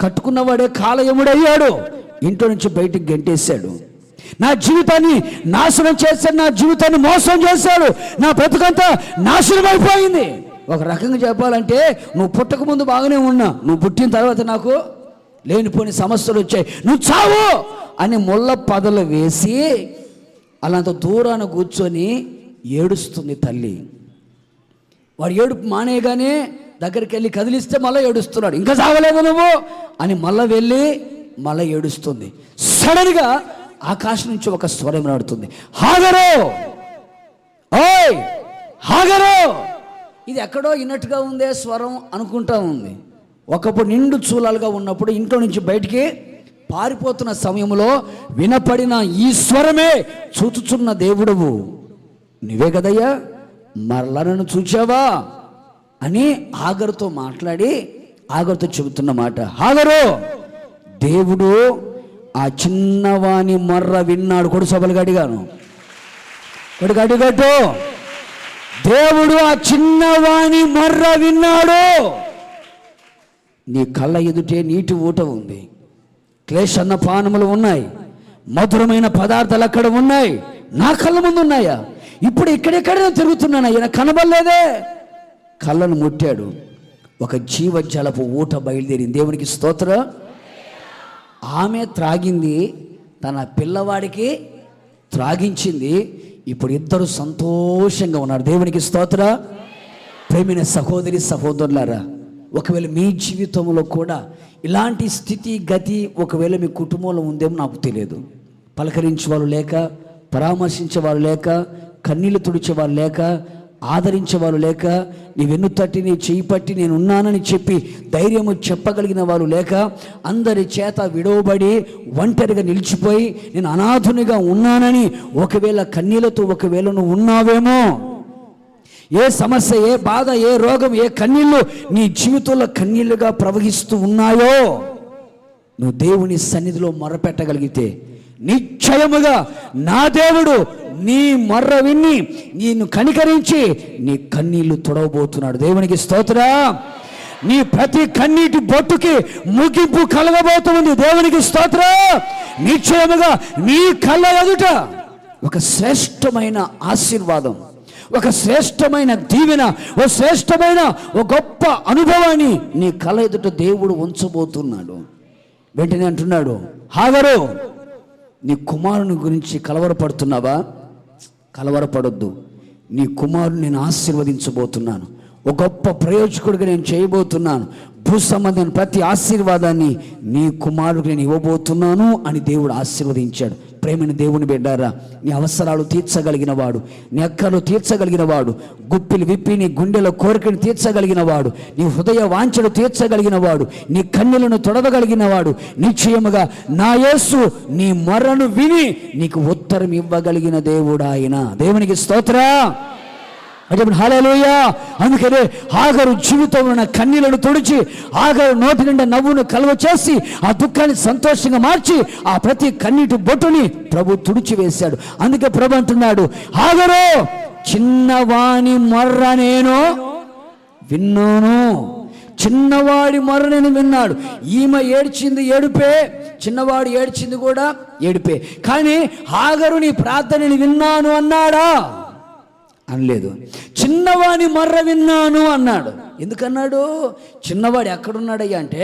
కట్టుకున్నవాడే కాలయముడయ్యాడు, ఇంట్లో నుంచి బయటికి గెంటేశాడు, నా జీవితాన్ని నాశనం చేశాడు, నా జీవితాన్ని మోసం చేశాడు, నా బ్రతుకంతా నాశనం అయిపోయింది. ఒక రకంగా చెప్పాలంటే నువ్వు పుట్టక ముందు బాగానే ఉన్నా, నువ్వు పుట్టిన తర్వాత నాకు లేనిపోని సమస్యలు వచ్చాయి, నువ్వు చావు అని ముళ్ళ పదలు వేసి అలాంత దూరాన కూర్చొని ఏడుస్తుంది తల్లి. వాడు ఏడుపు మానేయగానే దగ్గరికి వెళ్ళి కదిలిస్తే మళ్ళీ ఏడుస్తున్నాడు, ఇంకా చావలేదు నువ్వు అని మళ్ళీ వెళ్ళి మళ్ళీ ఏడుస్తుంది. సడన్గా ఆకాశం నుంచి ఒక స్వరం నాడుతుంది, హాగరు, ఓయ్ హాగరు. ఇది ఎక్కడో విన్నట్టుగా ఉందే స్వరం అనుకుంటా ఉంది. ఒకప్పుడు నిండు చూలాలుగా ఉన్నప్పుడు ఇంట్లో నుంచి బయటికి పారిపోతున్న సమయంలో వినపడిన ఈ స్వరమే, చూచుచున్న దేవుడవు నువ్వే కదయ్యా, మరలా నన్ను చూచావా అని హాగరుతో మాట్లాడి హాగరుతో చెబుతున్న మాట, హాగరు, దేవుడు ఆ చిన్నవాని మర్ర విన్నాడు. కొడు సభలు గడిగాను, కొడు గడిగట్టు. దేవుడు ఆ చిన్నవాని మర్ర విన్నాడు. నీ కళ్ళ ఎదుటే నీటి ఊట ఉంది, క్లేశన్న పానములు ఉన్నాయి, మధురమైన పదార్థాలు అక్కడ ఉన్నాయి, నా కళ్ళ ముందు ఉన్నాయా? ఇప్పుడు ఇక్కడెక్కడే తిరుగుతున్నాను, ఆయన కనబడలేదే. కళ్ళను ముట్టాడు, ఒక జీవజలపు ఊట బయలుదేరింది. దేవునికి స్తోత్రం. ఆమె త్రాగింది, తన పిల్లవాడికి త్రాగించింది. ఇప్పుడు ఇద్దరు సంతోషంగా ఉన్నారు. దేవునికి స్తోత్రం. ప్రేమైన సహోదరి సహోదరులారా, ఒకవేళ మీ జీవితంలో కూడా ఇలాంటి స్థితి గతి ఒకవేళ మీ కుటుంబంలో ఉందేమో నాకు తెలియదు. పలకరించే వాళ్ళు లేక, పరామర్శించే వాళ్ళు లేక, కన్నీళ్లు తుడిచే వాళ్ళు లేక, ఆదరించే వాళ్ళు లేక, నీ వెన్ను తట్టి నీ చేయి పట్టి నేను ఉన్నానని చెప్పి ధైర్యము చెప్పగలిగిన వాళ్ళు లేక, అందరి చేత విడవబడి ఒంటరిగా నిలిచిపోయి నేను అనాథునిగా ఉన్నానని ఒకవేళ కన్నీళ్లతో ఒకవేళ నువ్వు ఉన్నావేమో, ఏ సమస్య, ఏ బాధ, ఏ రోగం, ఏ కన్నీళ్ళు నీ జీవితంలో కన్నీళ్లుగా ప్రవహిస్తూ ఉన్నాయో, నువ్వు దేవుని సన్నిధిలో మొరపెట్టగలిగితే నిశ్చయముగా నా దేవుడు నీ మొర్ర విని నిన్ను కనికరించి నీ కన్నీళ్లు తొడవబోతున్నాడు. దేవునికి స్తోత్రం. నీ ప్రతి కన్నీటి బొట్టుకి ముగింపు కలగబోతుంది. దేవునికి స్తోత్రం. నిశ్చయముగా నీ కళ్ళ ఎదుట ఒక శ్రేష్టమైన ఆశీర్వాదం, ఒక శ్రేష్టమైన దీవెన, ఒక శ్రేష్టమైన ఒక గొప్ప అనుభవాన్ని నీ కళ్ళ ఎదుట దేవుడు ఉంచబోతున్నాడు. వెంటనే అంటున్నాడు, హాగరు, నీ కుమారుని గురించి కలవరపడుతున్నావా? కలవరపడొద్దు. నీ కుమారుని నేను ఆశీర్వదించబోతున్నాను, ఒక గొప్ప ప్రయోజకుడిగా నేను చేయబోతున్నాను, భూ సంబంధమైన ప్రతి ఆశీర్వాదాన్ని నీ కుమారుడికి నేను ఇవ్వబోతున్నాను అని దేవుడు ఆశీర్వదించాడు. ప్రేమని దేవుని బిడ్డారా, నీ అవసరాలు తీర్చగలిగిన వాడు, నీ అక్కలు తీర్చగలిగిన వాడు, గుప్పిలు విప్పి నీ గుండెల కోరికను తీర్చగలిగిన వాడు, నీ హృదయ వాంఛను తీర్చగలిగిన వాడు, నీ కన్నులను తొడవగలిగిన వాడు, నిశ్చయముగా నా యేసు నీ మొర్రను విని నీకు ఉత్తరం ఇవ్వగలిగిన దేవుడు ఆయన. దేవునికి స్తోత్రం. హల్లెలూయా. అందుకనే హాగరు జీవితంలో ఉన్న కన్నీళ్లను తుడిచి, హాగరు నోటి నిండా నవ్వును కలువ చేసి ఆ దుఃఖాన్ని సంతోషంగా మార్చి ఆ ప్రతి కన్నీటి బొట్టుని ప్రభు తుడిచి వేశాడు. అందుకే ప్రభు అంటున్నాడు, హాగరు, చిన్నవాని మొర్ర నేను విన్నాను. చిన్నవాడి మొర్ర నేను విన్నాడు. ఈమె ఏడ్చింది ఏడుపే, చిన్నవాడు ఏడ్చింది కూడా ఏడుపే. కానీ హాగరు నీ ప్రార్థనని విన్నాను అన్నాడా? అనలేదు. చిన్నవాని మర్ర విన్నాను అన్నాడు. ఎందుకన్నాడు? చిన్నవాడు ఎక్కడున్నాడయ్యా అంటే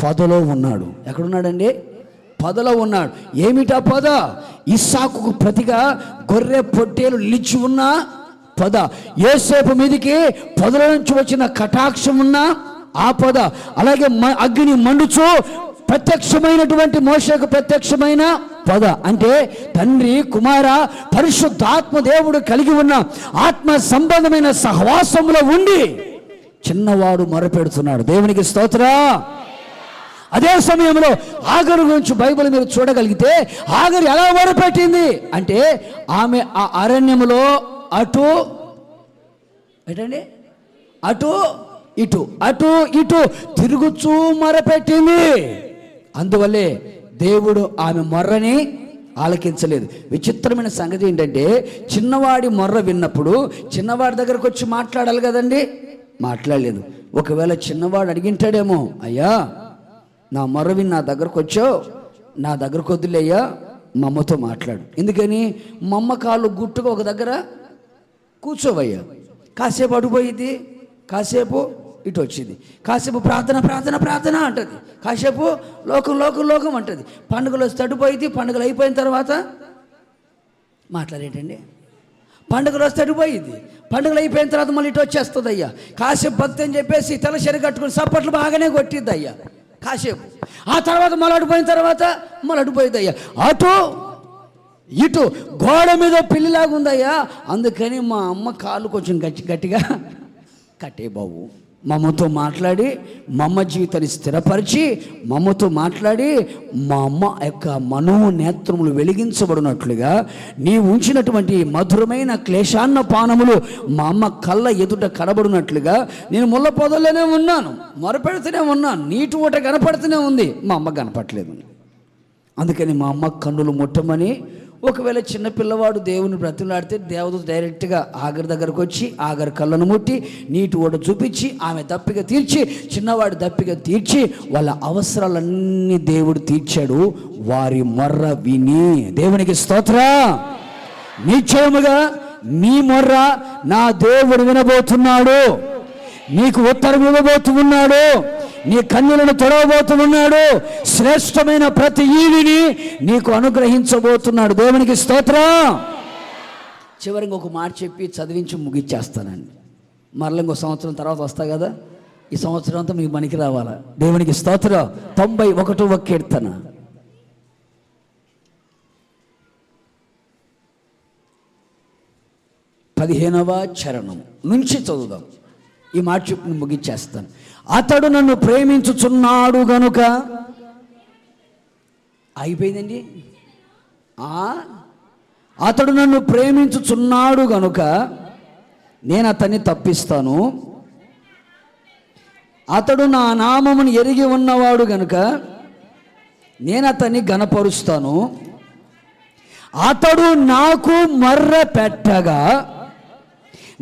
పొదలో ఉన్నాడు. ఎక్కడున్నాడండి? పొదలో ఉన్నాడు. ఏమిటా పొద? ఇస్సాకుకు ప్రతిగా గొర్రె పొట్టేలు నిలిచి ఉన్న పొద. యోసేపు మీదికి పొదల నుంచి వచ్చిన కటాక్షం ఉన్న ఆ పొద. అలాగే అగ్ని మండుచు ప్రత్యక్షమైనటువంటి మోషేకు ప్రత్యక్షమైన పొద. అంటే తండ్రి, కుమార, పరిశుద్ధాత్మ దేవుడు కలిగి ఉన్న ఆత్మ సంబంధమైన సహవాసంలో ఉండి చిన్నవాడు మొరపెడుతున్నాడు. దేవునికి స్తోత్రం. అదే సమయంలో హాగరు గురించి బైబిల్ మీరు చూడగలిగితే హాగరు ఎలా మొరపెట్టింది అంటే ఆమె ఆ అరణ్యములో అటు ఇటు తిరుగుచూ మొరపెట్టింది. అందువల్లే దేవుడు ఆమె మొర్రని ఆలకించలేదు. విచిత్రమైన సంగతి ఏంటంటే చిన్నవాడి మొర్ర విన్నప్పుడు చిన్నవాడి దగ్గరకు వచ్చి మాట్లాడాలి కదండి. మాట్లాడలేదు. ఒకవేళ చిన్నవాడు అడిగింటాడేమో, అయ్యా నా మొరవి నా దగ్గరకు వచ్చావు, నా దగ్గరకు వద్దులేయ్యా, మా అమ్మతో మాట్లాడు. ఎందుకని? మా అమ్మ కాళ్ళు గుట్టుగా ఒక దగ్గర కూర్చోవయ్యా, కాసేపు అడిపోయింది, కాసేపు ఇటు వచ్చింది, కాసేపు ప్రార్థన ప్రార్థన ప్రార్థన అంటుంది, కాసేపు లోకం లోకం లోకం అంటుంది. పండుగలు వస్తే అడిపోయింది, పండుగలు అయిపోయిన తర్వాత మాట్లాడేటండి. పండుగలు వస్తే అడిపోయింది, పండుగలు అయిపోయిన తర్వాత మళ్ళీ ఇటు వచ్చేస్తుంది అయ్యా. కాసేపు భక్తి అని చెప్పేసి తెల్లశరి కట్టుకుని సప్పట్లు బాగానే కొట్టిద్ది అయ్యా కాసేపు. ఆ తర్వాత మళ్ళీ అడిపోయిన తర్వాత మళ్ళీ అడిపోయింది అయ్యా. అటు ఇటు గోడ మీద పిల్లిలాగా ఉందయ్యా. అందుకని మా అమ్మ కాళ్ళు కొంచెం గట్టిగా కట్టే బాబు. మా అమ్మతో మాట్లాడి మా అమ్మ జీవితాన్ని స్థిరపరిచి, మా అమ్మతో మాట్లాడి మా అమ్మ యొక్క మనోనేత్రములు వెలిగించబడినట్లుగా నీవు ఉంచినటువంటి మధురమైన క్లేశాన్న పానములు మా అమ్మ కళ్ళ ఎదుట కనబడినట్లుగా నేను ముళ్ళ పొదల్లోనే ఉన్నాను, మొరపెడుతూనే ఉన్నాను, నీటి ఊట కనపడుతూనే ఉంది, మా అమ్మ కనపడలేదు. అందుకని మా అమ్మ కన్నులు ముట్టమని, ఒకవేళ చిన్నపిల్లవాడు దేవుని బ్రతిలాడితే దేవదూత డైరెక్ట్గా ఆగర్ దగ్గరకు వచ్చి ఆగర్ కళ్ళను ముట్టి నీటి ఓడ చూపించి ఆమె దప్పిక తీర్చి, చిన్నవాడు దప్పిక తీర్చి వాళ్ళ అవసరాలన్నీ దేవుడు తీర్చాడు. వారి మొర్ర విని, దేవునికి స్తోత్రం. నిశ్చయముగా నీ మొర్ర నా దేవుడు వినబోతున్నాడు, నీకు ఉత్తరం ఇవ్వబోతున్నాడు, నీ కన్నులను తొడవబోతున్నాడు, శ్రేష్టమైన ప్రతి ఈవిని నీకు అనుగ్రహించబోతున్నాడు. దేవునికి స్తోత్రం. చివరికి ఒక మాట చెప్పి చదివించి ముగిచ్చేస్తానండి. మరలా ఇంకో సంవత్సరం తర్వాత వస్తా కదా, ఈ సంవత్సరం అంతా మీకు పనికి రావాలా. దేవునికి స్తోత్రం. 91వ కీర్తన 15వ చరణం నుంచి చదువుదాం. ఈ మాట చెప్పి ముగిచ్చేస్తాను. అతడు నన్ను ప్రేమించుచున్నాడు గనుక, అయిపోయిందండి. అతడు నన్ను ప్రేమించుచున్నాడు గనుక నేను అతన్ని తప్పిస్తాను. అతడు నా నామమును ఎరిగి ఉన్నవాడు గనుక నేను అతన్ని ఘనపరుస్తాను. అతడు నాకు మొర్ర పెట్టగా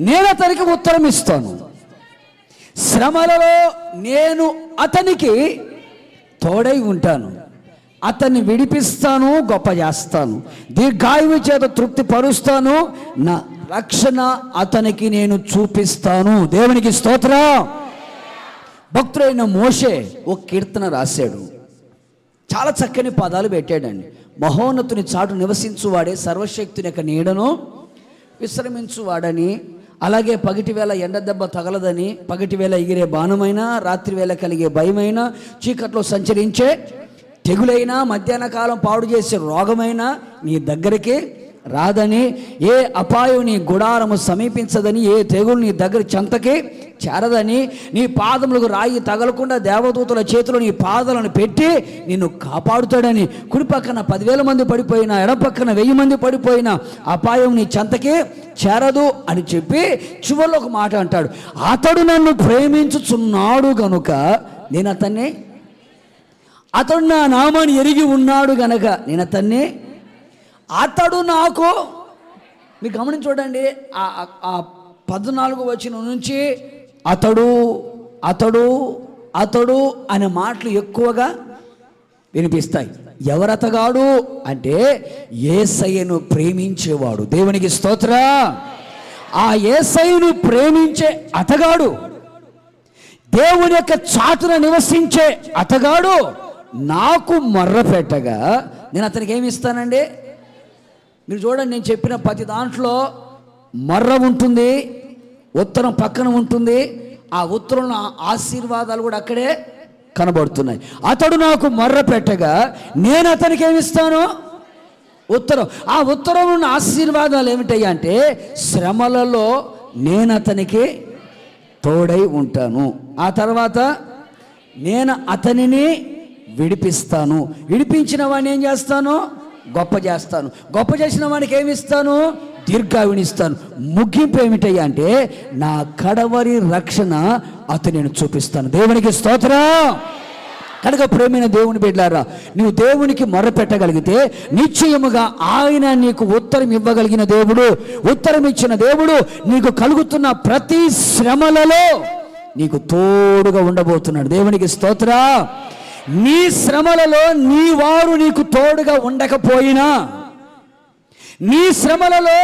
నేను అతనికి ఉత్తరం ఇస్తాను. శ్రమలలో నేను అతనికి తోడై ఉంటాను, అతన్ని విడిపిస్తాను, గొప్ప చేస్తాను, దీర్ఘాయువు చేత తృప్తి పరుస్తాను, నా రక్షణ అతనికి నేను చూపిస్తాను. దేవునికి స్తోత్రం. భక్తుడైన మోషే ఒక కీర్తన రాశాడు, చాలా చక్కని పదాలు పెట్టాడండి. మహోన్నతుని చాటు నివసించువాడే సర్వశక్తుని యొక్క నీడను విశ్రమించువాడని, అలాగే పగటి వేళ ఎండ దెబ్బ తగలదని, పగటి వేళ ఎగిరే బాణమైనా, రాత్రి వేళ కలిగే భయమైనా, చీకట్లో సంచరించే తెగులైనా, మధ్యాహ్న కాలం పాడు చేసే రోగమైనా నీ దగ్గరికి రాదని, ఏ అపాయం నీ గుడారము సమీపించదని, ఏ తెగులు నీ దగ్గర చెంతకి చేరదని, నీ పాదములకు రాయి తగలకుండా దేవదూతల చేతిలో నీ పాదాలను పెట్టి నిన్ను కాపాడుతాడని, కుడి పక్కన 10,000 మంది పడిపోయినా, ఎడం పక్కన 1000 మంది పడిపోయినా అపాయం నీ చెంతకి చేరదు అని చెప్పి చివరిలో ఒక మాట అంటాడు, అతడు నన్ను ప్రేమించుచున్నాడు గనుక నేను అతన్ని, అతడు నా నామాన్ని ఎరిగి ఉన్నాడు గనక నేను అతన్ని, అతడు నాకు, మీరు గమనించి చూడండి, ఆ 14వ వచనం నుంచి అతడు అతడు అతడు అనే మాటలు ఎక్కువగా వినిపిస్తాయి. ఎవరతగాడు అంటే యేసయ్యను ప్రేమించేవాడు. దేవునికి స్తోత్రం. ఆ యేసయ్యను ప్రేమించే అతగాడు, దేవుని యొక్క చాటున నివసించే అతగాడు నాకు మొర్ర పెట్టగా నేను అతనికి ఏమి ఇస్తానండి? మీరు చూడండి, నేను చెప్పిన ప్రతి దాంట్లో మొర్ర ఉంటుంది, ఉత్తరం పక్కన ఉంటుంది, ఆ ఉత్తరంలో ఆశీర్వాదాలు కూడా అక్కడే కనబడుతున్నాయి. అతడు నాకు మొర్ర పెట్టగా నేను అతనికి ఏమిస్తాను? ఉత్తరం. ఆ ఉత్తరంలో ఉన్న ఆశీర్వాదాలు ఏమిటయ్యా అంటే, శ్రమలలో నేను అతనికి తోడై ఉంటాను. ఆ తర్వాత నేను అతనిని విడిపిస్తాను. విడిపించిన వాడిని ఏం చేస్తాను? గొప్ప చేస్తాను. గొప్ప చేసిన వాడికి ఏమి ఇస్తాను? దీర్ఘాయునిస్తాను. ముగింపు ఏమిటయ్యా అంటే, నా కడవరి రక్షణ అతనిని చూపిస్తాను. దేవునికి స్తోత్రం. కనుక ప్రేమైన దేవుని బిడ్డలారా, నువ్వు దేవునికి మొరపెట్టగలిగితే నిశ్చయముగా ఆయన నీకు ఉత్తరం ఇవ్వగలిగిన దేవుడు, ఉత్తరం ఇచ్చిన దేవుడు నీకు కలుగుతున్న ప్రతి శ్రమలలో నీకు తోడుగా ఉండబోతున్నాడు. దేవునికి స్తోత్ర. నీ శ్రమలలో నీ వారు నీకు తోడుగా ఉండకపోయినా, నీ శ్రమలలో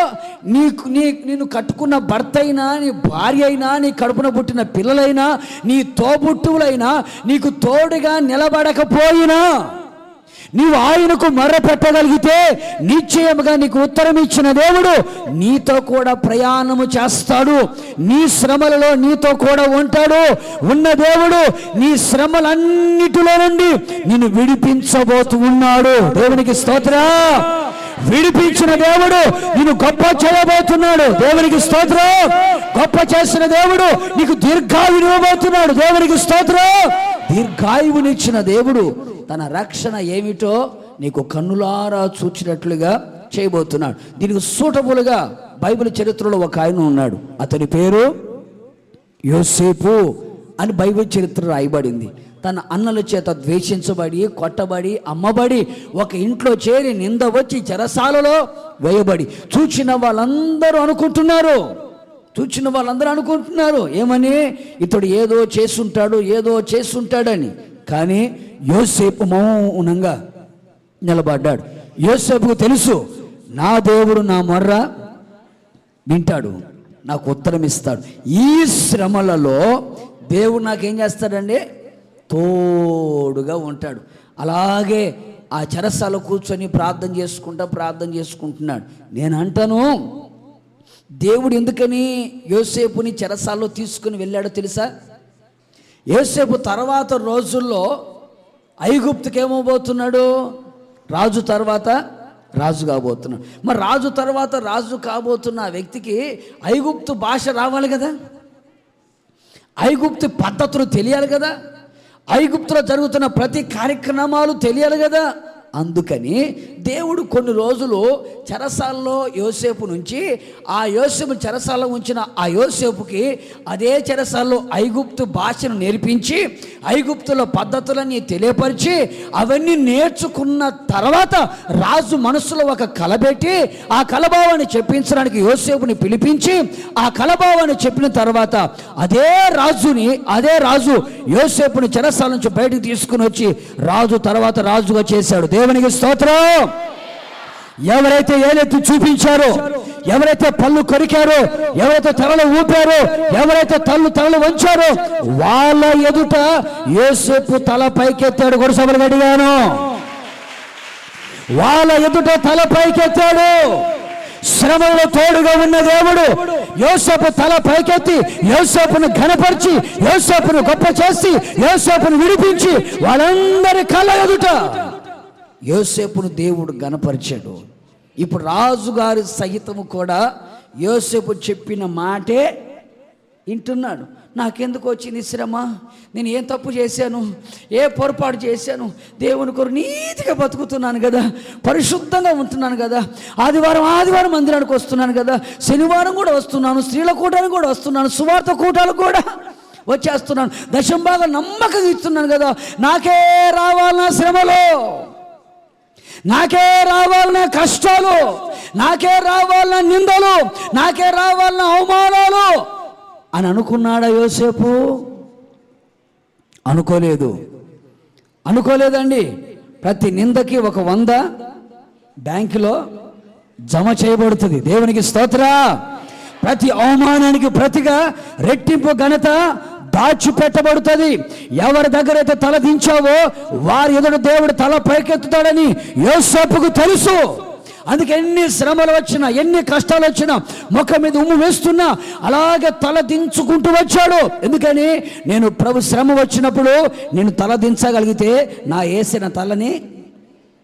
నిన్ను కట్టుకున్న భర్త అయినా, నీ భార్య అయినా, నీ కడుపున పుట్టిన పిల్లలైనా, నీ తోబుట్టువులైనా నీకు తోడుగా నిలబడకపోయినా, నీవు ఆయనకు మొర్ర పెట్టగలిగితే నిశ్చయముగా నీకు ఉత్తరం ఇచ్చిన దేవుడు నీతో కూడా ప్రయాణము చేస్తాడు. నీ శ్రమలలో నీతో కూడా ఉంటాడు. ఉన్న దేవుడు నీ శ్రమలన్నిటిలో నుండి నిన్ను విడిపించబోతూ ఉన్నాడు. దేవునికి స్తోత్రం. విడిపించిన దేవుడు నిన్ను గొప్ప చేయబోతున్నాడు. దేవునికి స్తోత్రం. గొప్ప చేసిన దేవుడు నీకు దీర్ఘాయువు ఇవ్వబోతున్నాడు. దేవునికి స్తోత్రం. దీర్ఘాయువునిచ్చిన దేవుడు తన రక్షణ ఏమిటో నీకు కన్నులారా చూచినట్లుగా చేయబోతున్నాడు. దీనికి సూటబుల్గా బైబిల్ చరిత్రలో ఒక ఆయన ఉన్నాడు. అతని పేరు యోసేపు అని బైబిల్ చరిత్ర రాయబడింది. తన అన్నల చేత ద్వేషించబడి, కొట్టబడి, అమ్మబడి, ఒక ఇంట్లో చేరి నింద వచ్చి చెరసాలలో వేయబడి చూచిన వాళ్ళందరూ అనుకుంటున్నారు ఏమని, ఇతడు ఏదో చేసుంటాడని. కానీ యోసేపు మౌనంగా నిలబడ్డాడు. యోసేపుకు తెలుసు, నా దేవుడు నా మొర్ర వింటాడు, నాకు ఉత్తరం ఇస్తాడు. ఈ శ్రమలలో దేవుడు నాకేం చేస్తాడండి, తోడుగా ఉంటాడు. అలాగే ఆ చెరసాలలో కూర్చొని ప్రార్థన చేసుకుంటున్నాడు. నేను అంటాను, దేవుడు ఎందుకని యోసేపుని చెరసాలలో తీసుకుని వెళ్ళాడో తెలుసా? యోసేపు తర్వాత రోజుల్లో ఐగుప్తుకి ఏమవబోతున్నాడు, రాజు తర్వాత రాజు కాబోతున్నాడు. మరి రాజు తర్వాత రాజు కాబోతున్న వ్యక్తికి ఐగుప్తు భాష రావాలి కదా, ఐగుప్తు పద్ధతులు తెలియాలి కదా, ఐగుప్తులో జరుగుతున్న ప్రతి కార్యక్రమాలు తెలియాలి కదా. అందుకని దేవుడు కొన్ని రోజులు చెరసాలలో యోసేపు నుంచి, ఆ యోసేపు చెరసాలలో ఉంచిన ఆ యోసేపుకి అదే చెరసాలలో ఐగుప్తు భాషను నేర్పించి, ఐగుప్తుల పద్ధతులన్నీ తెలియపరిచి, అవన్నీ నేర్చుకున్న తర్వాత రాజు మనసులో ఒక కలబెట్టి, ఆ కలభావాన్ని చెప్పించడానికి యోసేపుని పిలిపించి, ఆ కలభావాన్ని చెప్పిన తర్వాత అదే రాజు యోసేపుని చెరసాల నుంచి బయటకు తీసుకుని వచ్చి రాజు తర్వాత రాజుగా చేశాడు. దేవునికి స్తోత్రం. ఎవరైతే ఏలెత్తి చూపించారో, ఎవరైతే పళ్ళు కొరికారో, ఎవరైతే తలలు ఊపారో, ఎవరైతే తలలు వంచారో వాళ్ళ ఎదుట యోసేపు తల పైకెత్తాడు. కొరసభలు గడిగాను. వాళ్ళ ఎదుట తల పైకెత్తాడు. శ్రమలో తోడుగా ఉన్న దేవుడు యోసేపు తల పైకెత్తి యోసేపును ఘనపరిచి, యోసేపును గొప్ప చేసి, యోసేపును విడిపించి వాళ్ళందరి కళ్ళ ఎదుట యోసేపును దేవుడు ఘనపరిచాడు. ఇప్పుడు రాజుగారి సహితము కూడా యోసేపు చెప్పిన మాటే వింటున్నాడు. నాకెందుకు వచ్చింది శ్రమ, నేను ఏం తప్పు చేశాను, ఏ పొరపాటు చేశాను, దేవుని కొరకు నీతిగా బతుకుతున్నాను కదా, పరిశుద్ధంగా ఉంటున్నాను కదా, ఆదివారం మందిరానికి వస్తున్నాను కదా, శనివారం కూడా వస్తున్నాను, స్త్రీల కూటానికి కూడా వస్తున్నాను, సువార్త కూటాలకు కూడా వచ్చేస్తున్నాను, దశంభాగం నమ్మకంగా ఇస్తున్నాను కదా, నాకే రావాలన్న శ్రమలో, నాకే రావాలన్న కష్టాలు, నాకే రావాలన్న నిందలు, నాకే రావాలన్న అవమానాలు అని అనుకున్నాడా యోసేపు? అనుకోలేదండి. ప్రతి నిందకి ఒక 100 బ్యాంకులో జమ చేయబడుతుంది. దేవునికి స్తోత్రం. ప్రతి అవమానానికి ప్రతిగా రెట్టింపు ఘనత దాచిపెట్టబడుతుంది. ఎవరి దగ్గర అయితే తల దించావో వారి ఎదుట దేవుడు తల పైకెత్తుతాడని యోసేపుకు తెలుసు. అందుకే ఎన్ని శ్రమలు వచ్చినా, ఎన్ని కష్టాలు వచ్చినా, ముఖం మీద ఉమ్ము వేస్తున్నా అలాగే తల దించుకుంటూ వచ్చాడు. ఎందుకని, నేను ప్రభు శ్రమ వచ్చినప్పుడు నేను తల దించగలిగితే నా యేసిన తలని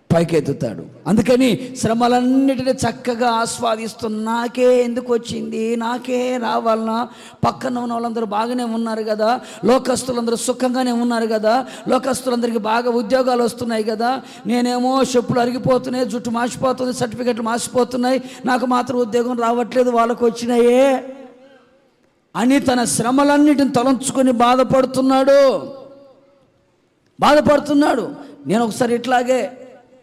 పైకెత్తుతాడు. అందుకని శ్రమలన్నిటినీ చక్కగా ఆస్వాదిస్తూ, నాకే ఎందుకు వచ్చింది, నాకే రావాలన్నా, పక్కన ఉన్న వాళ్ళందరూ బాగానే ఉన్నారు కదా, లోకస్తులందరూ సుఖంగానే ఉన్నారు కదా, లోకస్తులందరికీ బాగా ఉద్యోగాలు వస్తున్నాయి కదా, నేనేమో చెప్పులు అరిగిపోతున్నాయి, జుట్టు మాసిపోతుంది, సర్టిఫికెట్లు మాసిపోతున్నాయి, నాకు మాత్రం ఉద్యోగం రావట్లేదు, వాళ్ళకు వచ్చినాయే అని తన శ్రమలన్నిటిని తలంచుకొని బాధపడుతున్నాడు. నేను ఒకసారి ఇట్లాగే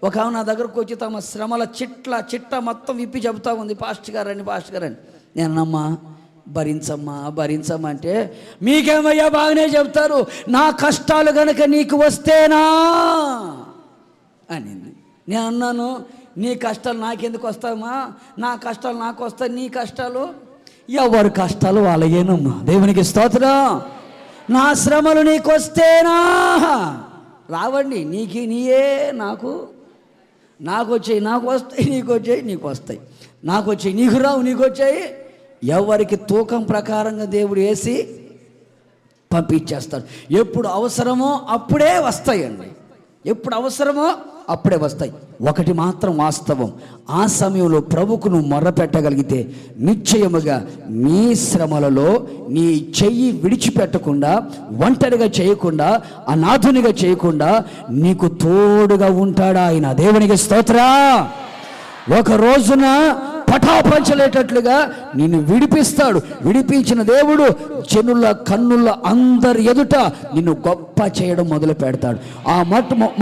ఒక ఆమె నా దగ్గరకు వచ్చి తమ శ్రమల చిట్ట మొత్తం విప్పి చెబుతా ఉంది. పాస్టర్ గారని. నేనమ్మా, భరించమ్మా భరించమ్మా అంటే, మీకేమయ్యా బాగానే చెప్తారు, నా కష్టాలు గనక నీకు వస్తేనా అనింది. నేను అన్నాను, నీ కష్టాలు నాకెందుకు వస్తాయమ్మా, నా కష్టాలు నాకు వస్తాయి, నీ కష్టాలు ఎవరి కష్టాలు వాళ్ళయేనమ్మా. దేవునికి స్తోత్రం. నా శ్రమలు నీకు వస్తేనా రావండి, నీయే నాకు వచ్చాయి, నాకు వస్తాయి, నీకు వచ్చాయి, నీకు వస్తాయి, నాకు వచ్చాయి, నీకు రావు, నీకు వచ్చాయి. ఎవరికి తూకం ప్రకారంగా దేవుడు వేసి పంపించేస్తాడు. ఎప్పుడు అవసరమో అప్పుడే వస్తాయండి, ఎప్పుడు అవసరమో అప్పుడే వస్తాయి. ఒకటి మాత్రం వాస్తవం, ఆ సమయంలో ప్రభువుకు నువ్వు మొర్రపెట్టగలిగితే నిశ్చయముగా నీ శ్రమలలో నీ చెయ్యి విడిచిపెట్టకుండా, ఒంటరిగా చేయకుండా, అనాథునిగా చేయకుండా నీకు తోడుగా ఉంటాడు ఆయన. దేవునికి స్తోత్రం. ఒక రోజున పటాపంచలేటట్లుగా నిన్ను విడిపిస్తాడు. విడిపించిన దేవుడు జనుల కన్నుల అందరి ఎదుట నిన్ను గొప్ప చేయడం మొదలు పెడతాడు. ఆ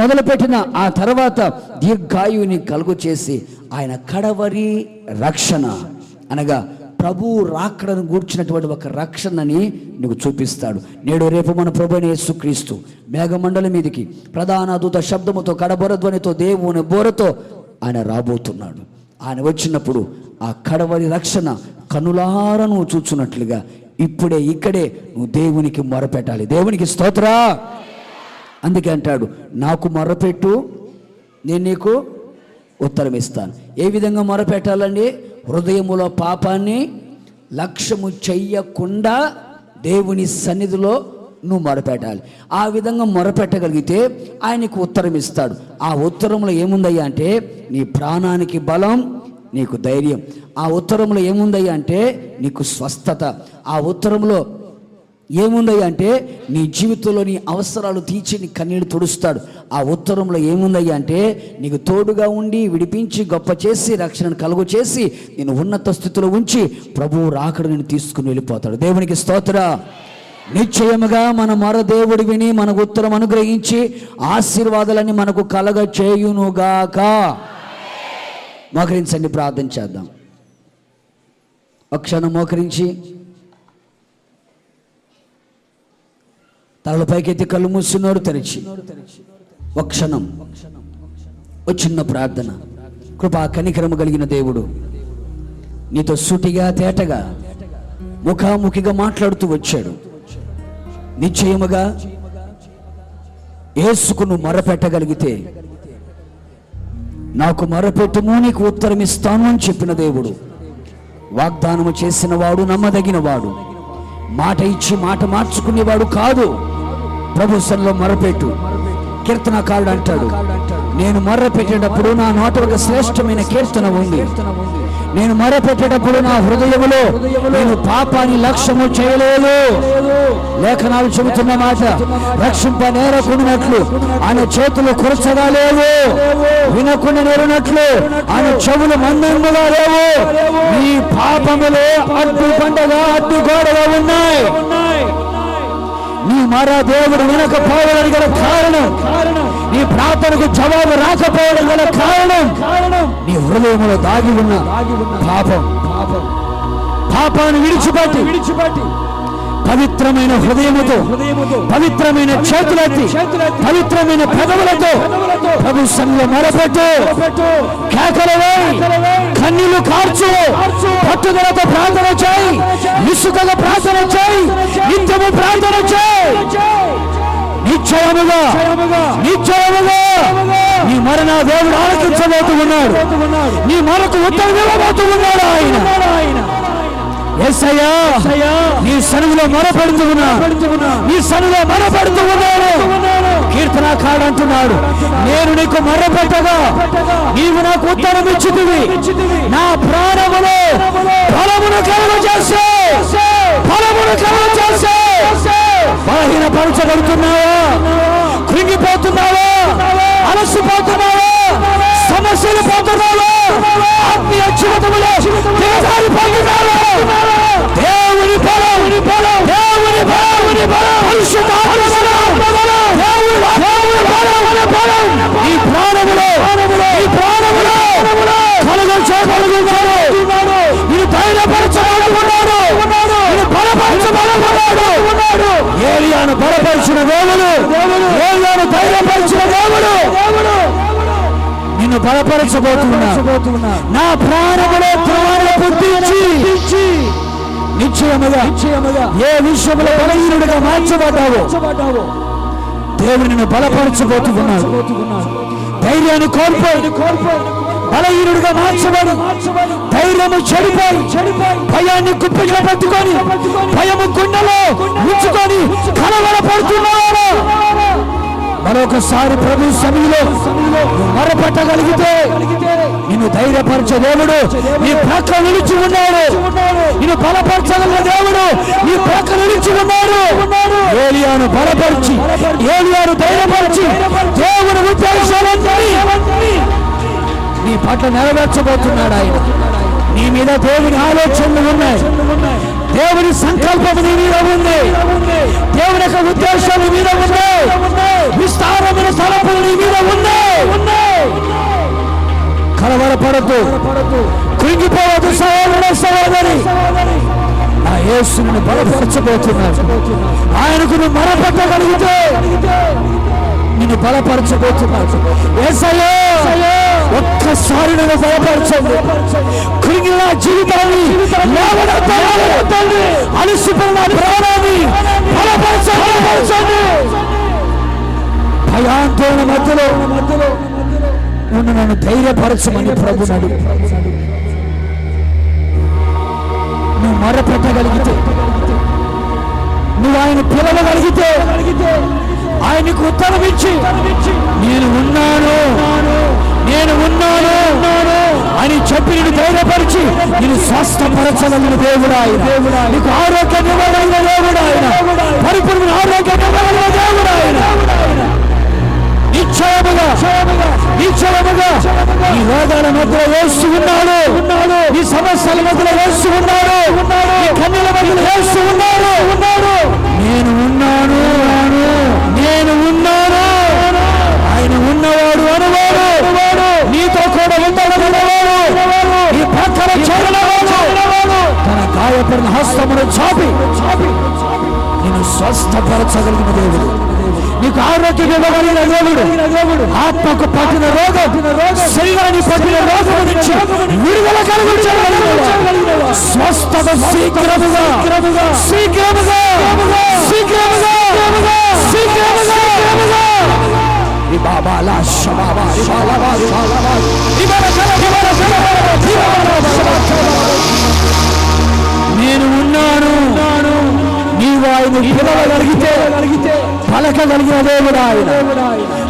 మొదలుపెట్టిన ఆ తర్వాత దీర్ఘాయువుని కలుగు చేసి ఆయన కడవరి రక్షణ అనగా ప్రభువు రాకడను గూర్చినటువంటి ఒక రక్షణని నీకు చూపిస్తాడు. నేడు రేపు మన ప్రభువైన యేసుక్రీస్తు మేఘమండలం మీదికి ప్రధాన దూత శబ్దముతో కడబొర ధ్వనితో దేవుని బోరతో ఆయన రాబోతున్నాడు. ఆయన వచ్చినప్పుడు ఆ కడవరి రక్షణ కనులారా నువ్వు చూచున్నట్లుగా ఇప్పుడే ఇక్కడే నువ్వు దేవునికి మొరపెట్టాలి. దేవునికి స్తోత్ర. అందుకే అంటాడు, నాకు మొరపెట్టు, నేను నీకు ఉత్తరం ఇస్తాను. ఏ విధంగా మొరపెట్టాలండి? హృదయములో పాపాన్ని లక్ష్యము చెయ్యకుండా దేవుని సన్నిధిలో నువ్వు మొరపెట్టాలి. ఆ విధంగా మొరపెట్టగలిగితే ఆయనకు ఉత్తరం ఇస్తాడు. ఆ ఉత్తరంలో ఏముందయ్యా అంటే నీ ప్రాణానికి బలం, నీకు ధైర్యం. ఆ ఉత్తరంలో ఏముందయ్యా అంటే నీకు స్వస్థత. ఆ ఉత్తరంలో ఏముందయ్యా అంటే నీ జీవితంలో నీ అవసరాలు తీర్చి నీ కన్నీళ్ళు తుడుస్తాడు. ఆ ఉత్తరంలో ఏముందయ్యా అంటే నీకు తోడుగా ఉండి విడిపించి గొప్ప చేసి రక్షణను కలుగు చేసి నేను ఉన్నత స్థితిలో ఉంచి ప్రభువు రాకడ నేను తీసుకుని వెళ్ళిపోతాడు. దేవునికి స్తోత్ర. నిశ్చయముగా మన మొర దేవుడు విని మనకు ఉత్తరం అనుగ్రహించి ఆశీర్వాదాలన్నీ మనకు కలగ చేయునుగాక. మోకరించండి, ప్రార్థన చేద్దాం. ఒక క్షణం మోకరించి తలల పైకెత్తి కళ్ళు మూసినోడు తెరిచి ఒక క్షణం ఒక చిన్న ప్రార్థన. కృపా కనికరము కలిగిన దేవుడు నీతో సూటిగా తేటగా ముఖాముఖిగా మాట్లాడుతూ వచ్చాడు. నిశ్చయముగా యేసుకు నువ్వు మొరపెట్టగలిగితే నాకు మొరపెట్టుము, నీకు ఉత్తరం ఇస్తాను అని చెప్పిన దేవుడు, వాగ్దానము చేసిన వాడు, నమ్మదగిన వాడు, మాట ఇచ్చి మాట మార్చుకునేవాడు కాదు. ప్రభు సన్నిధిలో మొరపెట్టు. కీర్తనకారుడు అంటాడు, నేను మొర్రపెట్టేటప్పుడు నా నోట ఒక శ్రేష్టమైన కీర్తన ఉంది. నేను మొరపెట్టేటప్పుడు నా హృదయములో నేను పాపాన్ని లక్ష్యము చేయలేదు. లేఖనాలు చెబుతున్న మాట, రక్షింప నేరకుండినట్లు ఆయన చేతులు కురచగా లేవు, వినకుండా నేరునట్లు ఆయన చెవులు మందంగా లేవు. నీ పాపములు అడ్డు పండగా అడ్డు గోడగా ఉన్నాయి. నీ మర దేవుడు వినకపోవడానికి గల కారణం, నీ ప్రార్థనకు జవాబు రాకపోవడం గల కారణం నీ హృదయంలో దాగి ఉన్న పాపాన్ని విడిచిపెట్టి పవిత్రమైన హృదయముతో, పవిత్రమైన చేతులెత్తి, పవిత్రమైన పెదవులతో ప్రభు సన్నిధిలో మొరపెట్టు. కేకలు వేయి, కన్నీళ్లు కార్చు, పట్టుదలతో ప్రార్థన చేయి, విసుకగా ప్రార్థన చేయి, నిత్యము ప్రార్థన చేయి. నిశ్చయముగా నీ మరణ దేవుడు ఆలకించబోతూ ఉన్నాడు. నీ మరకు ఉత్తరం ఇవ్వబోతూ ఉన్నాడు ఆయన. యేసయ్యా, నీ సన్నిధిలో మొరపెడుతూ ఉన్నాడు. కీర్తనకారుడు అంటున్నాడు, నేను నీకు మొరపెట్టగా నీవు నాకు ఉత్తరం ఇచ్చితివి. నా ప్రాణములో ఫలమును కలుగజేసే, బలహీనపరచబడుతున్నావా, కృంగిపోతున్నావా, అలసిపోతున్నావా, సమస్యలు పోతున్నావా, ఆత్మీయ జీవితంలో దిగజారిపోతున్నావా, దేవుని బలం, పరిశుద్ధాత్మ బలం ఈ ప్రాణములో కలుగజేయగలుగుతాడు. నేను ధైర్యపరచబడుతున్నాడు. నిన్ను బలపరచబోతున్నా. నా ప్రాణములో ప్రాణ పుట్టించి నిశ్చయముగా ఏ విషయంలో బలహీనుడిగా మార్చబడ్డావో దేవుడు నిన్ను బలపరచబోతున్నాడు. ధైర్యాన్ని కోల్పోయి బలహీనుడిగా మార్చబడి ధైర్యము చెడిపోయి భయాన్ని గుప్పిగా పట్టుకొని భయము గుండెలో ఉంచుకొని కలవరపడుతున్నాడు. మరొకసారి ప్రభు సమయంలో మొరపెట్టగలిగితే నిన్ను ధైర్యపరచే దేవుడు నీ ప్రక్క నిలిచి ఉన్నాడు. నిన్ను బలపరచగలిగిన దేవుడు నీ ప్రక్క నిలిచి ఉన్నాడు. ఏలియాను బలపరిచి ఏలియాను ధైర్యపరిచి దేవుని ఉద్దేశాలన్నీ నీ పట్ల నెరవేర్చబోతున్నాడు. ఆయన నీ మీద దేవుని ఆలోచనలు ఉన్నాయి. దేవుని సంకల్పం నీ మీద ఉంది. దేవుని యొక్క ఉద్దేశాలు నీ మీద ఉన్నాయి. విస్తారమైన తలపులు నీ మీద ఉన్నాయి. కలవరపడద్దు, కృంగిపోవద్దు సహోదరుడు సహోదరి. ఆ యేసుని బలపరచబోతున్నాడు. ఆయనకు నువ్వు మొరపెట్టగలిగితే నిన్ను బలపరచబోతున్నాడు. యేసయ్యా ఒక్కసారి నన్ను బలపరచండి. కృంగిన జీవితాన్ని అలసిపోయిన ప్రాణాన్ని బలపరచండి. భయాందోళన మధ్యలో ఉన్న నన్ను ధైర్యపరచమని ప్రభునాడు. నువ్వు మొరపెట్టగలిగితే, నువ్వు ఆయన పిలవగలిగితే ఆయనకు ఉత్తరం ఇచ్చి నేను ఉన్నాను అని చెప్పి నేను ధైర్యపరిచి నేను స్వస్థపరచగలిగిన దేవుడు ఆయన. నీకు ఆరోగ్యం ఇవ్వగలిగిన దేవుడు ఆయన. పరిపూర్ణ ఆరోగ్యం ఇవ్వగలిగిన దేవుడు ఆయన. నిశ్చయముగా నీ రోగాల మధ్యలో యేసు ఉన్నాడు. నీ సమస్యల మధ్యలో యేసు ఉన్నాడు. నీ కన్నుల మధ్యలో యేసు ఉన్నాడు. నేను ఉన్నాను. ఆయన ఉన్నవాడు అనువాడు. నీతో కూడా ఉండవాడు. నీ పక్కన చేరవాడు. తన గాయపడిన హస్తమును చాపి నేను స్వస్థపరచగలిగిన దేవుడు. నీకు ఆరోగ్యం ఇవ్వగలిగిన దేవుడు. ఆత్మకు పట్టిన రోగం, శరీరాన్ని పట్టిన రోగం నుంచి విడుదల కలిగించగలిగిన స్వస్థత శీఘ్రముగా నేను ఉన్నాను. నీవు ఆయన పిలవగలిగితే పలకగలిగిన దేవుడు ఆయన.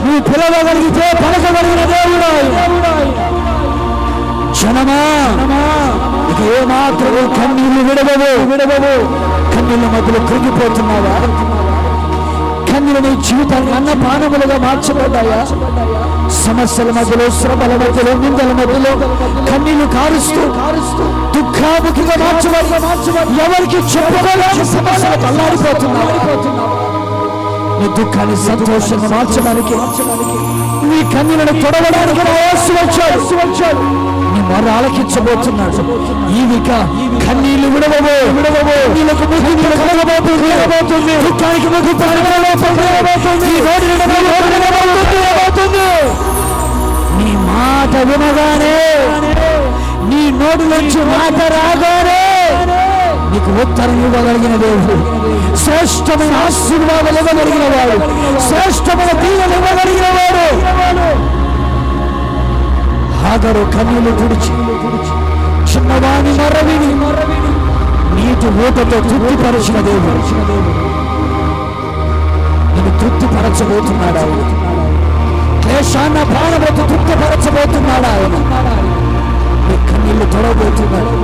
నువ్వు పిలవగలిగితే పలకగలిగిన దేవుడు ఆయన. జనమా ఇక ఏమాత్రం కన్నీళ్లు విడవవు. కన్నీళ్ళ మధ్యలో కృంగిపోతున్నావా? కన్నీళ్ళు నీ జీవితాన్ని అన్నపానములుగా మార్చబడ్డాయా? సమస్యల మధ్యలో, శ్రమల మధ్యలో, నిందల మధ్యలో కన్నీళ్లు కారుస్తూ దుఃఖాముఖిగా మార్చబడి ఎవరికి చెప్పుకోలేని సమస్యలకు అల్లాడిపోతున్నావు. నీ దుఃఖాన్ని సంతోషంగా మార్చడానికి, నీ కన్నీళ్లను తొడవడానికి యేసు వచ్చాడు. నీ మొర్ర ఆలకించబోతున్నాడు. ఈవిక కన్నీళ్లు విడవవు. నీళ్ళకు ముగింపు కలగబోతుంది. దుఃఖానికి ముగింపు కలగబోతుంది. నీ మాట వినగానే, నీ నోటి నుంచి మాట రాగానే నీకు ఉత్తరం ఇవ్వగలిగిన దేవుడు. శ్రేష్టమైన ఆశీర్వాదాలు ఇవ్వగలిగిన వాడు. శ్రేష్టమైన దీవెనలు ఇవ్వగలిగిన వాడు. హాగరు కన్నులు తుడిచి చిన్నవాణి మర్రవిని నీటి ఊటతో తృప్తిపరిచిన దేవుడు. నేను తృప్తిపరచబోతున్నాడు ఆయన. క్లేశాన్న ప్రాణముతో తృప్తిపరచబోతున్నాడు ఆయన. నీ కన్నీళ్లు తొడబోతున్నాడు.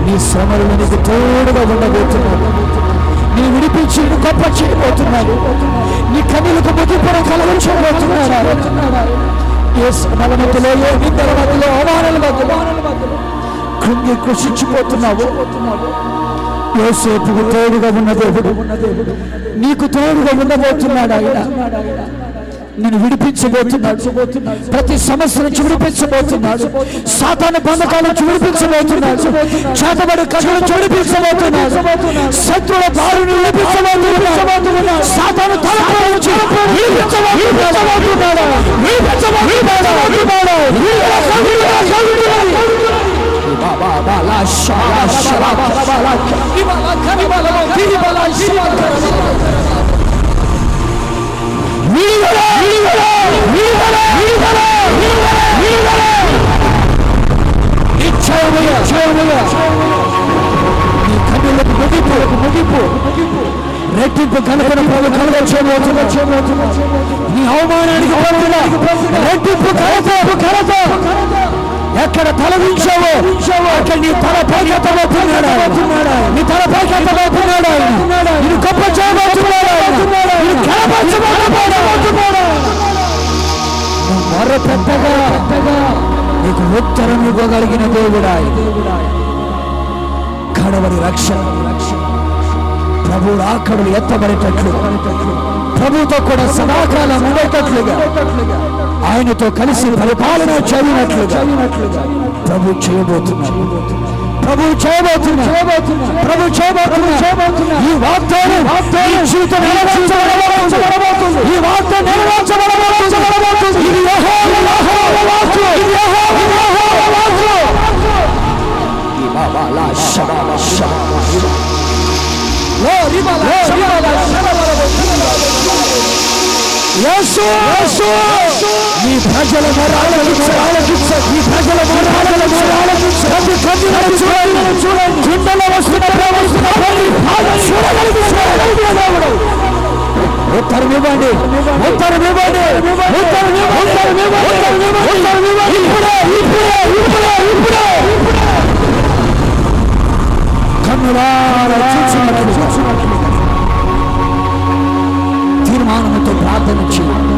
నీ శ్రమలను నీకు తోడుగా ఉండబోతున్నాడు. నీ విడిపించి గొప్ప చేయబోతున్నాడు. నీ కన్నీళ్లకు ముగింపును కలగలించబోతున్నాడు. ఏ శ్రమల మధ్యలో, ఏ నిందల మధ్యలో, అవమానాల మధ్యలో కృంగి కృషించిపోతున్నావు. యోసేపుకు తోడుగా ఉన్న దేవుడు నీకు తోడుగా ఉండబోతున్నాడు ఆయన. నేను విడిపించబోతున్నాడు. ప్రతి సమస్య నుంచి విడిపించబోతున్నాడు. సాతాను బంధకాల నుంచి విడిపించబోతున్నాడు. చేతబడి కథల నుంచి విడిపించబోతున్నాడు. శత్రుల బారుని విడిపించబోతున్నాడు. సాతాను తలపుల నుంచి విడిపించబోతున్నాడు. రెట్టింపు కనుకొని నీ అవమానానికి రెట్టింపు కలత ఎక్కడ తల ఉంచావో అక్కడ నీ తల పైకెత్తబోతున్నాడు. నీ తల పైకెత్తబోతున్నాడు. ఇది గొప్ప చేయబోతున్నాడు. మరో పెద్దగా నీకు ఉత్తరం ఇవ్వగలిగిన దేవుడా. కడవరి రక్షణ ప్రభు రాకడలు ఎత్తబడేటట్లు, ప్రభుతో కూడా సదాకాలం ఉండేటట్లుగా, ఆయనతో కలిసి పరిపాలన చేయనట్లుగా ప్రభు చేయబోతున్నాడు. ఈ వాగ్దానం జీవితం నెరవేర్చబడబోతుంది. ఈ వాగ్దానం నెరవేర్చబడబోతుంది. ఇది యెహోవా వాక్కు. ఈ ప్రజల ఉత్తరమివ్వండి. తీర్మానముతో ప్రార్థన చేయండి.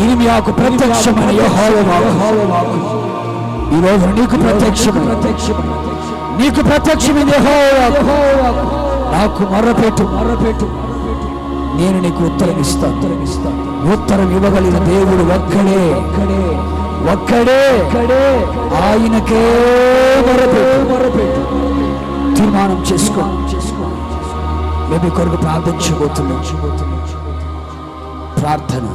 ఇర్మియాకు ప్రత్యక్షమైన యెహోవా ఈరోజు నీకు ప్రత్యక్షమైన యెహోవా నాకు మొర్రపెట్టు, నేను నీకు ఉత్తరం ఇస్తాను. ఉత్తరం ఇవ్వగలిగిన దేవుడు ఒక్కడే. ఆయనకే మొర్రపెట్టు. తీర్మానం చేసుకో. మేము కొరకు ప్రార్థించబోతున్నాం. ప్రార్థన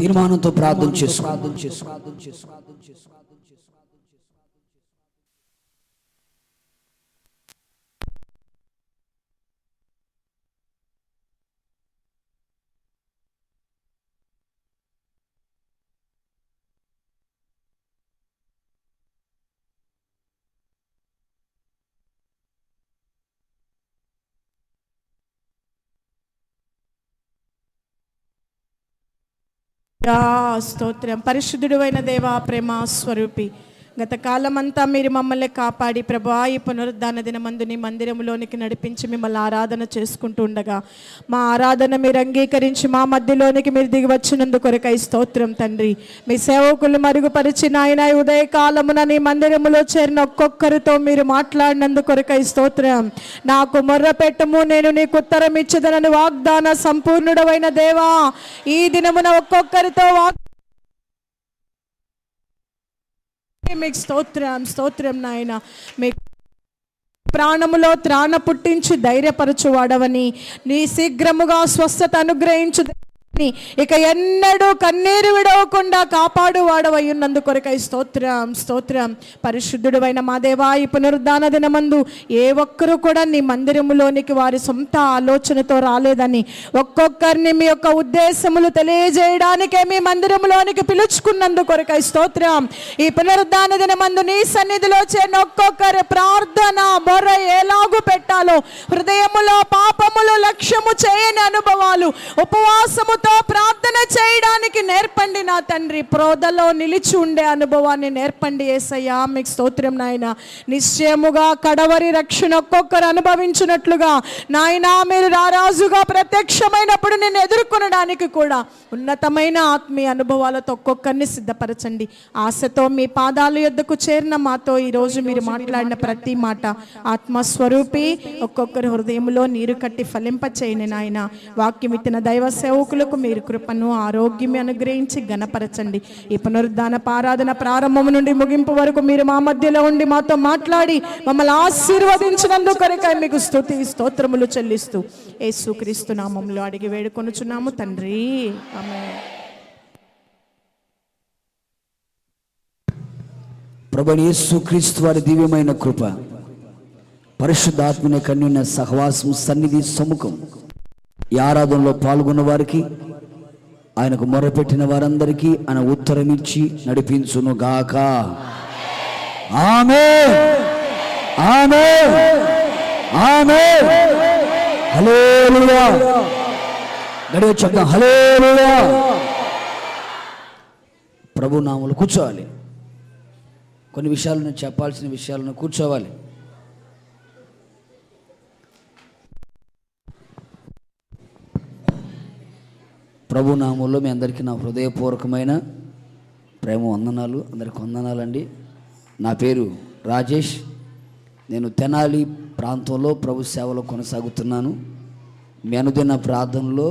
తీర్మానంతో ప్రార్థన చేసుకో. స్తోత్రం. పరిశుద్ధుడు అయిన దేవా, ప్రేమ స్వరూపి, గత కాలమంతా మీరు మమ్మల్ని కాపాడి ప్రభా ఈ పునరుద్ధాన దినమందు నీ మందిరంలోనికి నడిపించి మిమ్మల్ని ఆరాధన చేసుకుంటూ ఉండగా మా ఆరాధన మీరు అంగీకరించి మా మధ్యలోనికి మీరు దిగి వచ్చినందుకు కొరకై స్తోత్రం తండ్రి. మీ సేవకులు మరుగుపరిచి నాయన ఉదయకాలమున నీ మందిరములో చేరిన ఒక్కొక్కరితో మీరు మాట్లాడినందుకు కొరకై స్తోత్రం. నాకు మొర్రపెట్టుము, నేను నీకు ఉత్తరం ఇచ్చేదనని వాగ్దాన సంపూర్ణుడవైన దేవా, ఈ దినమున ఒక్కొక్కరితో మీకు స్తోత్రం నాయన. మీ ప్రాణములో త్రాణ పుట్టించి ధైర్యపరచువాడవని, నీ శీఘ్రముగా స్వస్థత అనుగ్రహించు, ఇక ఎన్నడూ కన్నీరు విడవకుండా కాపాడు వాడవై ఉన్నందు కొరకై స్తోత్రం. పరిశుద్ధుడు అయిన మా దేవా, ఈ పునరుద్ధాన దినమందు ఏ ఒక్కరు కూడా నీ మందిరములోనికి వారి సొంత ఆలోచనతో రాలేదని, ఒక్కొక్కరిని మీ యొక్క ఉద్దేశములు తెలియజేయడానికే మీ మందిరములోనికి పిలుచుకున్నందు కొరకై స్తోత్రం. ఈ పునరుద్ధాన దినమందు నీ సన్నిధిలో చేరిన ఒక్కొక్కరి ప్రార్థన మొర ఎలాగు పెట్టాలో, హృదయములో పాపములు లక్ష్య భోజనము చేయని అనుభవాలు, ఉపవాసముతో ప్రార్థన చేయడానికి నేర్పండి నా తండ్రి. ప్రోదలో నిలిచి ఉండే అనుభవాన్ని నేర్పండి యేసయ్యా. మీకు స్తోత్రం నాయన. నిశ్చయముగా కడవరి రక్షణ ఒక్కొక్కరు అనుభవించినట్లుగా నాయనా, మీరు రారాజుగా ప్రత్యక్షమైనప్పుడు నేను ఎదుర్కొనడానికి కూడా ఉన్నతమైన ఆత్మీయ అనుభవాలతో ఒక్కొక్కరిని సిద్ధపరచండి. ఆశతో మీ పాదాల యొద్దకు చేరిన మాతో ఈరోజు మీరు మాట్లాడిన ప్రతి మాట ఆత్మస్వరూపి ఒక్కొక్కరి హృదయంలో నీరు కట్టి ఫలింపచేయని నాయన. వాక్యం ఇచ్చిన దైవ సేవకులకు మీరు కృపను ఆరోగ్యం అనుగ్రహించి ఘనపరచండి. ఈ పునరుద్ధాన ఆరాధన ప్రారంభం నుండి ముగింపు వరకు మీరు మా మధ్యలో ఉండి మాతో మాట్లాడి మమ్మల్ని ఆశీర్వదించినందుకరకై మీకు స్తుతి స్తోత్రములు చెల్లిస్తూ యేసుక్రీస్తు నామములో అడిగి వేడుకొనుచున్నాము తండ్రి, ఆమేన్. ప్రభువైన యేసుక్రీస్తు వారి దివ్యమైన కృప, పరిశుద్ధాత్మని కన్యున్న సహవాసం, సన్నిధి, సముఖం, ఈ ఆరాధనలో పాల్గొన్న వారికి, ఆయనకు మొరపెట్టిన వారందరికీ ఆయన ఉత్తరమిచ్చి నడిపించును గాక. ఆమేన్, ఆమేన్, ఆమేన్. హల్లెలూయా. గడియ చెప్తాం హల్లెలూయా. ప్రభు నామములో కూర్చోవాలి. కొన్ని విషయాలను చెప్పాల్సిన విషయాలను కూర్చోవాలి. ప్రభు నామములో మీ అందరికీ నా హృదయపూర్వకమైన ప్రేమ వందనాలు. అందరికి వందనాలండి. నా పేరు రాజేష్. నేను తెనాలి ప్రాంతంలో ప్రభు సేవలో కొనసాగుతున్నాను. మీ అనుదిన ప్రార్థనలో